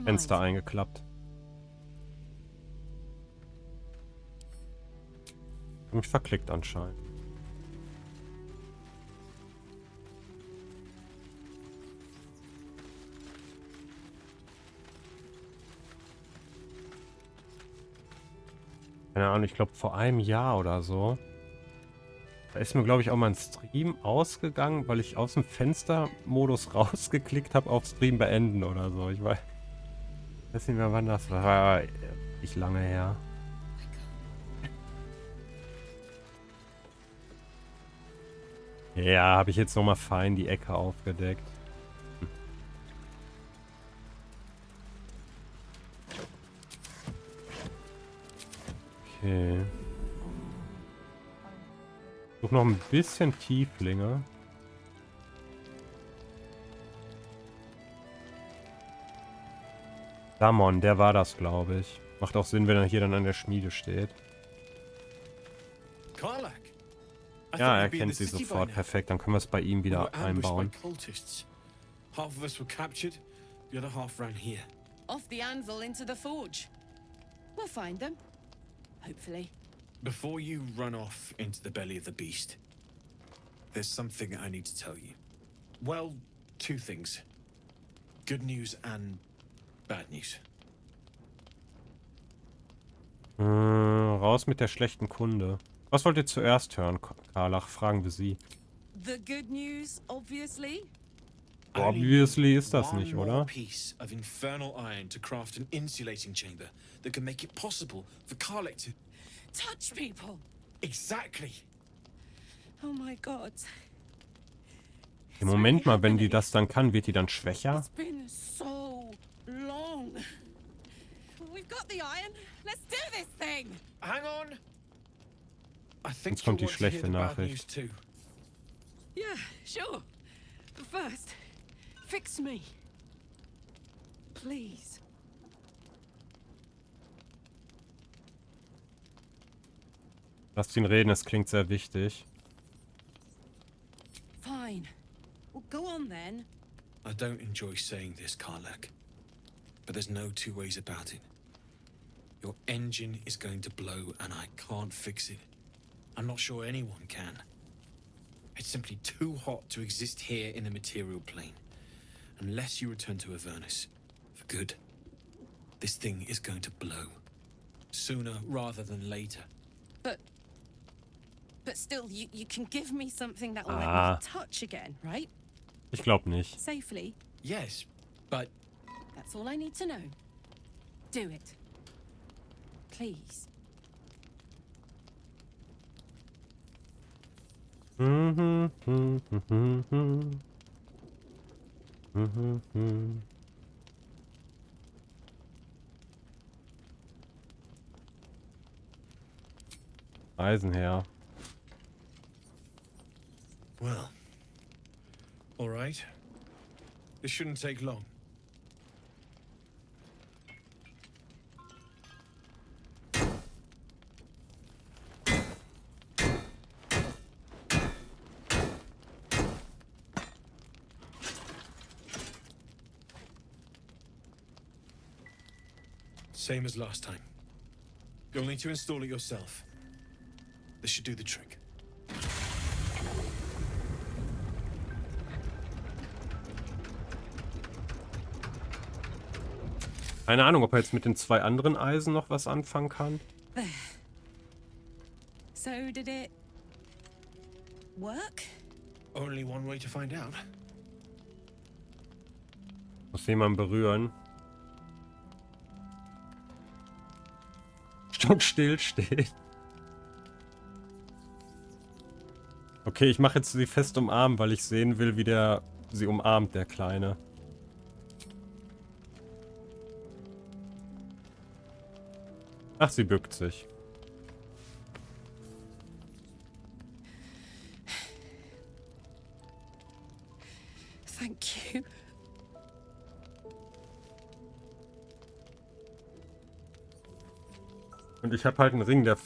Fenster eingeklappt. Ich habe mich verklickt anscheinend. Keine Ahnung, ich glaube vor einem Jahr oder so. Da ist mir, glaube ich, auch mal ein Stream ausgegangen, weil ich aus dem Fenstermodus rausgeklickt habe auf Stream beenden oder so. Ich weiß nicht mehr, wann das war. War nicht lange her. Ja, habe ich jetzt nochmal fein die Ecke aufgedeckt. Okay. Such noch ein bisschen Tieflinge. Damon, der war das, glaube ich. Macht auch Sinn, wenn er hier dann an der Schmiede steht. Ja, er kennt sie sofort. Perfekt, dann können wir es bei ihm wieder einbauen. Half of us were captured, the other half ran here. Off the anvil into the forge. We'll find them. Hopefully. Before you run off into the belly of the beast, there's something I need to tell you. Well, two things. Good news and bad news. Raus mit der schlechten Kunde. Was wollt ihr zuerst hören, Karlach? Fragen wir sie. The good news, obviously. Obviously ist das nicht, oder? Piece of infernal iron to craft an insulating chamber that can make it possible for Karlach to touch people. Exactly. Oh my God. Im Moment mal, wenn die das dann kann, wird die dann schwächer? It's been so long. We've got the iron. Let's do this thing. Hang on. I think Jetzt kommt die schlechte Nachricht. Yeah, sure. But first, fix me. Please. Lasst ihn reden, es klingt sehr wichtig. Fine. Well, go on then. I don't enjoy saying this, Karlach, but there's no two ways about it. Your engine is going to blow and I can't fix it. I'm not sure anyone can. It's simply too hot to exist here in the material plane. Unless you return to Avernus for good, this thing is going to blow. Sooner rather than later. But still, you can give me something that will let me touch again, right? Ich glaube nicht. Safely? Yes, but... That's all I need to know. Do it. Please. Eisen her. Well, all right. This shouldn't take long. Same as last time. You'll need to install it yourself. This should do the trick. Keine Ahnung, ob er jetzt mit den zwei anderen Eisen noch was anfangen kann. There. So did it work? Only one way to find out. Muss jemand berühren. Stockstill steht. Okay, ich mache jetzt sie fest umarmen, weil ich sehen will, wie der sie umarmt, der Kleine. Ach, sie bückt sich. Thank you. Und ich habe halt einen Ring, der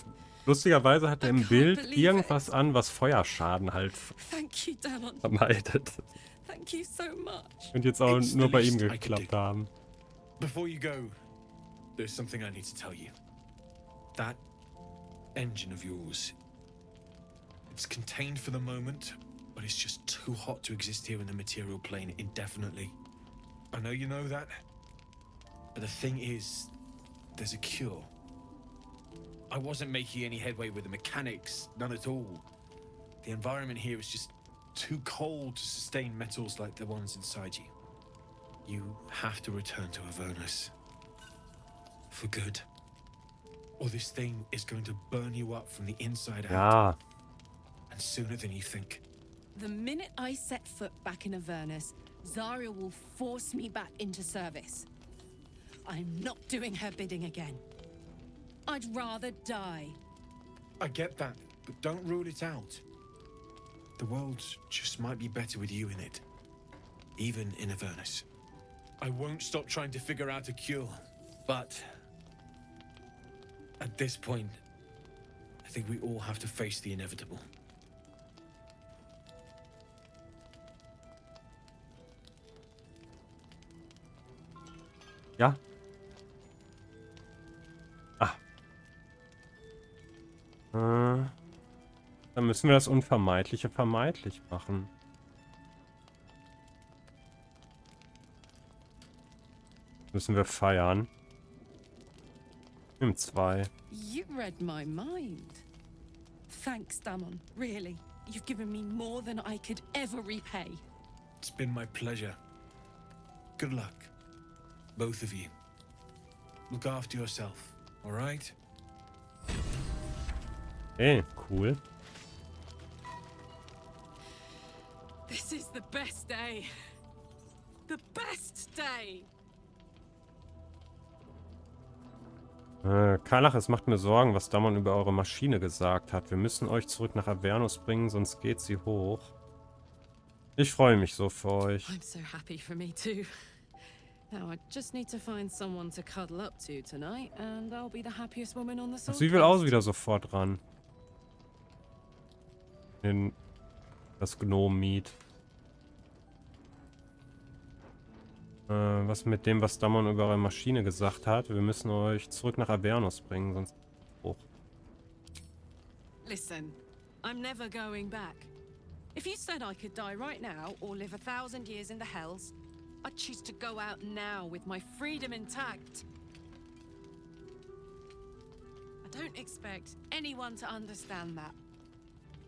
Lustigerweise hat er im Bild irgendwas an, was Feuerschaden halt vermeidet. Thank you so much. Und jetzt auch nur bei ihm geklappt haben. Before you go, there's something I need to tell you. That engine of yours, it's contained for the moment, but it's just too hot to exist here in the material plane indefinitely. I know you know that, but the thing is, there's a cure. I wasn't making any headway with the mechanics, none at all. The environment here is just too cold to sustain metals like the ones inside you. You have to return to Avernus. For good. Or this thing is going to burn you up from the inside out. Ja. And sooner than you think. The minute I set foot back in Avernus, Zarya will force me back into service. I'm not doing her bidding again. I'd rather die. I get that, but don't rule it out. The world just might be better with you in it. Even in Avernus. I won't stop trying to figure out a cure, but at this point, I think we all have to face the inevitable. Ja. Dann müssen wir das Unvermeidliche vermeidlich machen. Müssen wir feiern. Nimm 2. You read my mind. Thanks, Damon. Really. You've given me more than I could ever repay. It's been my pleasure. Good luck. Both of you. Look after yourself, all right? Hey, cool. This is the best day. The best day. Karlach, es macht mir Sorgen, was Damon über eure Maschine gesagt hat. Wir müssen euch zurück nach Avernus bringen, sonst geht sie hoch. Ich freue mich so für euch. I'm so happy for me too. Now I just need to find someone to cuddle up to tonight, and I'll be the happiest woman on the sword. Sie will auch wieder sofort ran. In das Gnom-Meet. Was mit dem, was Damon über eure Maschine gesagt hat? Wir müssen euch zurück nach Avernus bringen, sonst hoch. Listen, I'm never going back. If you said I could die right now or live 1,000 years in the Hells, I'd choose to go out now with my freedom intact. I don't expect anyone to understand that.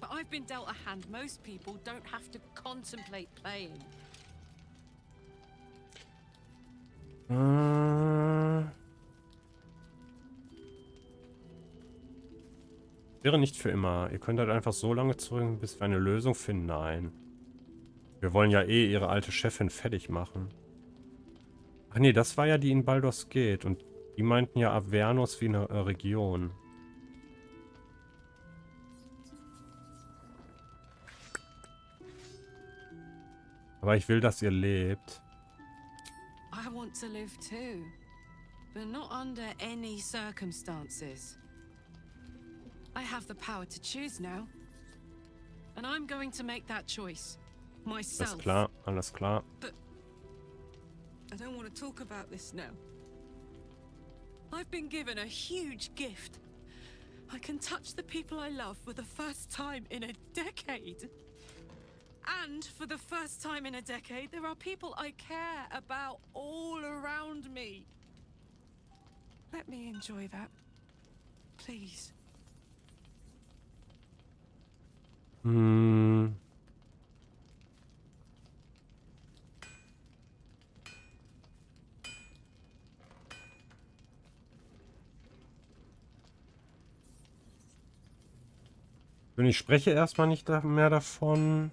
But I've been dealt a hand most people don't have to contemplate playing. Wäre nicht für immer. Ihr könnt halt einfach so lange zurück, bis wir eine Lösung finden. Nein. Wir wollen ja eh ihre alte Chefin fertig machen. Ach nee, das war ja die in Baldur's Gate. Und die meinten ja Avernus wie eine Region. Aber ich will, dass ihr lebt. I want to live too, but not under any circumstances. I have the power to choose now, and I'm going to make that choice myself. Alles klar, alles klar. But I don't want to talk about this now. I've been given a huge gift. I can touch the people I love for the first time in a decade. And for the first time in a decade, there are people I care about all around me. Let me enjoy that. Please. Und ich spreche erstmal nicht mehr davon.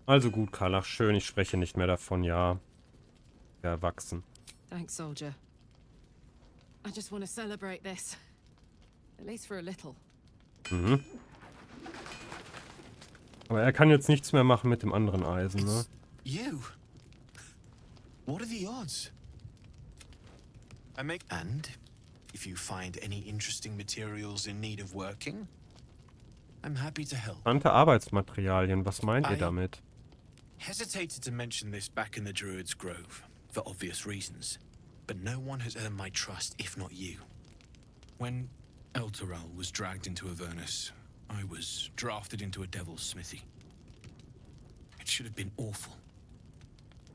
Also gut, Karlach, schön, ich spreche nicht mehr davon, ja. Erwachsen. Thanks, soldier. I just want to celebrate this. At least for a little. Mhm. Aber er kann jetzt nichts mehr machen mit dem anderen Eisen, ne? You? What are the odds? And if you find any interesting materials in need of working, I'm happy to help. Interessante Arbeitsmaterialien, was meint ihr damit? Hesitated to mention this back in the Druid's Grove, for obvious reasons, but no one has earned my trust if not you. When Elturel was dragged into Avernus, I was drafted into a devil's smithy. It should have been awful.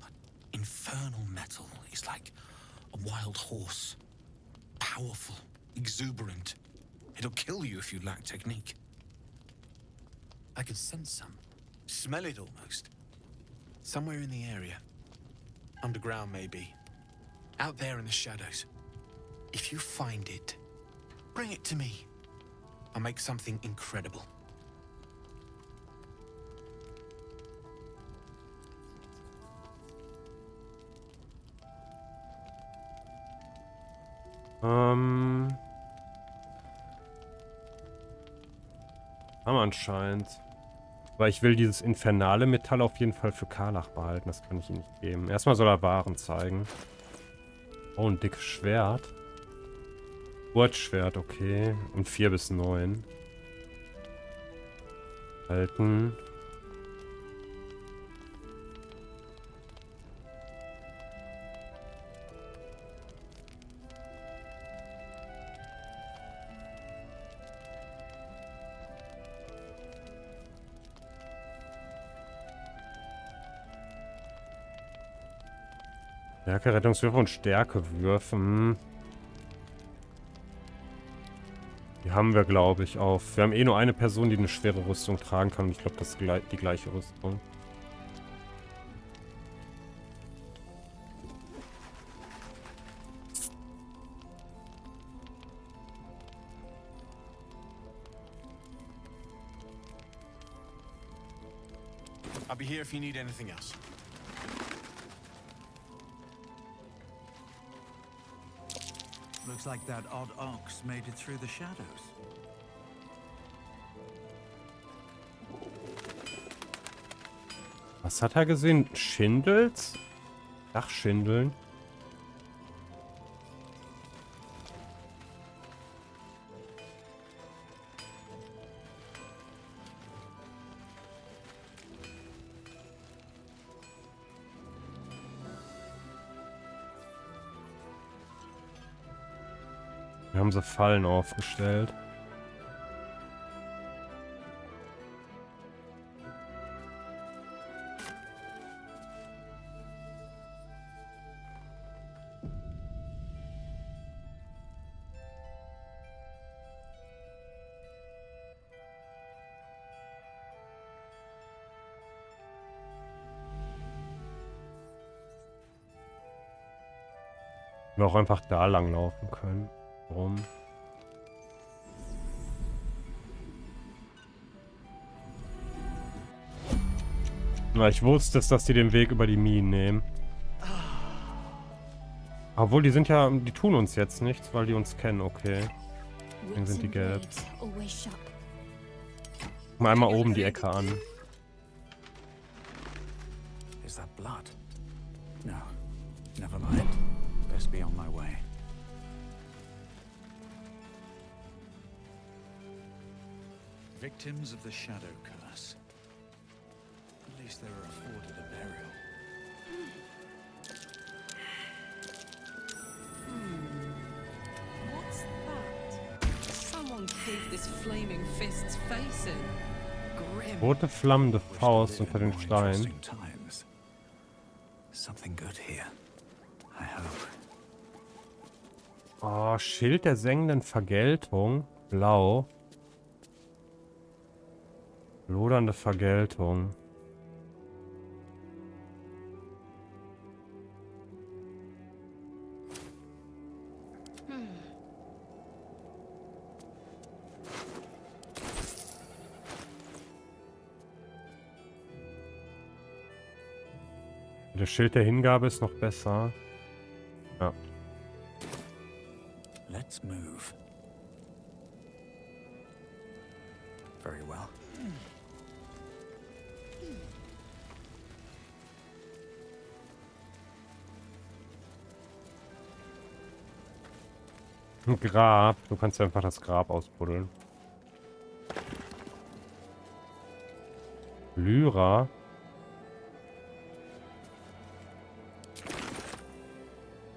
But infernal metal is like a wild horse. Powerful, exuberant. It'll kill you if you lack technique. I could sense some. Smell it almost. Somewhere in the area. Underground, maybe. Out there in the shadows. If you find it, bring it to me. I'll make something incredible. Haben anscheinend. Aber ich will dieses infernale Metall auf jeden Fall für Karlach behalten. Das kann ich ihm nicht geben. Erstmal soll er Waren zeigen. Oh, ein dickes Schwert. Kurzschwert, okay. Und 4 bis 9. Halten. Stärke, Rettungswürfe und Stärkewürfe. Die haben wir, glaube ich, auf. Wir haben eh nur eine Person, die eine schwere Rüstung tragen kann. Und ich glaube, das ist die gleiche Rüstung. I'll be here if you need anything else. Looks like that odd ox made it through the shadows. Was hat er gesehen? Schindels? Dachschindeln? Wir haben so Fallen aufgestellt. Wir auch einfach da lang laufen können. Warum? Na, ich wusste es, dass die den Weg über die Minen nehmen. Obwohl, die sind ja, die tun uns jetzt nichts, weil die uns kennen, okay. Dann sind die gelb. Mal einmal oben die Ecke an. Is that blood? No. Never mind. Best be on my way. Victims of the shadow curse. At least they were afforded a burial. What's that? Someone caved this flaming fist's face in. Grim. Rote flammende Faust unter den Steinen. Something good here. I hope. Oh, Schild der sengenden Vergeltung. Blau. Lodernde Vergeltung. Der Schild der Hingabe ist noch besser. Ja. Let's move. Very well. Ein Grab. Du kannst ja einfach das Grab ausbuddeln. Lyra.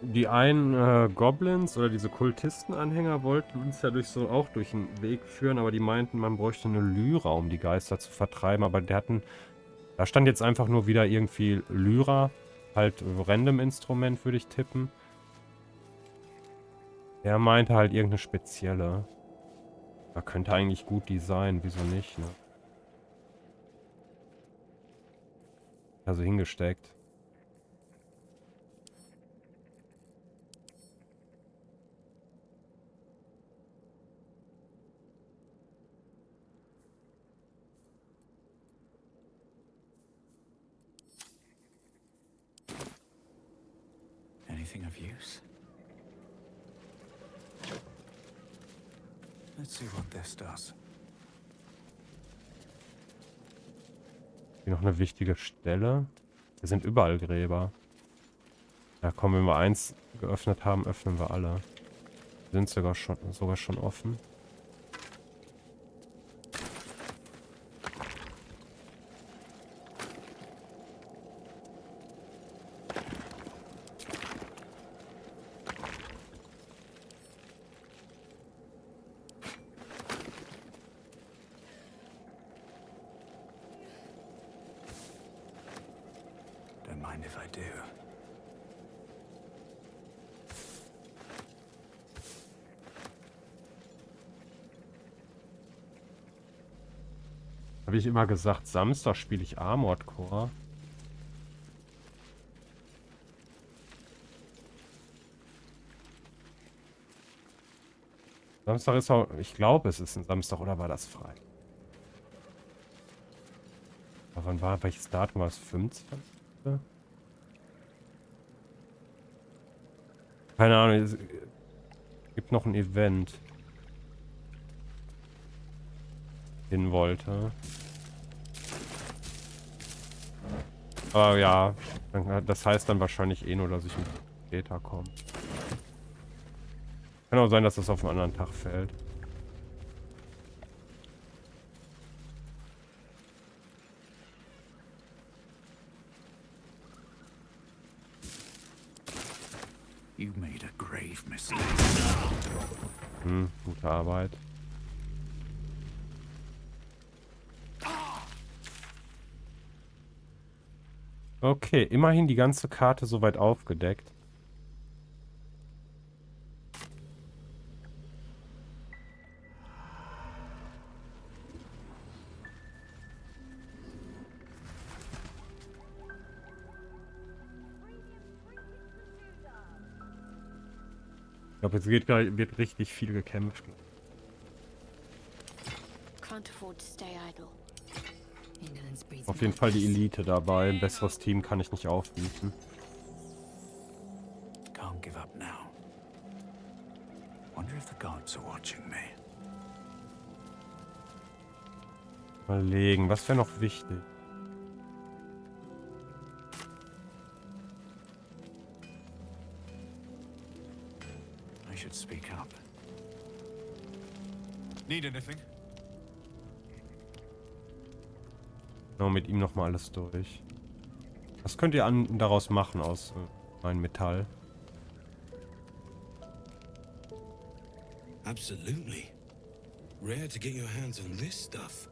Die einen Goblins oder diese Kultistenanhänger wollten uns ja auch durch den Weg führen, aber die meinten, man bräuchte eine Lyra, um die Geister zu vertreiben. Aber da stand jetzt einfach nur wieder irgendwie Lyra, halt random Instrument würde ich tippen. Er meinte halt irgendeine spezielle. Da könnte eigentlich gut die sein, wieso nicht, ne? Also hingesteckt. Anything of use? Let's see what this does. Hier noch eine wichtige Stelle. Hier sind überall Gräber. Ja komm, wenn wir eins geöffnet haben, öffnen wir alle. Sind sogar schon offen. Don't mind if I do. Habe ich immer gesagt, Samstag spiele ich Armored Core. Samstag ist auch, ich glaube, es ist ein Samstag, oder war das frei? Aber wann war, welches Datum war es? 25? Keine Ahnung, es gibt noch ein Event. Hin wollte. Aber ja, das heißt dann wahrscheinlich eh nur, dass ich später komme. Kann auch sein, dass das auf einen anderen Tag fällt. You made a grave mistake. Gute Arbeit. Okay, immerhin die ganze Karte soweit aufgedeckt. Ich glaube, jetzt wird richtig viel gekämpft. Can't afford to stay idle. Auf jeden Fall die Elite dabei. Ein besseres Team kann ich nicht aufbieten. Can't give up now. Wonder if the gods are watching me. Überlegen, was wäre noch wichtig? I should speak up. Need anything? Genau, mit ihm nochmal alles durch. Was könnt ihr daraus machen aus meinem Metall? Absolutely. Rare to get your hands on this stuff.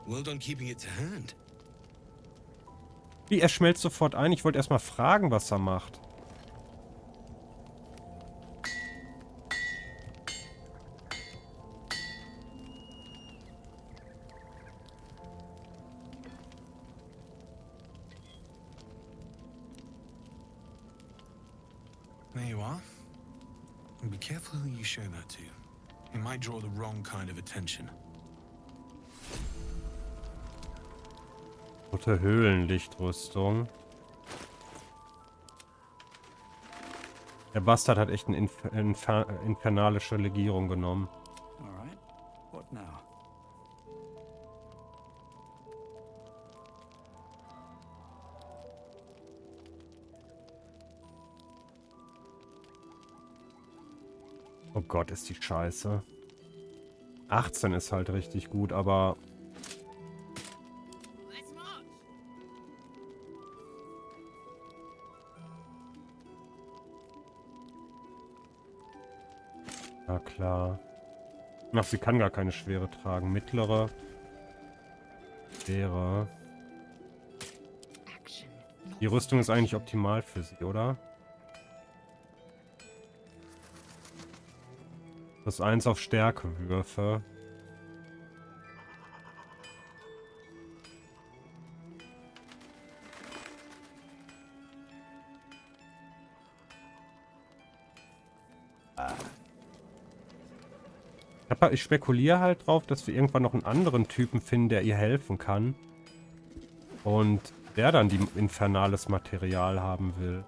Well done keeping it to hand. Wie, er schmelzt sofort ein? Ich wollte erstmal fragen, was er macht. There you are. And be careful who you show that to. It might draw the wrong kind of attention. Rote Höhlenlichtrüstung. Der Bastard hat echt eine infernalische Legierung genommen. Alright. What now? Oh Gott, ist die scheiße. 18 ist halt richtig gut, aber... Na klar. Ach, sie kann gar keine schwere tragen. Mittlere. Schwere. Die Rüstung ist eigentlich optimal für sie, oder? Das 1 auf Stärkewürfe. Ich spekuliere halt drauf, dass wir irgendwann noch einen anderen Typen finden, der ihr helfen kann. Und der dann die infernales Material haben will.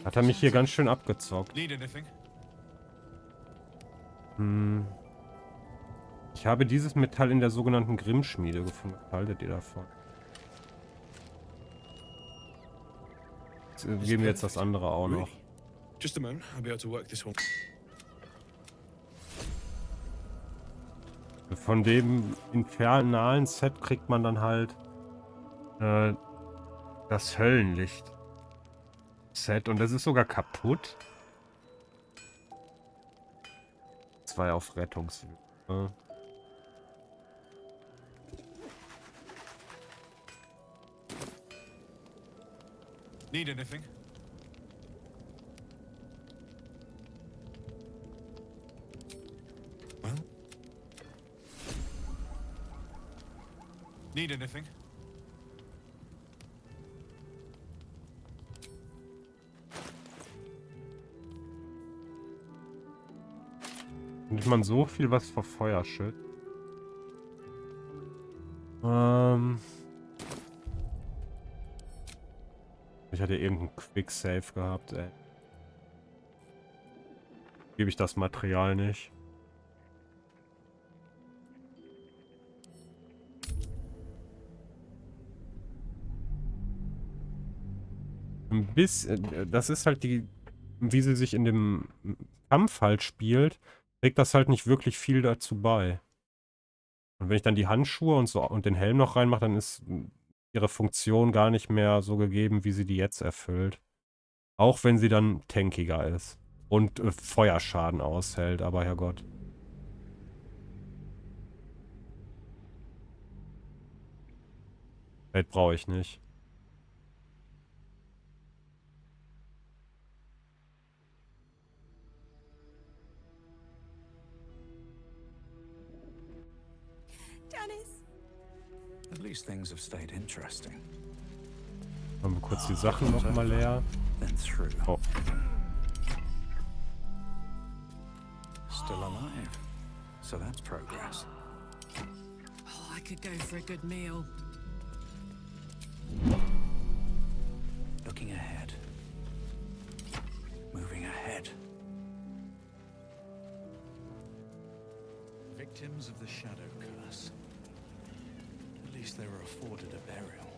Hat er mich hier ganz schön abgezockt. Hm. Ich habe dieses Metall in der sogenannten Grimm-Schmiede gefunden. Was haltet ihr davon? Jetzt geben wir jetzt das andere auch noch. Just a moment, I'll be able to work this one. Von dem infernalen Set kriegt man dann halt das Höllenlicht-Set. Und das ist sogar kaputt. 2 auf Rettungswürfe. Need anything? Well? Need anything? Nimmt man so viel, was vor Feuer schützt? Ich hatte irgendeinen Quick-Save gehabt, ey. Gebe ich das Material nicht. Ein bisschen, das ist halt die, wie sie sich in dem Kampf halt spielt, trägt das halt nicht wirklich viel dazu bei. Und wenn ich dann die Handschuhe und so und den Helm noch reinmache, dann ist ihre Funktion gar nicht mehr so gegeben, wie sie die jetzt erfüllt. Auch wenn sie dann tankiger ist und Feuerschaden aushält, aber Herrgott. Das brauche ich nicht. At least things have stayed interesting. Machen wir kurz die Sachen noch mal leer. Oh. Still alive. So that's progress. Oh, I could go for a good meal. Looking ahead. Moving ahead. Victims of the shadow curse. At least they were afforded a burial.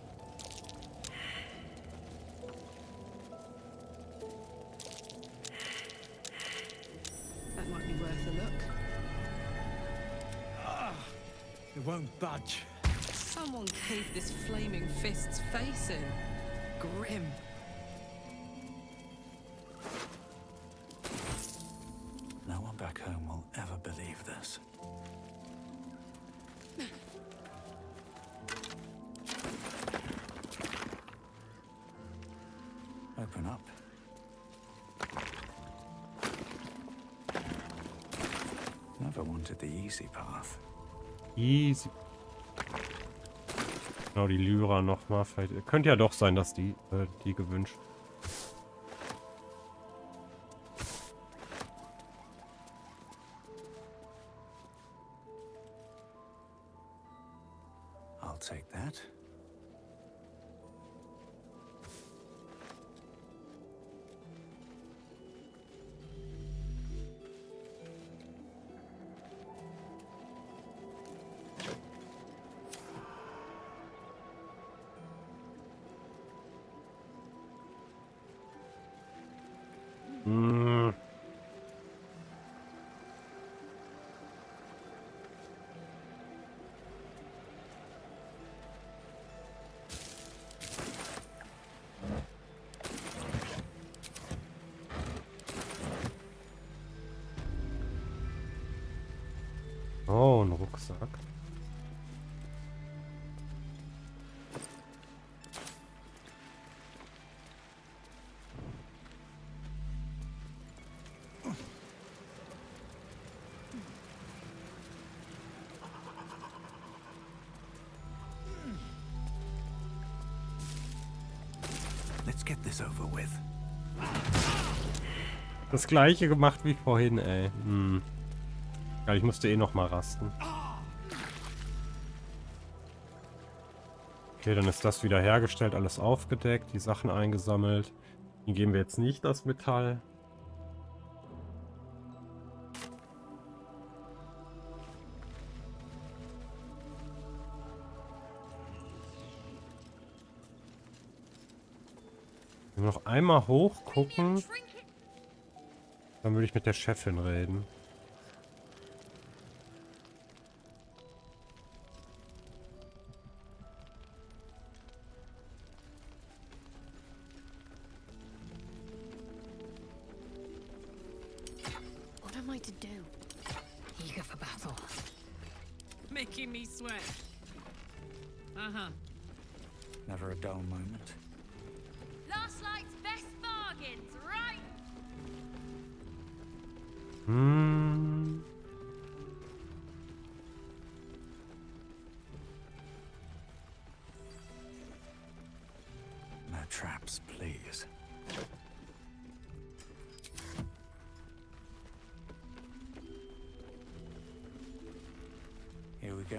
That might be worth a look. It won't budge. Someone caved this flaming fist's face in. Grim. No one back home will ever believe this. Open up. Never wanted the easy path. Easy. Genau, die Lyra nochmal. Vielleicht könnte ja doch sein, dass die gewünscht. I'll take that. gesagt. Let's get this over with. Das gleiche gemacht wie vorhin, ey. Ja, ich musste eh noch mal rasten. Okay, dann ist das wieder hergestellt, alles aufgedeckt, die Sachen eingesammelt. Hier geben wir jetzt nicht das Metall. Noch einmal hochgucken. Dann würde ich mit der Chefin reden. What am I to do? Eager for battle. Making me sweat. Uh-huh. Never a dull moment. Last night's best bargains, right? No traps, please. Here we go.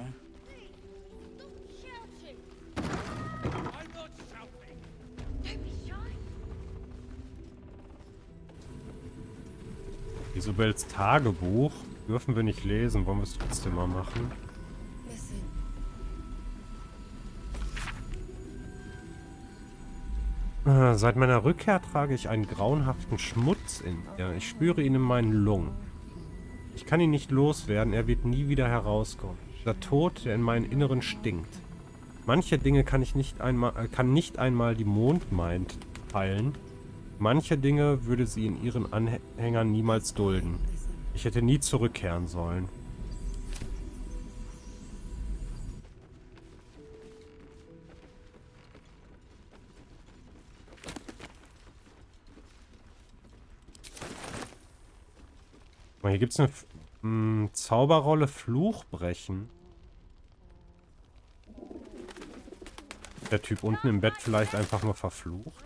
Shouting. I'm not shouting. Don't be shy. Isabels Tagebuch dürfen wir nicht lesen. Wollen wir es trotzdem mal machen? Seit meiner Rückkehr trage ich einen grauenhaften Schmutz in mir. Ich spüre ihn in meinen Lungen. Ich kann ihn nicht loswerden, er wird nie wieder herauskommen. Der Tod, der in meinem Inneren stinkt. Manche Dinge kann nicht einmal die Mondmind teilen. Manche Dinge würde sie in ihren Anhängern niemals dulden. Ich hätte nie zurückkehren sollen. Hier gibt es eine Zauberrolle Fluch brechen. Der Typ unten im Bett vielleicht einfach nur verflucht.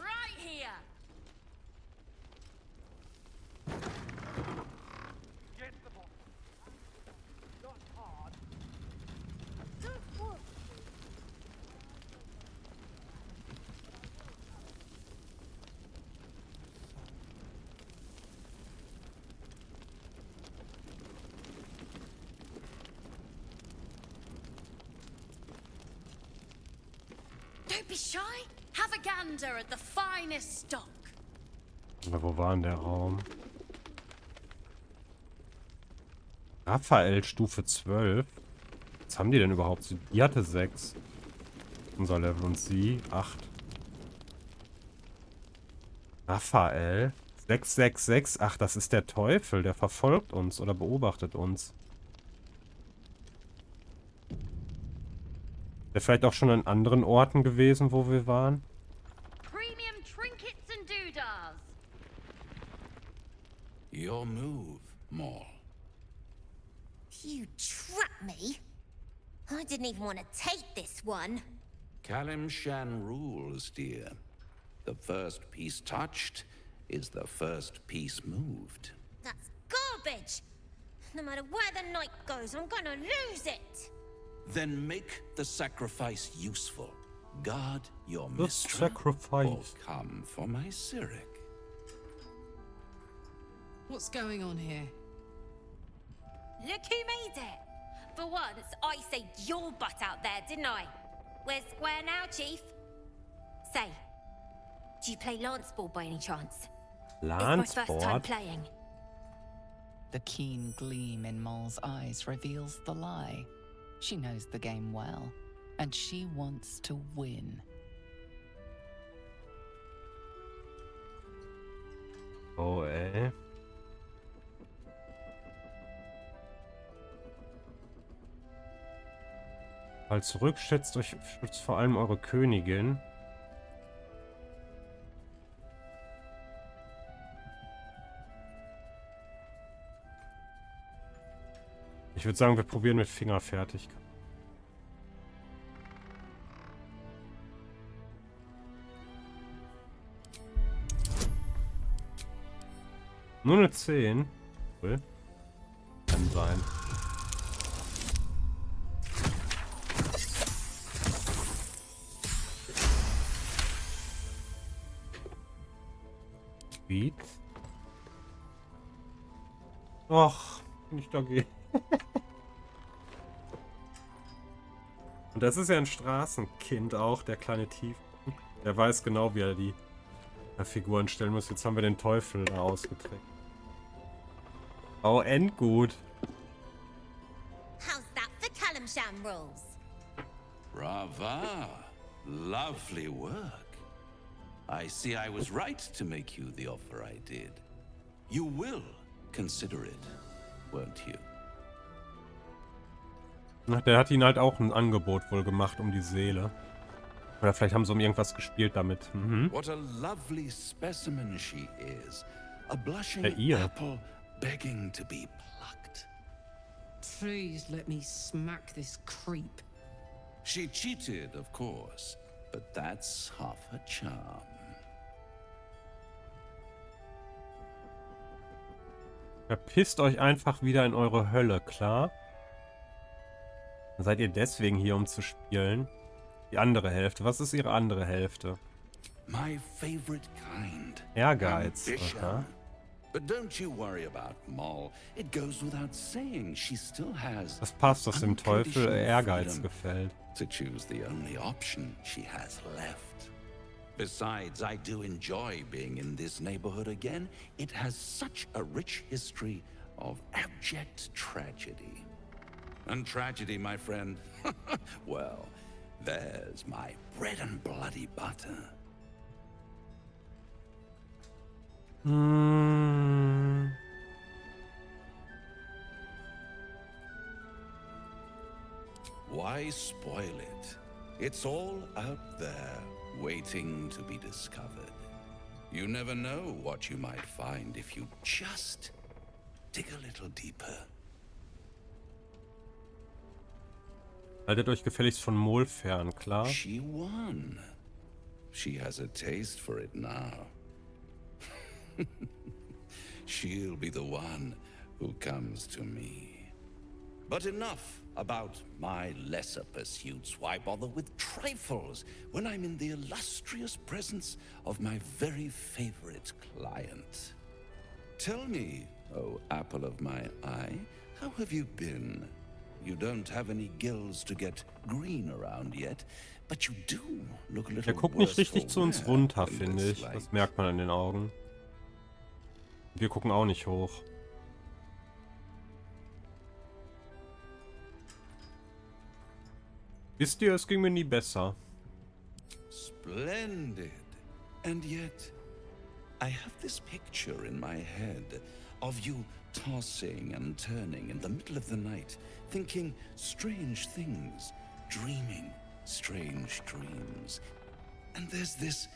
Don't be shy. Have a gander at the finest stock. Na, wo war denn der Raum? Raphael Stufe 12. Was haben die denn überhaupt? Die hatte 6. Unser Level und sie 8. Raphael 666. Ach, das ist der Teufel. Der verfolgt uns oder beobachtet uns. Der vielleicht auch schon an anderen Orten gewesen, wo wir waren. Premium trinkets and doodahs. Your move, Maul. You trapped me? I didn't even want to take this one. Kalim Shan rules, dear. The first piece touched is the first piece moved. That's garbage. No matter where the night goes, I'm gonna lose it. Then make the sacrifice useful. Guard your The mistress. sacrifice. Or come for my Cyric. What's going on here? Look who made it. For once, I saved your butt out there, didn't I? We're square now, Chief. Say, do you play lance ball by any chance? Lance It's my first time board? playing. The keen gleam in Moll's eyes reveals the lie. She knows the game well, and she wants to win. Oh, ey. Fall zurück, schützt vor allem eure Königin. Ich würde sagen, wir probieren mit Fingerfertigkeit. Nur eine 10. Cool. Kann sein. Beat. Och, nicht dagegen. Und das ist ja ein Straßenkind auch, der kleine Tief. Der weiß genau, wie er die Figuren stellen muss. Jetzt haben wir den Teufel da ausgeträgt. Oh, endgut. How's that for Kalimsham rules? Brava. Lovely work. I see I was right to make you the offer I did. You will consider it, won't you? Ach, der hat ihnen halt auch ein Angebot wohl gemacht um die Seele. Oder vielleicht haben sie um irgendwas gespielt damit. Mhm. What a lovely specimen she is. A blushing ihr. apple begging to be plucked. Please let me smack this creep. She cheated, of course, but that's half her charm. Verpisst euch einfach wieder in eure Hölle, klar? Seid ihr deswegen hier, um zu spielen? Die andere Hälfte. Was ist ihre andere Hälfte? My favorite kind. Ehrgeiz. Ambition. Aha. But don't you worry about Moll. It goes without saying she still has. Das passt, dass dem Teufel Ehrgeiz freedom gefällt. To choose the only option she has left. Besides, I do enjoy being in this neighborhood again. It has such a rich history of abject tragedy. And tragedy, my friend, well, there's my bread and bloody butter. Why spoil it? It's all out there, waiting to be discovered. You never know what you might find if you just dig a little deeper. Haltet euch gefälligst von Mol fern, klar? She won. She has a taste for it now. She'll be the one who comes to me. But enough about my lesser pursuits. Why bother with trifles when I'm in the illustrious presence of my very favorite client? Tell me, oh apple of my eye, how have you been? You don't have any gills to get green around yet, but you do look a little. Der guckt nicht richtig zu uns runter, finde ich. Das merkt man an den Augen. Wir gucken auch nicht hoch. Wisst ihr, es ging mir nie besser. Splendid. And yet, I have this picture in my head of you tossing and turning in the middle of the night, thinking strange things, dreaming strange dreams. And there's this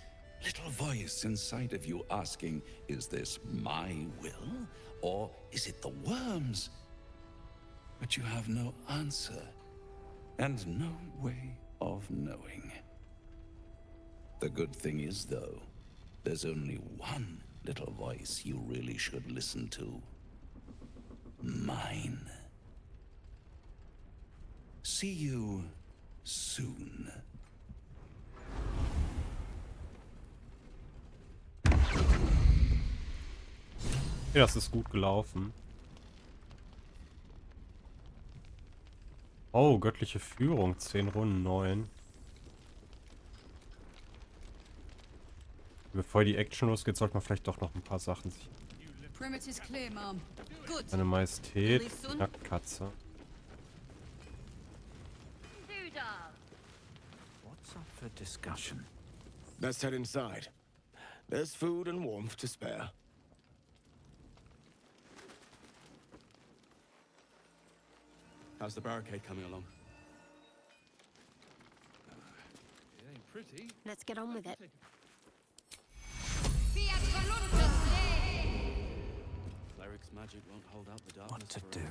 little voice inside of you asking, is this my will, or is it the worms? But you have no answer, and no way of knowing. The good thing is, though, there's only one little voice you really should listen to. Mine. See you soon. Ja, das ist gut gelaufen. Oh, göttliche Führung. 10 Runden, 9. Bevor die Action losgeht, sollte man vielleicht doch noch ein paar Sachen sich... Perimeter's clear, Mom. Good. Seine Majestät, Nacktkatze. What's up for discussion? Let's head inside. There's food and warmth to spare. How's the barricade coming along? Let's get on with it. Cleric's magic won't hold out the darkness. What to do?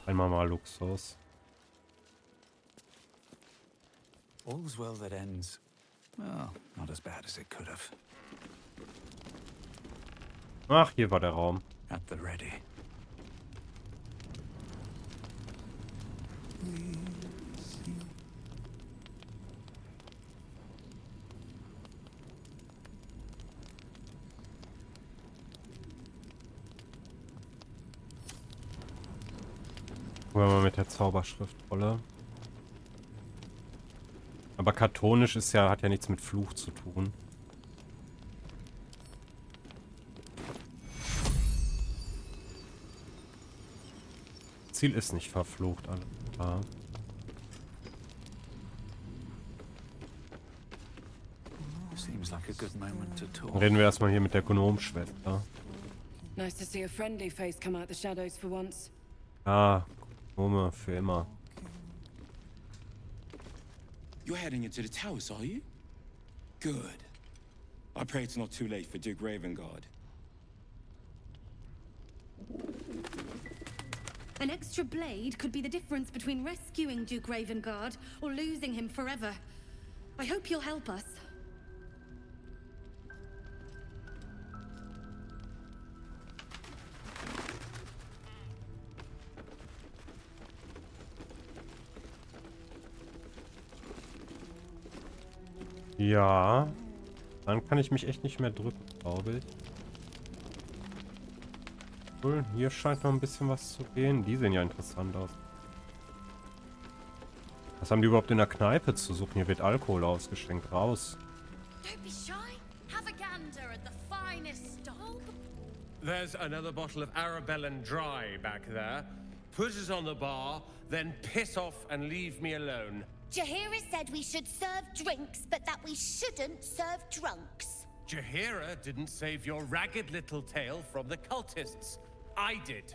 Einmal mal Luxus. All's well that ends. Well, not as bad as it could have. Ach, hier war der Raum. At the ready. Gucken wir mal mit der Zauberschriftrolle. Aber katholisch ist ja, hat ja nichts mit Fluch zu tun. Ziel ist nicht verflucht, alles klar. Seems like a good moment to talk. Dann reden wir erstmal hier mit der Gnomschwester. Nice to see a friendly face come out the shadows for once. Ah, Gnome für immer. You're heading into the towers, are you? Good. I pray it's not too late for Duke Ravengard. An extra blade could be the difference between rescuing Duke Ravengard or losing him forever. I hope you'll help us. Ja, dann kann ich mich echt nicht mehr drücken, glaube ich. Cool, hier scheint noch ein bisschen was zu gehen. Die sehen ja interessant aus. Was haben die überhaupt in der Kneipe zu suchen? Hier wird Alkohol ausgeschenkt. Raus. Don't be shy. Have a gander at the finest stall. There's another bottle of Arabellan Dry back there. Put it on the bar, then piss off and leave me alone. Jahira said we should serve drinks, but that we shouldn't serve drunks. Jahira didn't save your ragged little tail from the cultists. I did.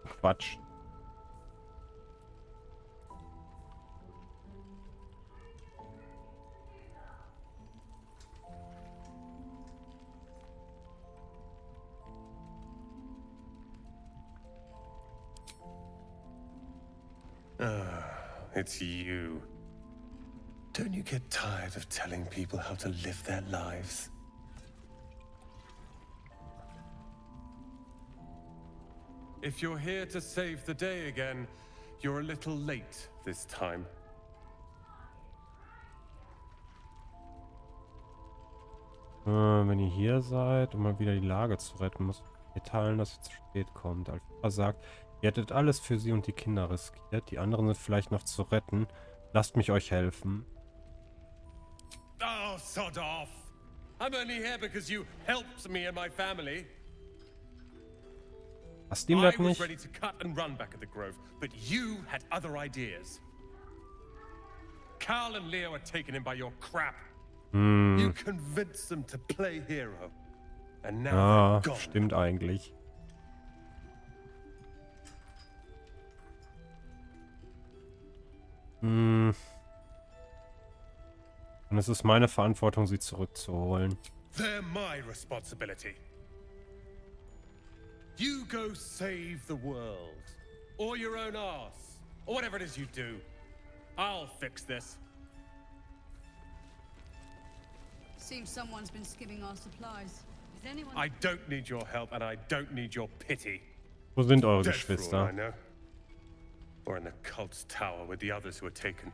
Quatsch. It's you. Don't you get tired of telling people how to live their lives? If you're here to save the day again, you're a little late this time. Wenn ihr hier seid, um mal wieder die Lage zu retten, muss ich mitteilen, dass ihr zu spät kommt. Alpha sagt, ihr hättet alles für sie und die Kinder riskiert. Die anderen sind vielleicht noch zu retten. Lasst mich euch helfen. Oh, sod off! I'm only here because you helped me and my family. Hast ihm das I was nicht? ready to cut and run back at the Grove, but you had other ideas. Carl and Leo are taking him by your crap. You convinced them to play hero. And now Ja, they're gone. stimmt eigentlich. Und es ist meine Verantwortung, sie zurückzuholen. They're my responsibility. You go save the world. Or your own arse. Or whatever it is you do. I'll fix this. Seems someone's been skimming our supplies. Is anyone... I don't need your help and I don't need your pity. Wo sind eure Dead for all I Geschwister? know. Or in the cult's tower with the others who were taken.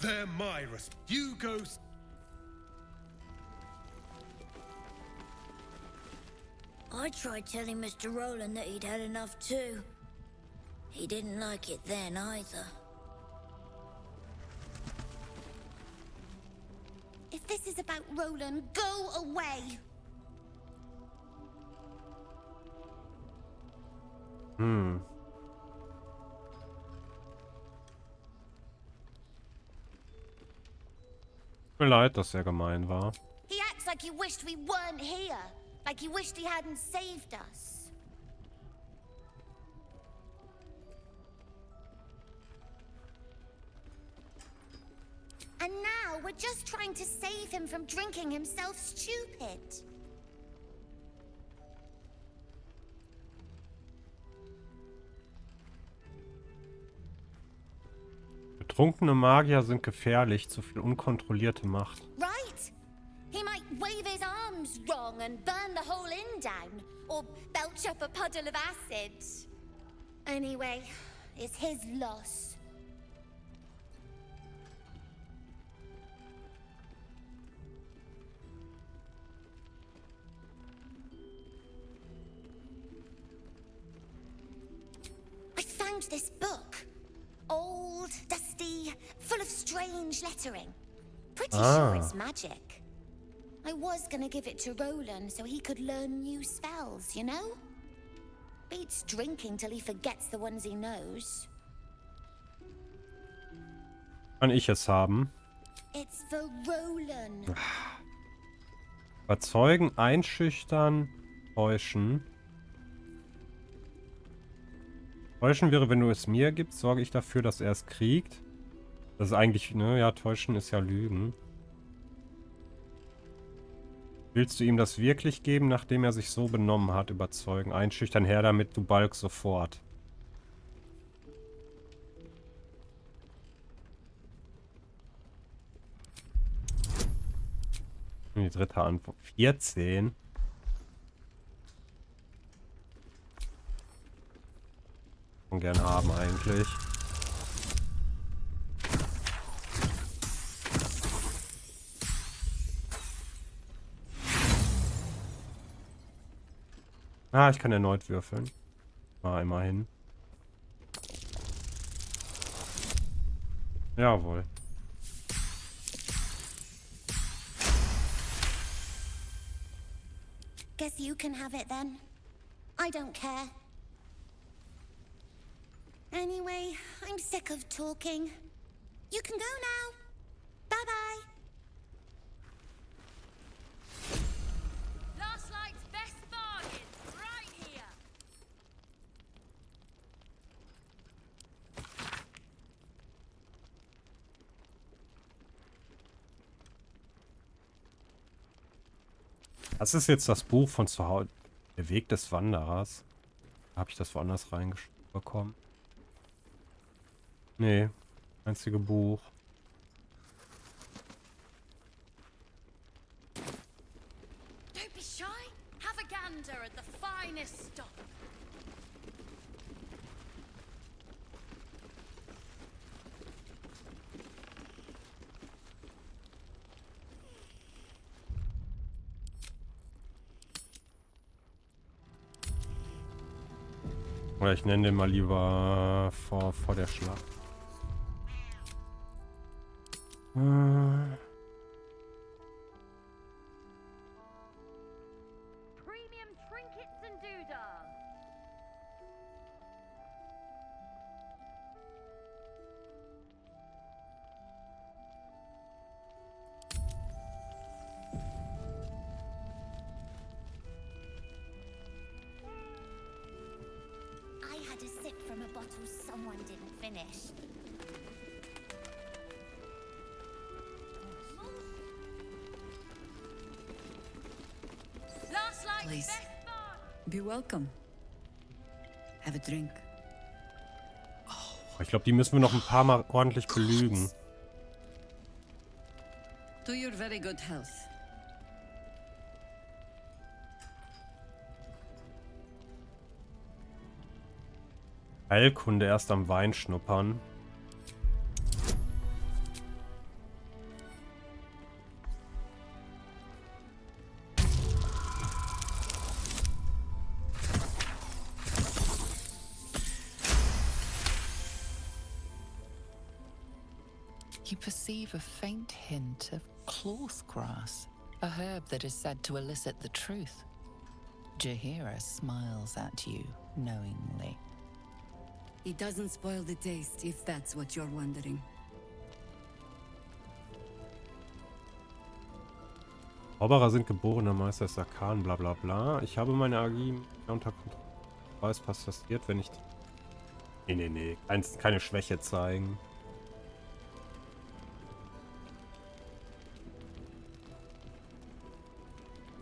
They're my You go... I tried telling Mr. Rowland that he'd had enough too. He didn't like it then either. If this is about Roland, go away. Tut mir leid, dass er gemein war. He acts like you wished we weren't here. Like you wished he hadn't saved us. And now we're just trying to save him from drinking himself stupid. Betrunkene Magier sind gefährlich, zu viel unkontrollierte Macht. Right? He might wave his arms wrong and burn the whole inn down, or belch up a puddle of acid. Anyway, it's his loss. I found this book. Old, dusty, full of strange lettering. Pretty sure it's magic. I was gonna give it to Roland so he could learn new spells, you know? Beats drinking till he forgets the ones he knows. Kann ich es haben? It's for Roland. Überzeugen, einschüchtern, täuschen. Täuschen wäre, wenn du es mir gibst, sorge ich dafür, dass er es kriegt. Das ist eigentlich, ne, ja, täuschen ist ja Lügen. Willst du ihm das wirklich geben, nachdem er sich so benommen hat? Überzeugen, einschüchtern, her damit, du Balk sofort. Die dritte Antwort. 14. Und gern haben eigentlich. Ah, ich kann erneut würfeln. Immerhin. Jawohl. Guess you can have it then. I don't care. Anyway, I'm sick of talking. You can go now. Bye-bye. Last night's best bargain, right here. Das ist jetzt das Buch von zu Hause. Der Weg des Wanderers. Habe ich das woanders reinbekommen? Nee. Einzige Buch. Don't be shy. Have a gander at the finest stock. Oder ich nenne den mal lieber vor der Schlacht. Premium trinkets and doodads. I had a sip from a bottle someone didn't finish. Last night's Please. best bargain. Be welcome. Have a drink. Ich glaube, die müssen wir noch ein paar Mal ordentlich belügen. To your very good health. Heilkunde erst am Wein schnuppern. You perceive a faint hint of cloth grass, a herb that is said to elicit the truth. Jahira smiles at you knowingly. It doesn't spoil the taste, if that's what you're wondering. Zauberer sind geborene Meister des Arkan, bla bla bla. Ich habe meine Magie unter Kontrolle. Ich weiß, was passiert, wenn ich... Nee. Keine Schwäche zeigen.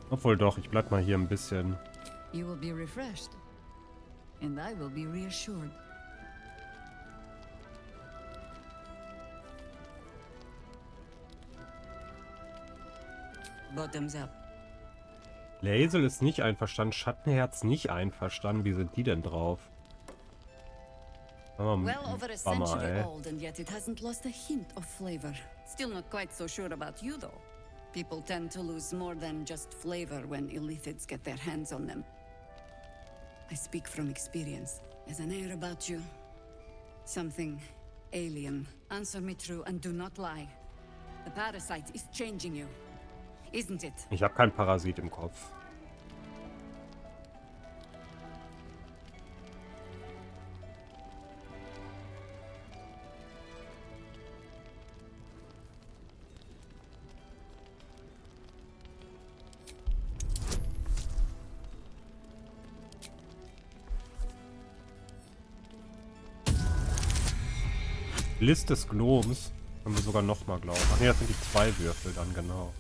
Obwohl doch, ich bleib mal hier ein bisschen. You will be refreshed, and I will be reassured. Bottoms up. Lazel ist nicht einverstanden, Schattenherz nicht einverstanden. Wie sind die denn drauf? Well over a century old, and yet it hasn't lost a hint of flavor. Still not quite so sure about you, though. People tend to lose more than just flavor when illithids get their hands on them. I speak from experience. There's an air about you. Something alien. Answer me true and do not lie. The parasite is changing you, isn't it? Ich habe keinen Parasit im Kopf. List des Gnoms. Können wir sogar nochmal glauben. Ach nee, das sind die 2 Würfel dann, genau.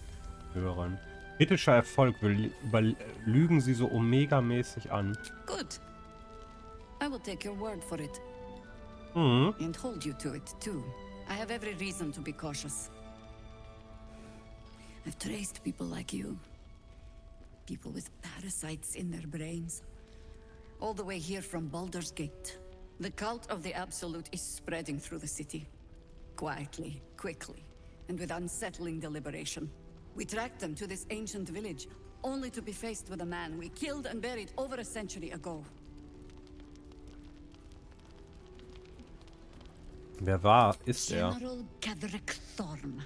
Hören. Kritischer Erfolg. Lügen sie so Omega-mäßig an. Good. I will take your word for it. Mhm. And hold you to it, too. I have every reason to be cautious. I've traced people like you. People with parasites in their brains. All the way here from Baldur's Gate. The cult of the Absolute is spreading through the city. Quietly, quickly, and with unsettling deliberation. We tracked them to this ancient village, only to be faced with a man we killed and buried over a century ago. Wer ist er? General Ketheric Thorm.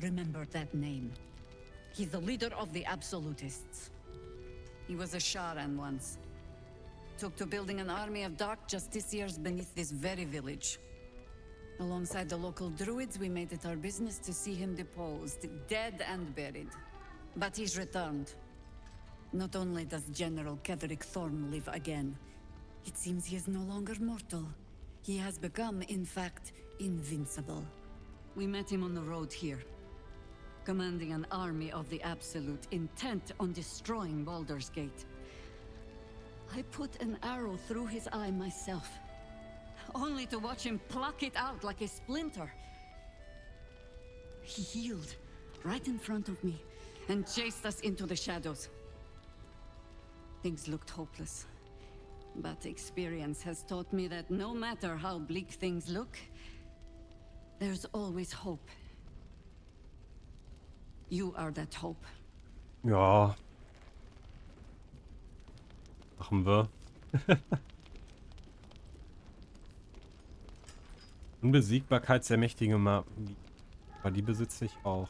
Remember that name. He's the leader of the Absolutists. He was a Sharan once. Took to building an army of dark justiciars beneath this very village. Alongside the local druids, we made it our business to see him deposed, dead and buried. But he's returned. Not only does General Ketheric Thorm live again, it seems he is no longer mortal. He has become, in fact, invincible. We met him on the road here, commanding an army of the Absolute, intent on destroying Baldur's Gate. I put an arrow through his eye myself, only to watch him pluck it out like a splinter. He healed right in front of me and chased us into the shadows. Things looked hopeless, but experience has taught me that no matter how bleak things look, there's always hope. You are that hope. Ja. Machen wir. Unbesiegbarkeit sehr mächtige Magie. Aber die besitze ich auch.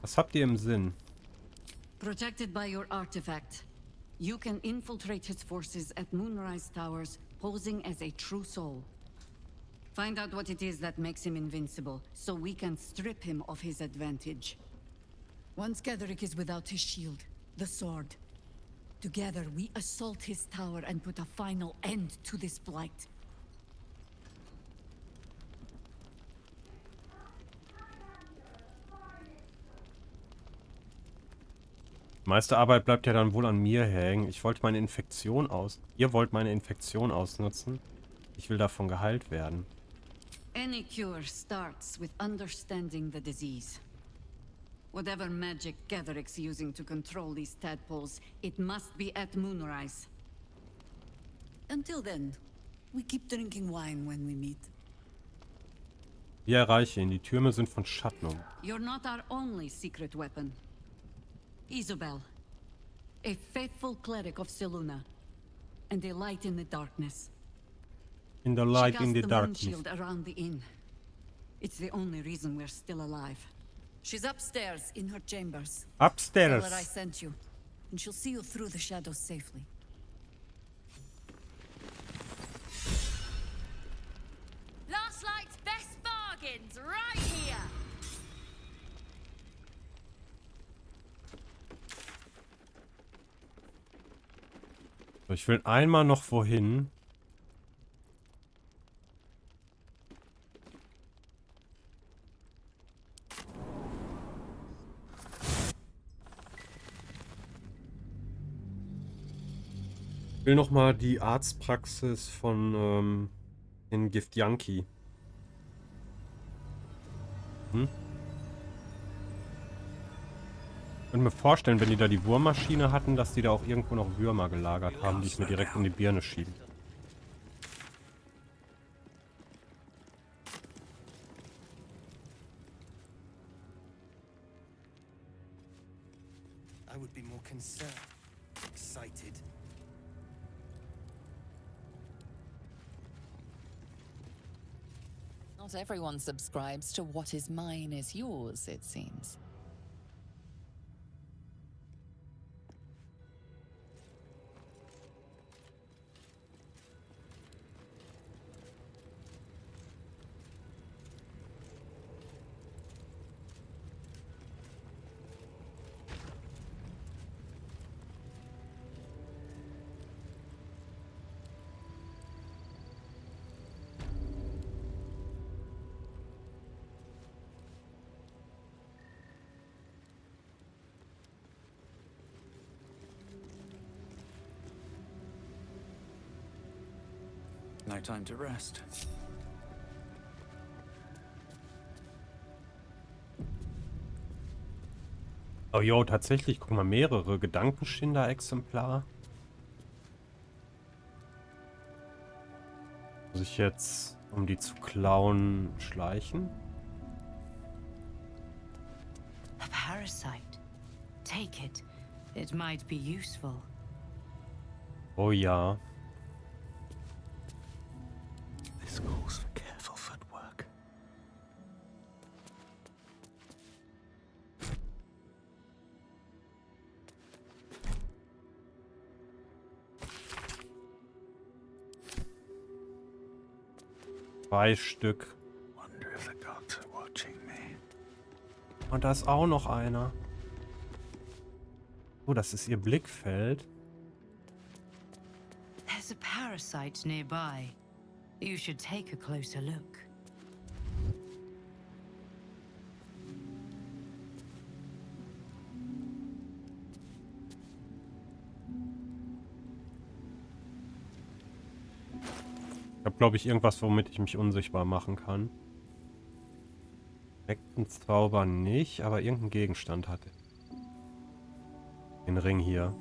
Was habt ihr im Sinn? Protected by your artifact, you can infiltrate his forces at Moonrise Towers, posing as a true soul. Find out what it is that makes him invincible, so we can strip him of his advantage. Once Ketheric is without his shield, the sword. Together, we assault his tower and put a final end to this blight. Die meiste Arbeit bleibt ja dann wohl an mir hängen. Ich wollte meine Infektion Ihr wollt meine Infektion ausnutzen. Ich will davon geheilt werden. Any cure starts with understanding the disease. Whatever magic Ketheric's using to control these tadpoles, it must be at Moonrise. Until then, we keep drinking wine when we meet. Wie erreiche ihn? Die Türme sind von Schatten um. You're not our only secret weapon. Isobel, a faithful cleric of Selûne, and a light in the darkness. In the light in the She darkness. casts the moon shield around the inn. It's the only reason we're still alive. She's upstairs in her chambers. Upstairs. Tell her I sent you, and she'll see you through the shadows safely. Last Light's best bargains right here. Ich will einmal noch wohin. Ich will noch mal die Arztpraxis von in Giftjanki. Hm? Ich könnte mir vorstellen, wenn die da die Wurmmaschine hatten, dass die da auch irgendwo noch Würmer gelagert haben, die ich mir direkt in die Birne schieben. I would be more concerned, excited. Not everyone subscribes to what is mine is yours, it seems. No time to rest. Oh jo, tatsächlich, guck mal, mehrere Gedankenschinder-Exemplare. Muss ich jetzt, um die zu klauen, schleichen? A parasite. Take it. It might be useful. Oh ja. This calls for careful footwork. Zwei Stück. Wonder if the gods are watching me. Und da ist auch noch einer. Oh, das ist ihr Blickfeld. There's a parasite nearby. You should take a closer look. Ich habe, glaube ich, irgendwas, womit ich mich unsichtbar machen kann. Zauber nicht, aber irgendein Gegenstand hatte. Den Ring hier.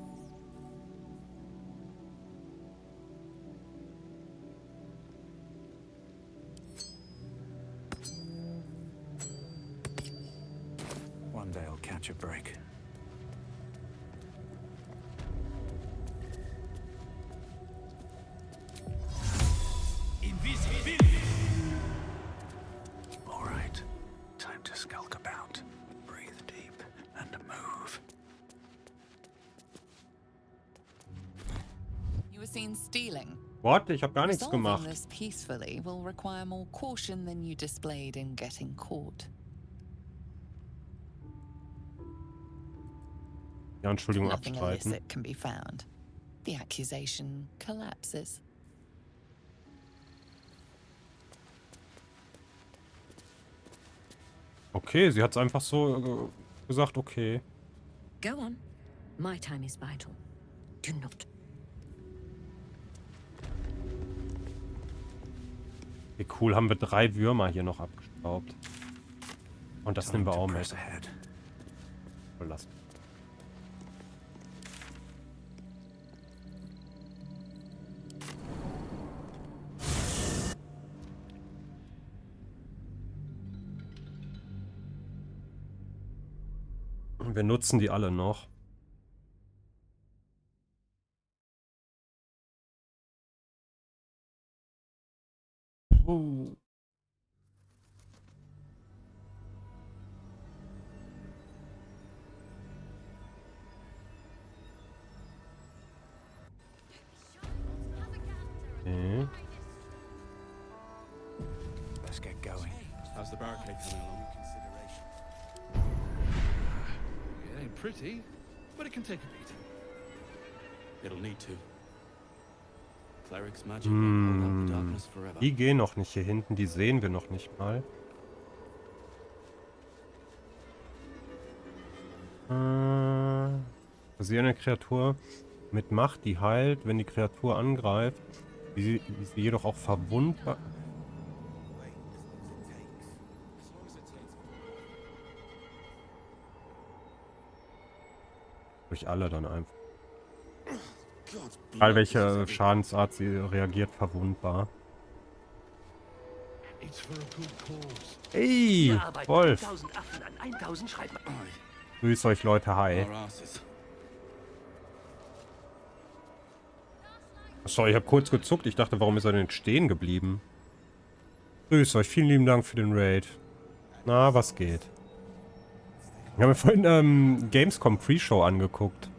One day I'll catch a break. All right, time to skulk about. Breathe deep and move. You were seen stealing. What? Ich habe gar nichts Resolving gemacht. this peacefully will require more caution than you displayed in getting caught. Ja, Entschuldigung, Nothing abstreiten. illicit can be found. The accusation collapses. Okay, sie hat es einfach so gesagt, okay. Go on. My time is vital. Do not. Okay, cool, haben wir 3 Würmer hier noch abgestaubt. Und das nehmen wir auch mit. Verlassen. Wir nutzen die alle noch. Okay. Let's get going. How's the barricade coming along? It ain't pretty, but it can take a beating. It'll need to. Die gehen noch nicht hier hinten, die sehen wir noch nicht mal. Basieren eine Kreatur mit Macht, die heilt, wenn die Kreatur angreift, wie sie jedoch auch verwundbar. Durch alle dann einfach. Egal welche Schadensart sie reagiert, verwundbar. Hey, Wolf. Grüß euch Leute, hi. Sorry, ich habe kurz gezuckt. Ich dachte, warum ist er denn stehen geblieben? Grüß euch, vielen lieben Dank für den Raid. Na, was geht? Ich habe mir vorhin Gamescom Pre-Show angeguckt.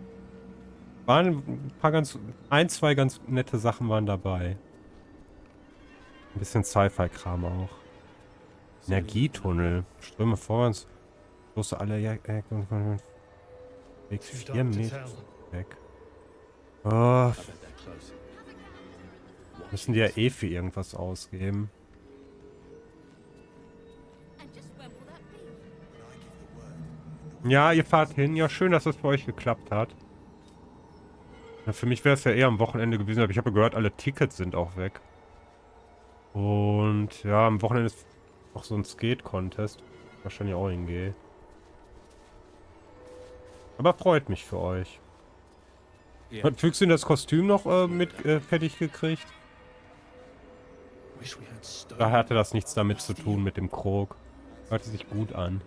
Waren ein paar zwei ganz nette Sachen waren dabei. Ein bisschen Sci-Fi-Kram auch. Energietunnel. Ströme vorwärts. Bloß alle Weg 4 Meter weg. Oh. Müssen die ja eh für irgendwas ausgeben. Ja, ihr fahrt hin. Ja, schön, dass es für euch geklappt hat. Ja, für mich wäre es ja eher am Wochenende gewesen, aber ich habe gehört, alle Tickets sind auch weg. Und ja, am Wochenende ist auch so ein Skate-Contest. Wahrscheinlich auch hingehe. Aber freut mich für euch. Yeah. Hat Füchsin das Kostüm noch fertig gekriegt? Da hatte das nichts damit zu tun mit dem Krog. Hörte sich gut an.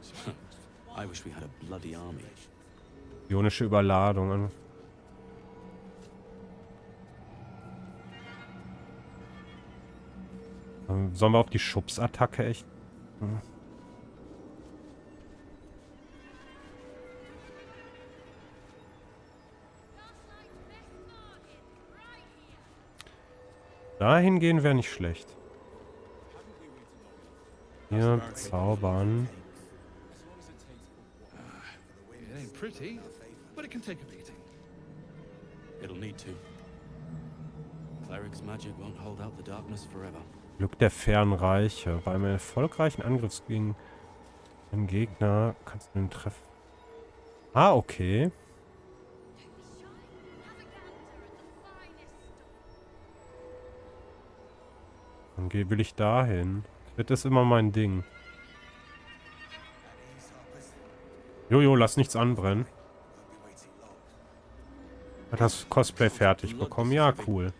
Ionische Überladung. Sollen wir auf die Schubsattacke echt? Dahin gehen wäre nicht schlecht. Hier zaubern. Glück der fernen Reiche. Bei einem erfolgreichen Angriff gegen einen Gegner kannst du den treffen. Ah, okay. Dann will ich dahin. Das ist immer mein Ding. Jojo, lass nichts anbrennen. Hat das Cosplay fertig bekommen? Ja, cool.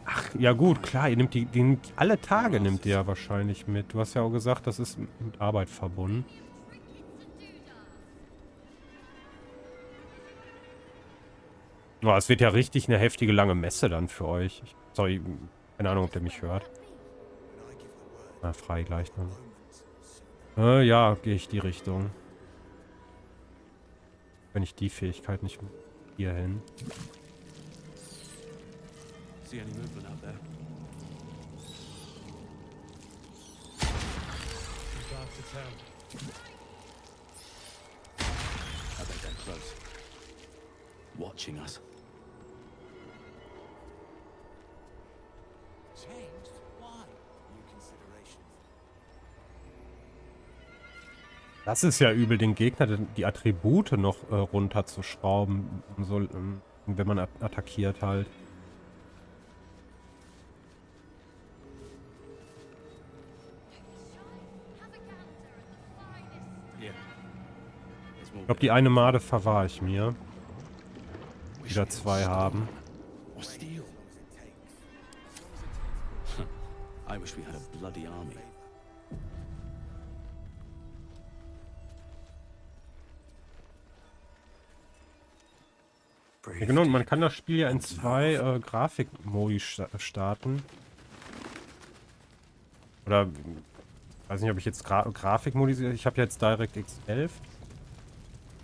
Ach, ja gut, klar, ihr nimmt die alle Tage nimmt ihr ja wahrscheinlich mit. Du hast ja auch gesagt, das ist mit Arbeit verbunden. Oh, es wird ja richtig eine heftige lange Messe dann für euch. Sorry, keine Ahnung, ob der mich hört. Na, frei gleich dann. Ja, gehe ich die Richtung. Wenn ich die Fähigkeit nicht hier hin. Watching us. Das ist ja übel, den Gegner die Attribute noch runterzuschrauben, so, wenn man attackiert halt. Ich glaube, die eine Made verwahre ich mir. Wieder 2 haben. I wish we had a bloody army. Ja, genau, und man kann das Spiel ja in 2 Grafikmodi starten. Oder, weiß nicht, ob ich jetzt Grafikmodi sehe. Ich habe jetzt DirectX 11.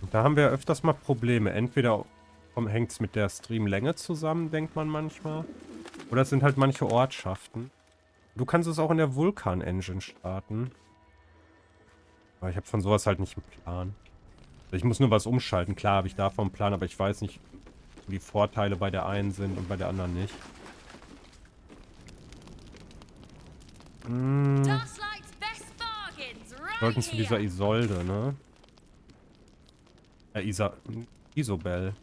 Und da haben wir öfters mal Probleme. Entweder hängt es mit der Streamlänge zusammen, denkt man manchmal. Oder es sind halt manche Ortschaften. Du kannst es auch in der Vulkan-Engine starten. Aber ich habe von sowas halt nicht einen Plan. Ich muss nur was umschalten. Klar habe ich davon einen Plan, aber ich weiß nicht, wo die Vorteile bei der einen sind und bei der anderen nicht. Sollten zu dieser Isolde, ne? Isobel.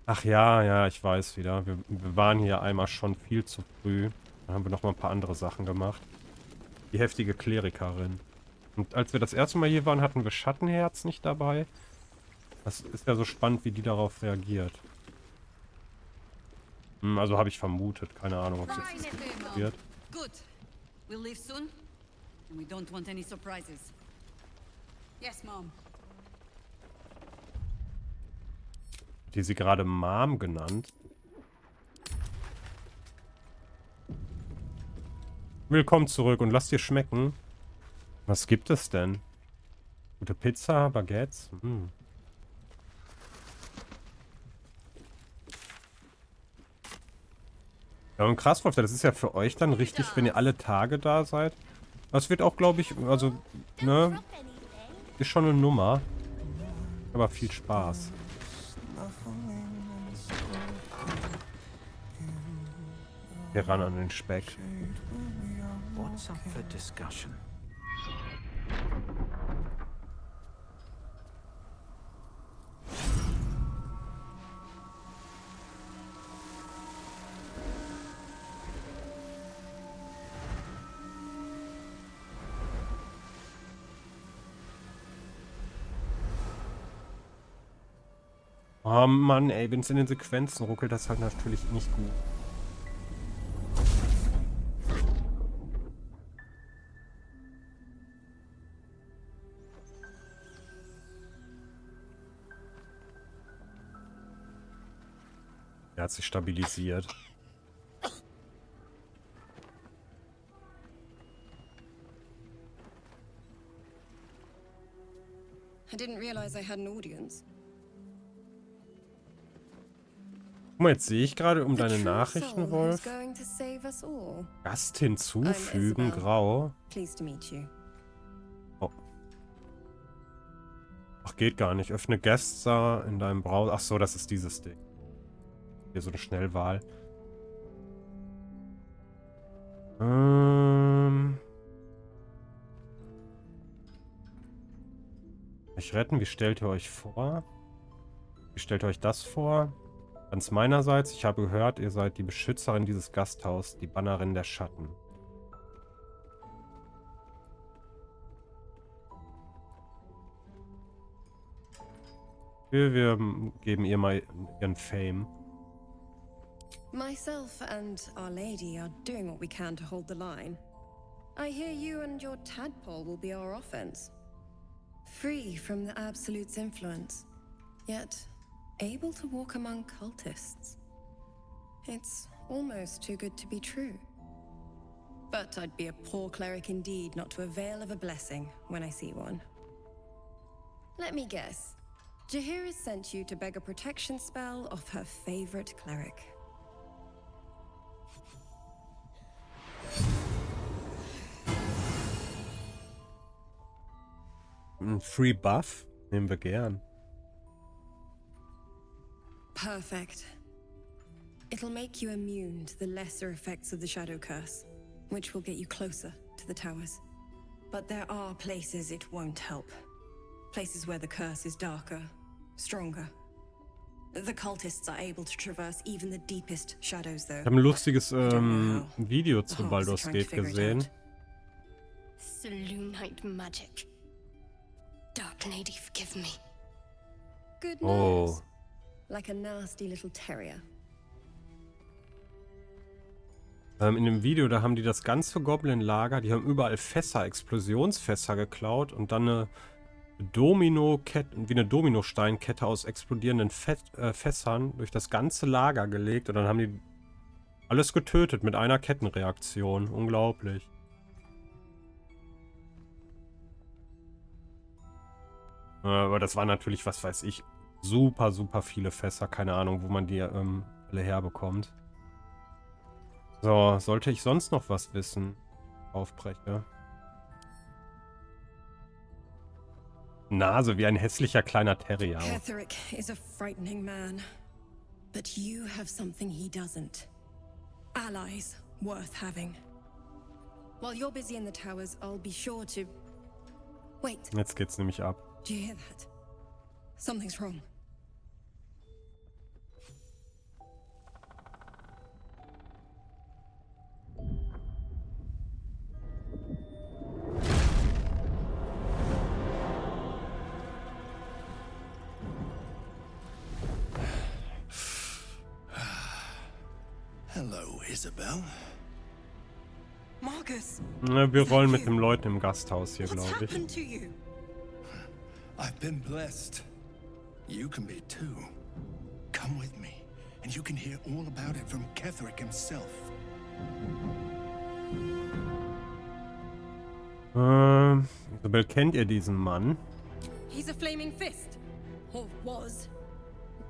Ach ja, ja, ich weiß wieder. Wir waren hier einmal schon viel zu früh. Dann haben wir noch mal ein paar andere Sachen gemacht. Die heftige Klerikerin. Und als wir das erste Mal hier waren, hatten wir Schattenherz nicht dabei. Das ist ja so spannend, wie die darauf reagiert. Also habe ich vermutet. Keine Ahnung, ob es jetzt passiert. Good. We'll leave soon. And we don't want any surprises. Yes, Mom. Die sie gerade Mom genannt. Willkommen zurück und lass dir schmecken. Was gibt es denn? Gute Pizza, Baguettes? Ja, und krass, Wolf, das ist ja für euch dann richtig, wenn ihr alle Tage da seid. Das wird auch, glaube ich, also, ne? Ist schon eine Nummer. Aber viel Spaß. Hier ran an den Speck. What's up for discussion? Oh Mann, ey, wenn es in den Sequenzen ruckelt, das halt natürlich nicht gut. Er hat sich stabilisiert. I didn't realize I had an audience. Guck mal, jetzt sehe ich gerade um deine Nachrichten, Wolf. Gast hinzufügen, grau. Oh. Ach, geht gar nicht. Öffne Gäste in deinem Browser. Ach so, das ist dieses Ding. Hier so eine Schnellwahl. Euch retten, wie stellt ihr euch vor? Wie stellt ihr euch das vor? Ganz meinerseits, ich habe gehört, ihr seid die Beschützerin dieses Gasthaus, die Bannerin der Schatten. Wir geben ihr mal ihren Fame. Myself and Our Lady are doing what we can to hold the line. I hear you and your tadpole will be our offense. Free from the Absolute's influence, yet able to walk among cultists. It's almost too good to be true. But I'd be a poor cleric indeed not to avail of a blessing when I see one. Let me guess. Jaheira sent you to beg a protection spell of her favorite cleric. Ein Free Buff nehmen wir gern. Perfect. It'll make you immune to the lesser effects of the Shadow Curse, which will get you closer to the towers. But there are places it won't help. Places where the curse is darker, stronger. The cultists are able to traverse even the deepest shadows, though. Ich habe ein lustiges Video zu Baldur's Gate gesehen. Selûnite magic. Dark Lady, forgive me. Good Oh. news. Like a nasty little terrier. In dem Video, da haben die das ganze Goblin-Lager, die haben überall Fässer, Explosionsfässer geklaut und dann eine Domino-Kette, wie eine Dominosteinkette aus explodierenden Fässern durch das ganze Lager gelegt und dann haben die alles getötet mit einer Kettenreaktion. Unglaublich. Aber das waren natürlich, was weiß ich, super, super viele Fässer. Keine Ahnung, wo man die alle herbekommt. So, sollte ich sonst noch was wissen? Aufbreche. Nase wie ein hässlicher kleiner Terrier. Ketherick is a frightening man. But you have something he doesn't. Allies worth having. While you're busy in the towers, I'll be sure to... Wait. Jetzt geht's nämlich ab. Do you hear that? Something's wrong. Hello, Isabel. Marcus. Na, wir rollen mit den Leuten im Gasthaus hier, glaube ich. Happened to you? I've been blessed. You can be too. Come with me, and you can hear all about it from Ketherick himself. Isabel, kennt ihr diesen Mann? He's a flaming fist. Or was.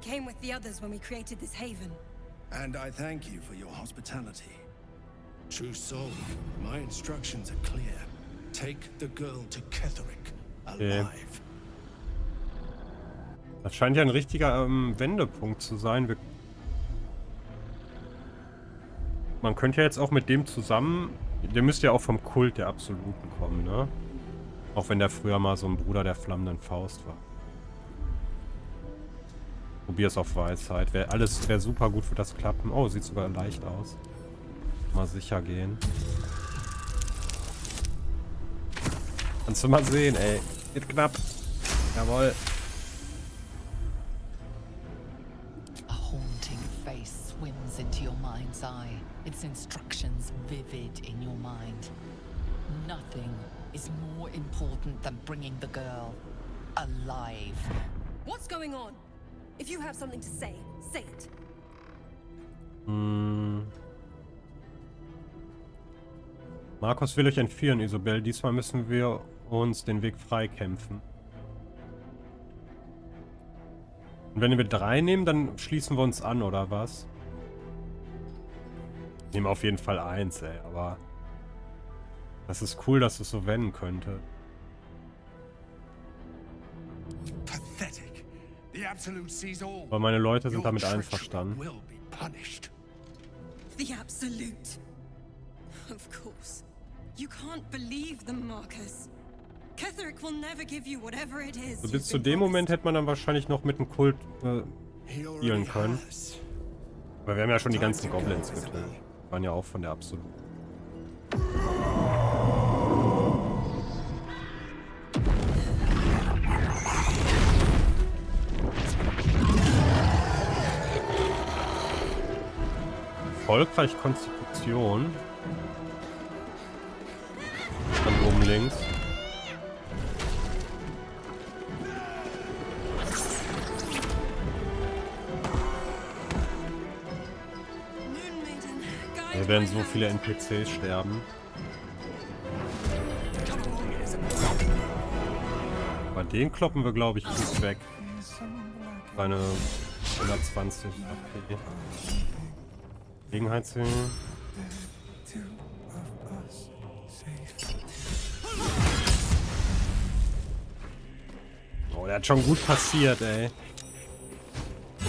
Came with the others when we created this haven. And I thank you for your hospitality. True soul, my instructions are clear. Take the girl to Ketherick, alive. Das scheint ja ein richtiger Wendepunkt zu sein. Man könnte ja jetzt auch mit dem zusammen... Der müsste ja auch vom Kult der Absoluten kommen, ne? Auch wenn der früher mal so ein Bruder der flammenden Faust war. Probier's auf Weisheit. Wäre super gut für das klappen. Oh, sieht sogar leicht aus. Mal sicher gehen. Kannst du mal sehen, ey. Geht knapp. Jawohl. A haunting face swims into your mind's eye. Its instructions vivid in your mind. Nothing is more important than bringing the girl alive. What's going on? If you have something to say, say it. Markus will euch entführen, Isabel. Diesmal müssen wir uns den Weg freikämpfen. Und wenn wir 3 nehmen, dann schließen wir uns an, oder was? Nehmen auf jeden Fall 1, ey, aber das ist cool, dass es so wenden könnte. Pathetic. The Absolute sees all. Aber meine Leute sind damit einverstanden. The Absolute. Of course. You can't believe them, Marcus. Ketherick will never give you whatever it is. So, bis zu dem Moment hätte man dann wahrscheinlich noch mit dem Kult spielen können. Aber wir haben ja schon die ganzen Goblins getötet. Waren ja auch von der Absoluten. Erfolgreich Konstitution. Dann oben links. Hier werden so viele NPCs sterben. Bei den kloppen wir, glaube ich, gut weg. Seine 120 AP. Gelegenheitssehen. Oh, der hat schon gut passiert, ey.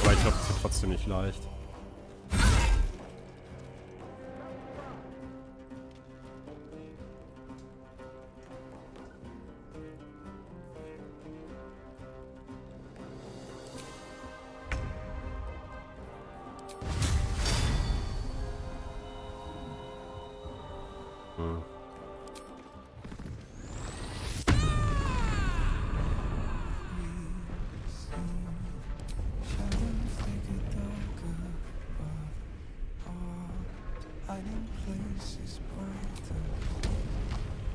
Aber ich glaube, es wird trotzdem nicht leicht.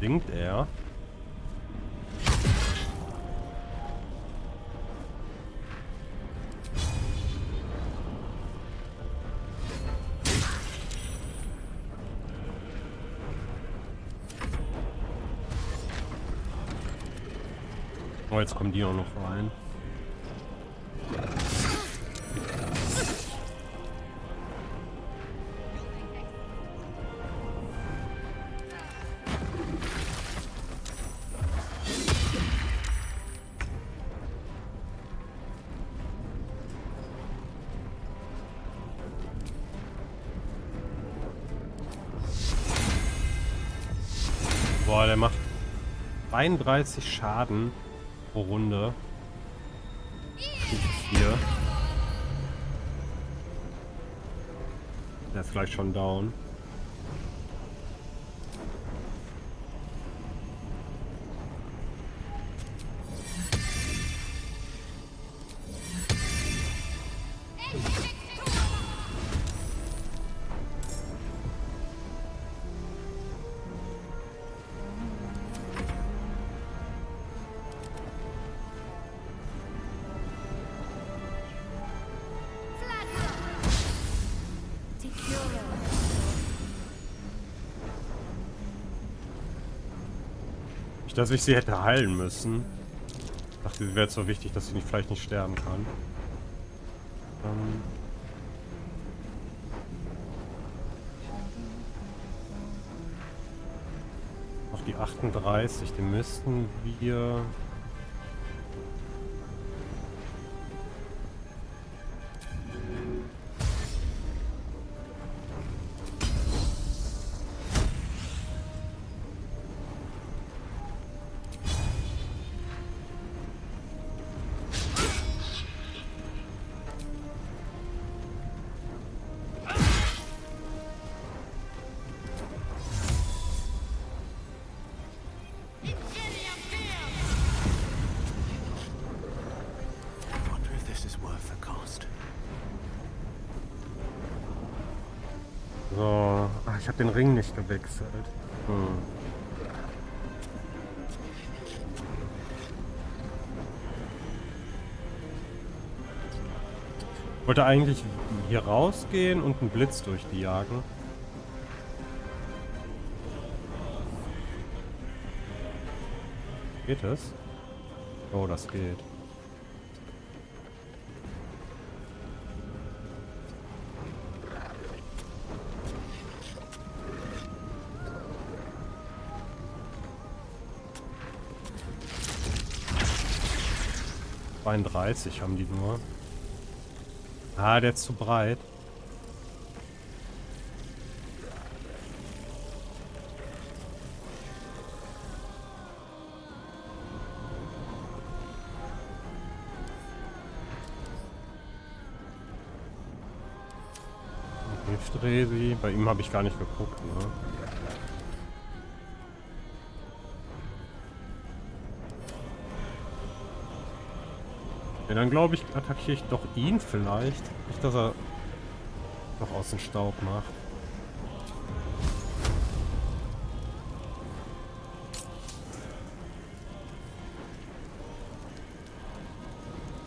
Singt er? Oh, jetzt kommen die auch noch rein. 32 Schaden pro Runde. 4. Der ist gleich schon down. Nicht, dass ich sie hätte heilen müssen. Ich dachte, sie wäre jetzt so wichtig, dass sie nicht, vielleicht nicht sterben kann. Noch die 38, den müssten wir... So, ach, ich habe den Ring nicht gewechselt. Ich wollte eigentlich hier rausgehen und einen Blitz durch die jagen. Geht es? Oh, das geht. Haben die nur. Ah, der ist zu breit. Hiftresi. Bei ihm habe ich gar nicht geguckt, ne? Ja, dann glaube ich, attackiere ich doch ihn vielleicht. Nicht, dass er noch aus dem Staub macht.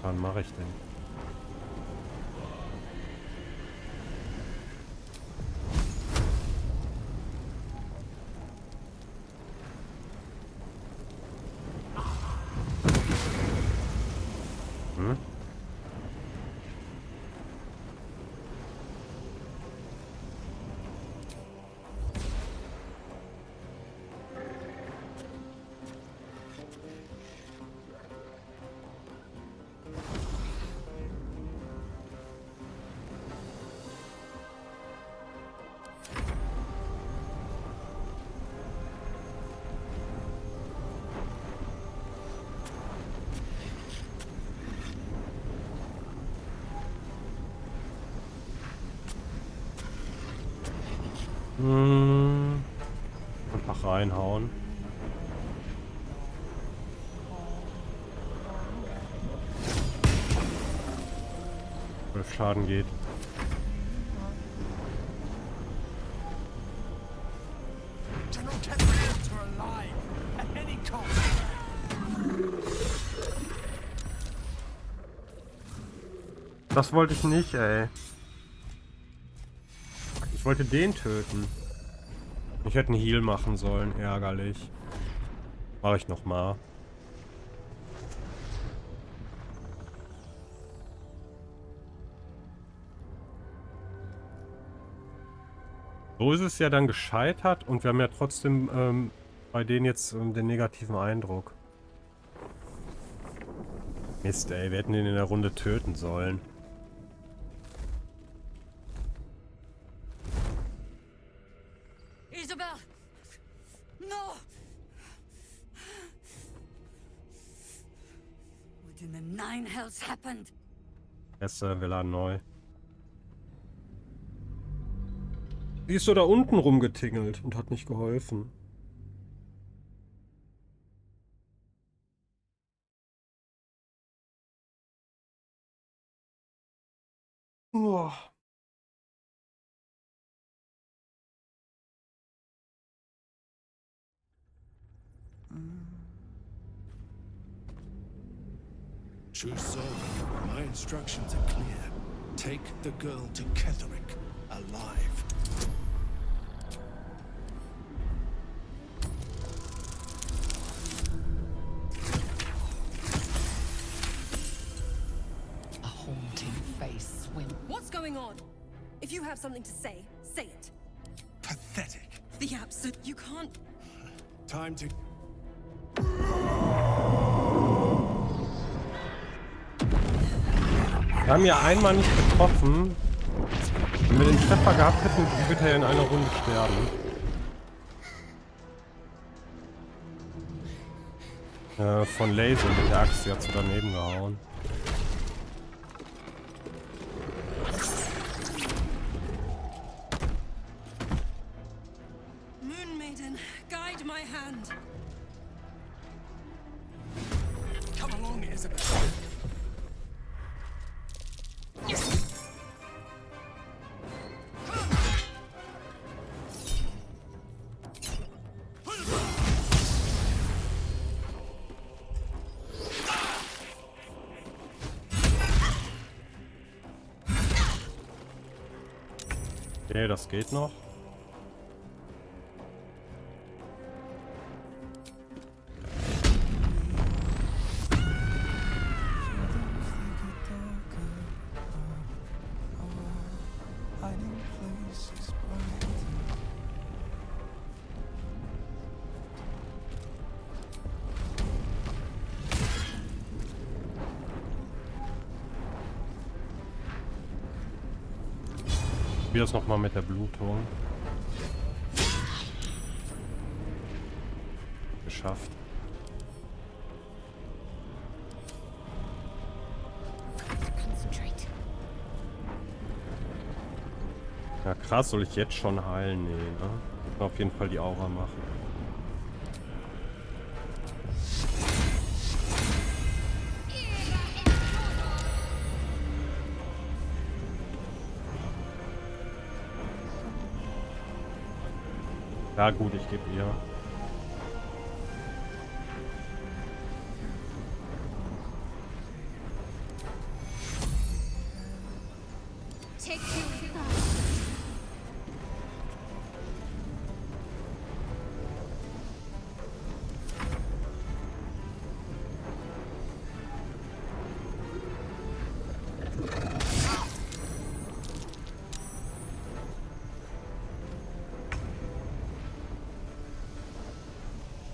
Wann mache ich denn? Einfach reinhauen. Schaden geht. Das wollte ich nicht, ey. Ich wollte den töten. Ich hätte einen Heal machen sollen. Ärgerlich. Mache ich nochmal. So ist es ja dann gescheitert und wir haben ja trotzdem bei denen jetzt den negativen Eindruck. Mist, ey, wir hätten den in der Runde töten sollen. Isabel! No! in the nine hells happened? Wir laden neu. Die ist so da unten rumgetingelt und hat nicht geholfen. Oh. True servant, my instructions are clear. Take the girl to Ketherick, alive. A haunting face swim. What's going on? If you have something to say, say it. Pathetic. The absolute. You can't. Time to... Wir haben ja einmal nicht getroffen. Wenn wir den Treffer gehabt hätten, wird er ja in einer Runde sterben. Von Laser mit der Axt, die hat sie daneben gehauen. Moon Maiden, guide my hand. Come along, Isabel. Okay, das geht noch. Ich probiere das nochmal mit der Blutung. Geschafft. Ja krass, soll ich jetzt schon heilen? Nee, ne? Ich kann auf jeden Fall die Aura machen. Ja gut, ich gebe ihr.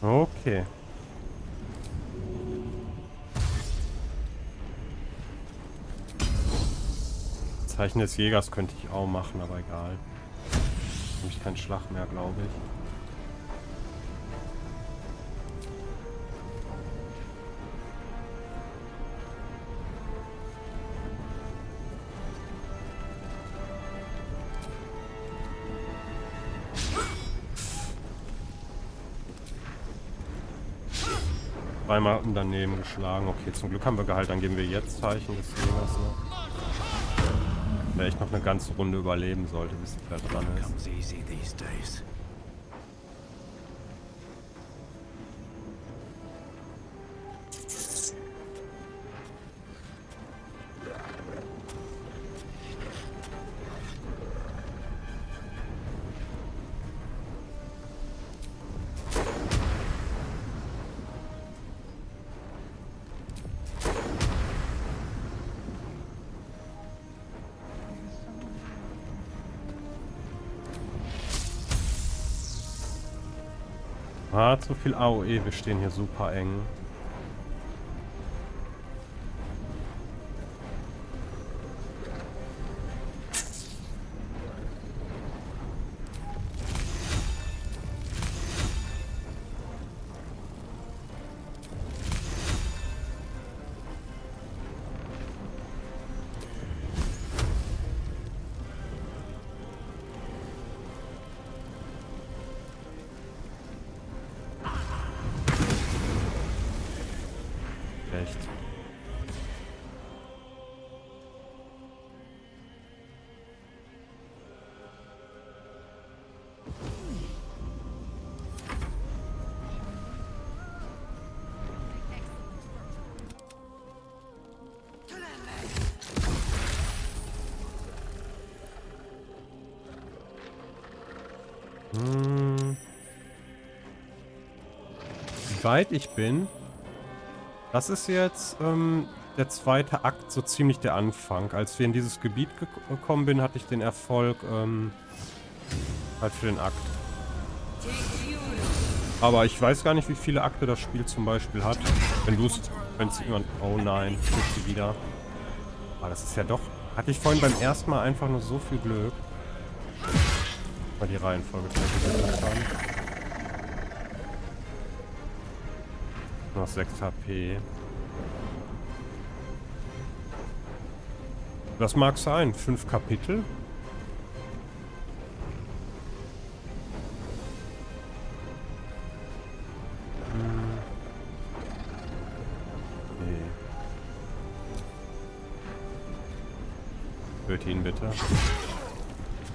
Okay. Zeichen des Jägers könnte ich auch machen, aber egal. Habe ich keinen Schlag mehr, glaube ich. Zweimal daneben geschlagen. Okay, zum Glück haben wir geheilt. Dann geben wir jetzt Zeichen des Jägers. Ne? Der echt noch eine ganze Runde überleben sollte, bis die da dran ist. Ah, zu viel AOE, wir stehen hier super eng. schlecht. Wie weit ich bin, das ist jetzt der zweite Akt, so ziemlich der Anfang. Als wir in dieses Gebiet gekommen bin, hatte ich den Erfolg halt für den Akt. Aber ich weiß gar nicht, wie viele Akte das Spiel zum Beispiel hat. Wenn es jemand... Oh nein, kriegt sie wieder. Aber das ist ja doch... Hatte ich vorhin beim ersten Mal einfach nur so viel Glück. Mal die Reihenfolge vielleicht haben. Noch 6 HP. Das mag sein. 5 Kapitel. Töte ihn bitte.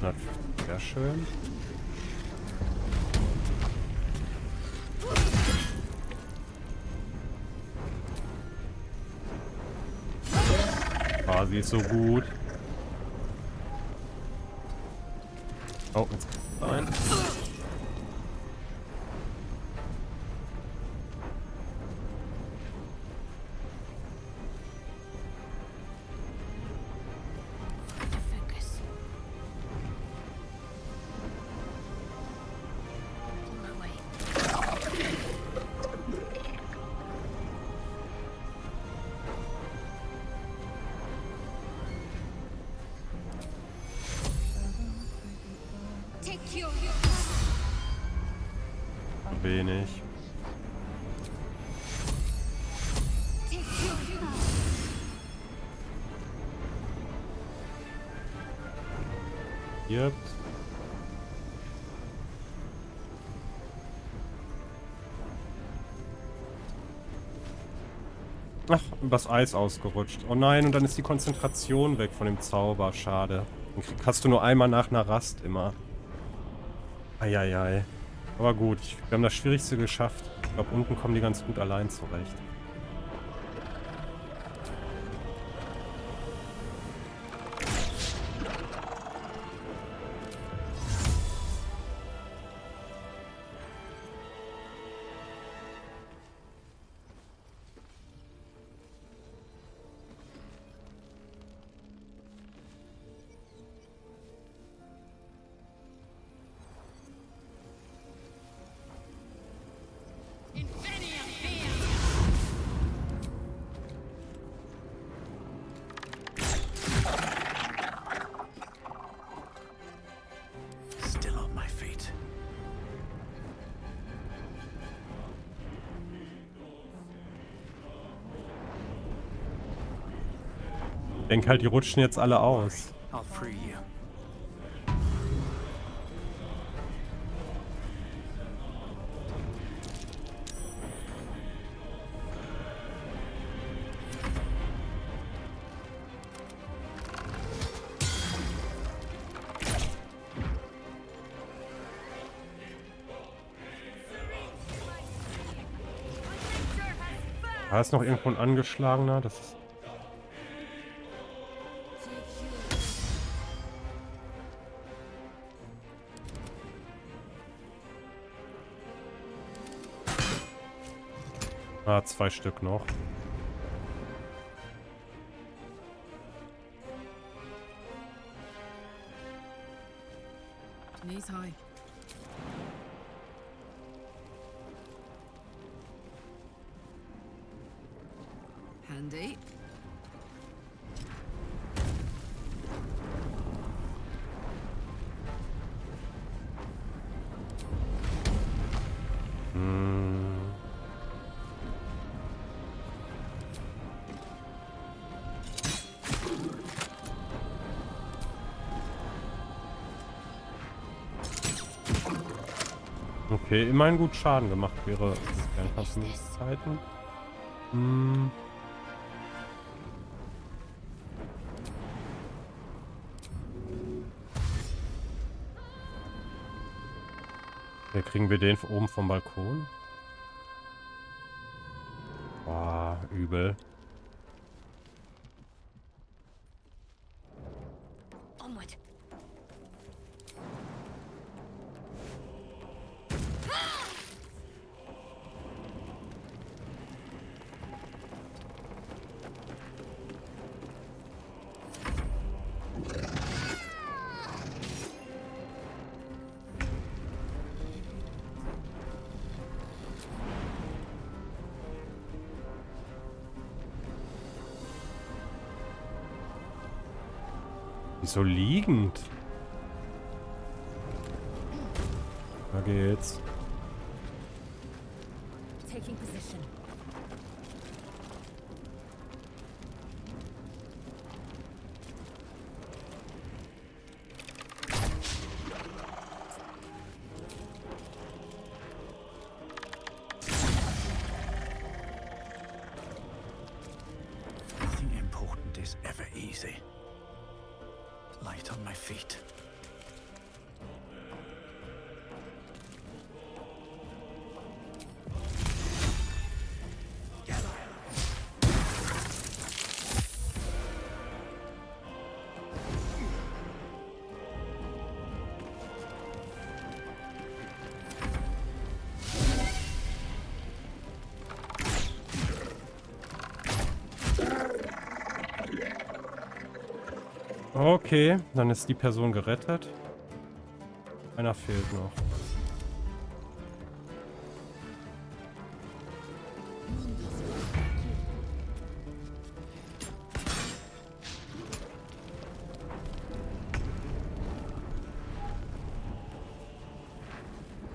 150, sehr schön. Ah, sie ist so gut. Oh, jetzt rein. Wenig. Yep. Ach, übers Eis ausgerutscht. Oh nein, und dann ist die Konzentration weg von dem Zauber. Schade. Den hast du nur einmal nach einer Rast immer. Eieiei. Aber gut, wir haben das Schwierigste geschafft. Ich glaube, unten kommen die ganz gut allein zurecht. Ich denke halt, die rutschen jetzt alle aus. Da ist noch irgendwo ein angeschlagener. Das ist... Ah, 2 Stück noch. Knees high. Handy. Okay, immerhin gut Schaden gemacht für ihre Fernkampfmöglichkeiten. Okay, kriegen wir den oben vom Balkon? Boah, übel. Onward. Wieso liegend? Da geht's. Taking position. Nothing important is ever easy. Light on my feet. Okay, dann ist die Person gerettet. Einer fehlt noch.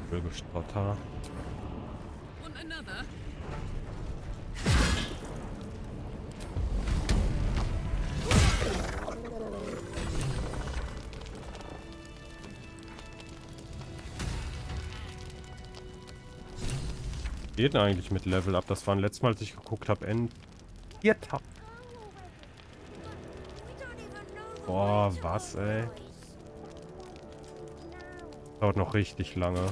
Gestotter. Want another? Geht eigentlich mit Level Up? Das war letztes Mal, als ich geguckt habe, Vierter. Boah, was, ey? Dauert noch richtig lange.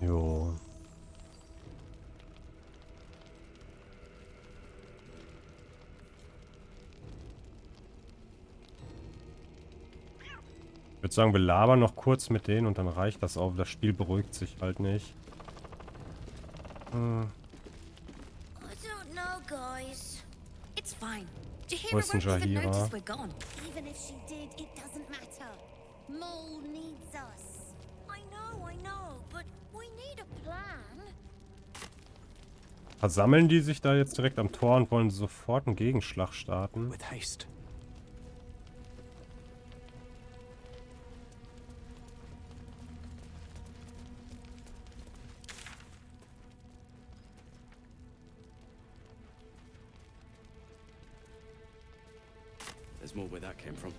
Jo. Ich würde sagen, wir labern noch kurz mit denen und dann reicht das auch. Das Spiel beruhigt sich halt nicht. I don't know, guys. It's fine. Wo ist denn Jahira? Even if she did, it doesn't matter. Mole needs us. I know, but we need a plan. Versammeln die sich da jetzt direkt am Tor und wollen sofort einen Gegenschlag starten? With haste. There's more where that came from.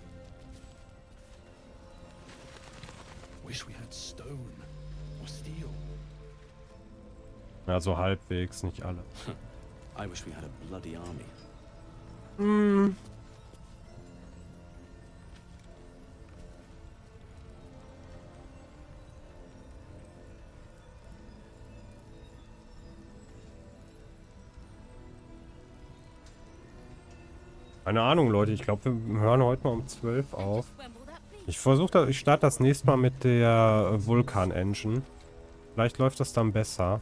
Wish we had stone or steel. Ja, so halbwegs, nicht alle. I wish we had a bloody army. Hm. Keine Ahnung, Leute. Ich glaube, wir hören heute mal um 12 auf. Ich starte das nächste Mal mit der Vulkan-Engine. Vielleicht läuft das dann besser.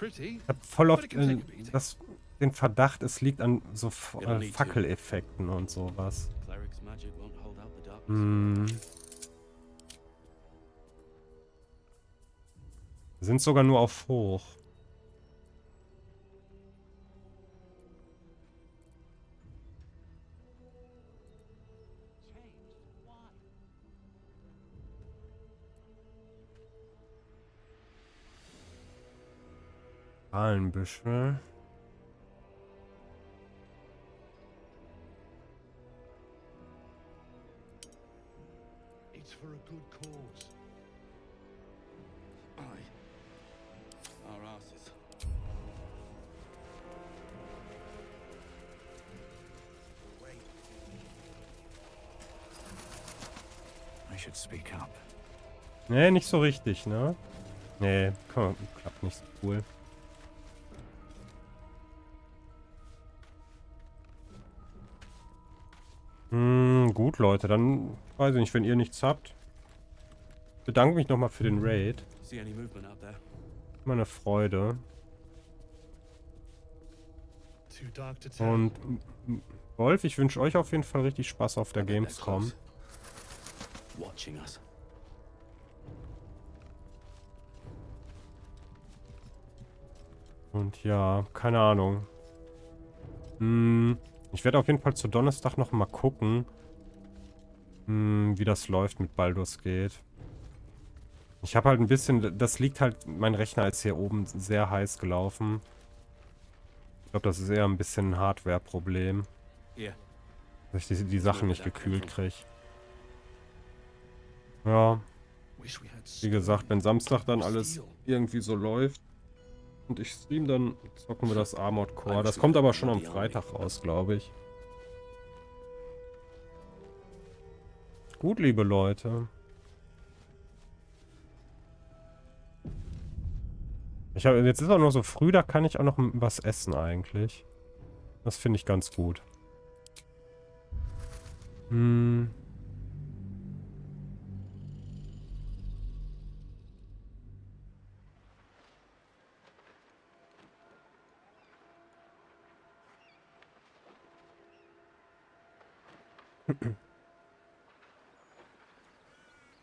Ich habe voll oft den Verdacht, es liegt an so Fackeleffekten und sowas. Hm. Wir sind sogar nur auf hoch. Ahlenbüschel. It's for a good cause. should speak up. Nee, nicht so richtig, ne? Nee, klappt nicht so cool. Gut, Leute, dann weiß ich nicht, wenn ihr nichts habt. Bedanke mich nochmal für den Raid. Immer eine Freude. Und Wolf, ich wünsche euch auf jeden Fall richtig Spaß auf der Gamescom. Und ja, keine Ahnung. Ich werde auf jeden Fall zu Donnerstag noch mal gucken, wie das läuft mit Baldur's Gate. Ich habe halt ein bisschen, das liegt halt, mein Rechner ist hier oben sehr heiß gelaufen. Ich glaube, das ist eher ein bisschen ein Hardware-Problem. Dass ich die Sachen nicht gekühlt kriege. Ja. Wie gesagt, wenn Samstag dann alles irgendwie so läuft und ich stream, dann zocken wir das Armored Core. Das kommt aber schon am Freitag raus, glaube ich. Gut, liebe Leute. Jetzt ist auch noch so früh, da kann ich auch noch was essen eigentlich. Das finde ich ganz gut.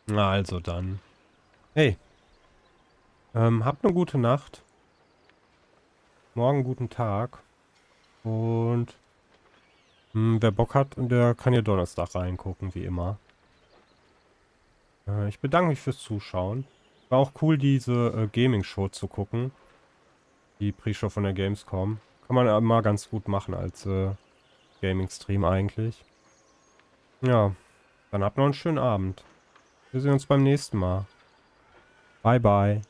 Na, also dann. Hey. Habt eine gute Nacht. Morgen guten Tag. Und wer Bock hat, der kann hier Donnerstag reingucken, wie immer. Ich bedanke mich fürs Zuschauen. War auch cool, diese Gaming-Show zu gucken. Die Pre-Show von der Gamescom. Kann man mal ganz gut machen als Gaming-Stream eigentlich. Ja, dann habt noch einen schönen Abend. Wir sehen uns beim nächsten Mal. Bye, bye.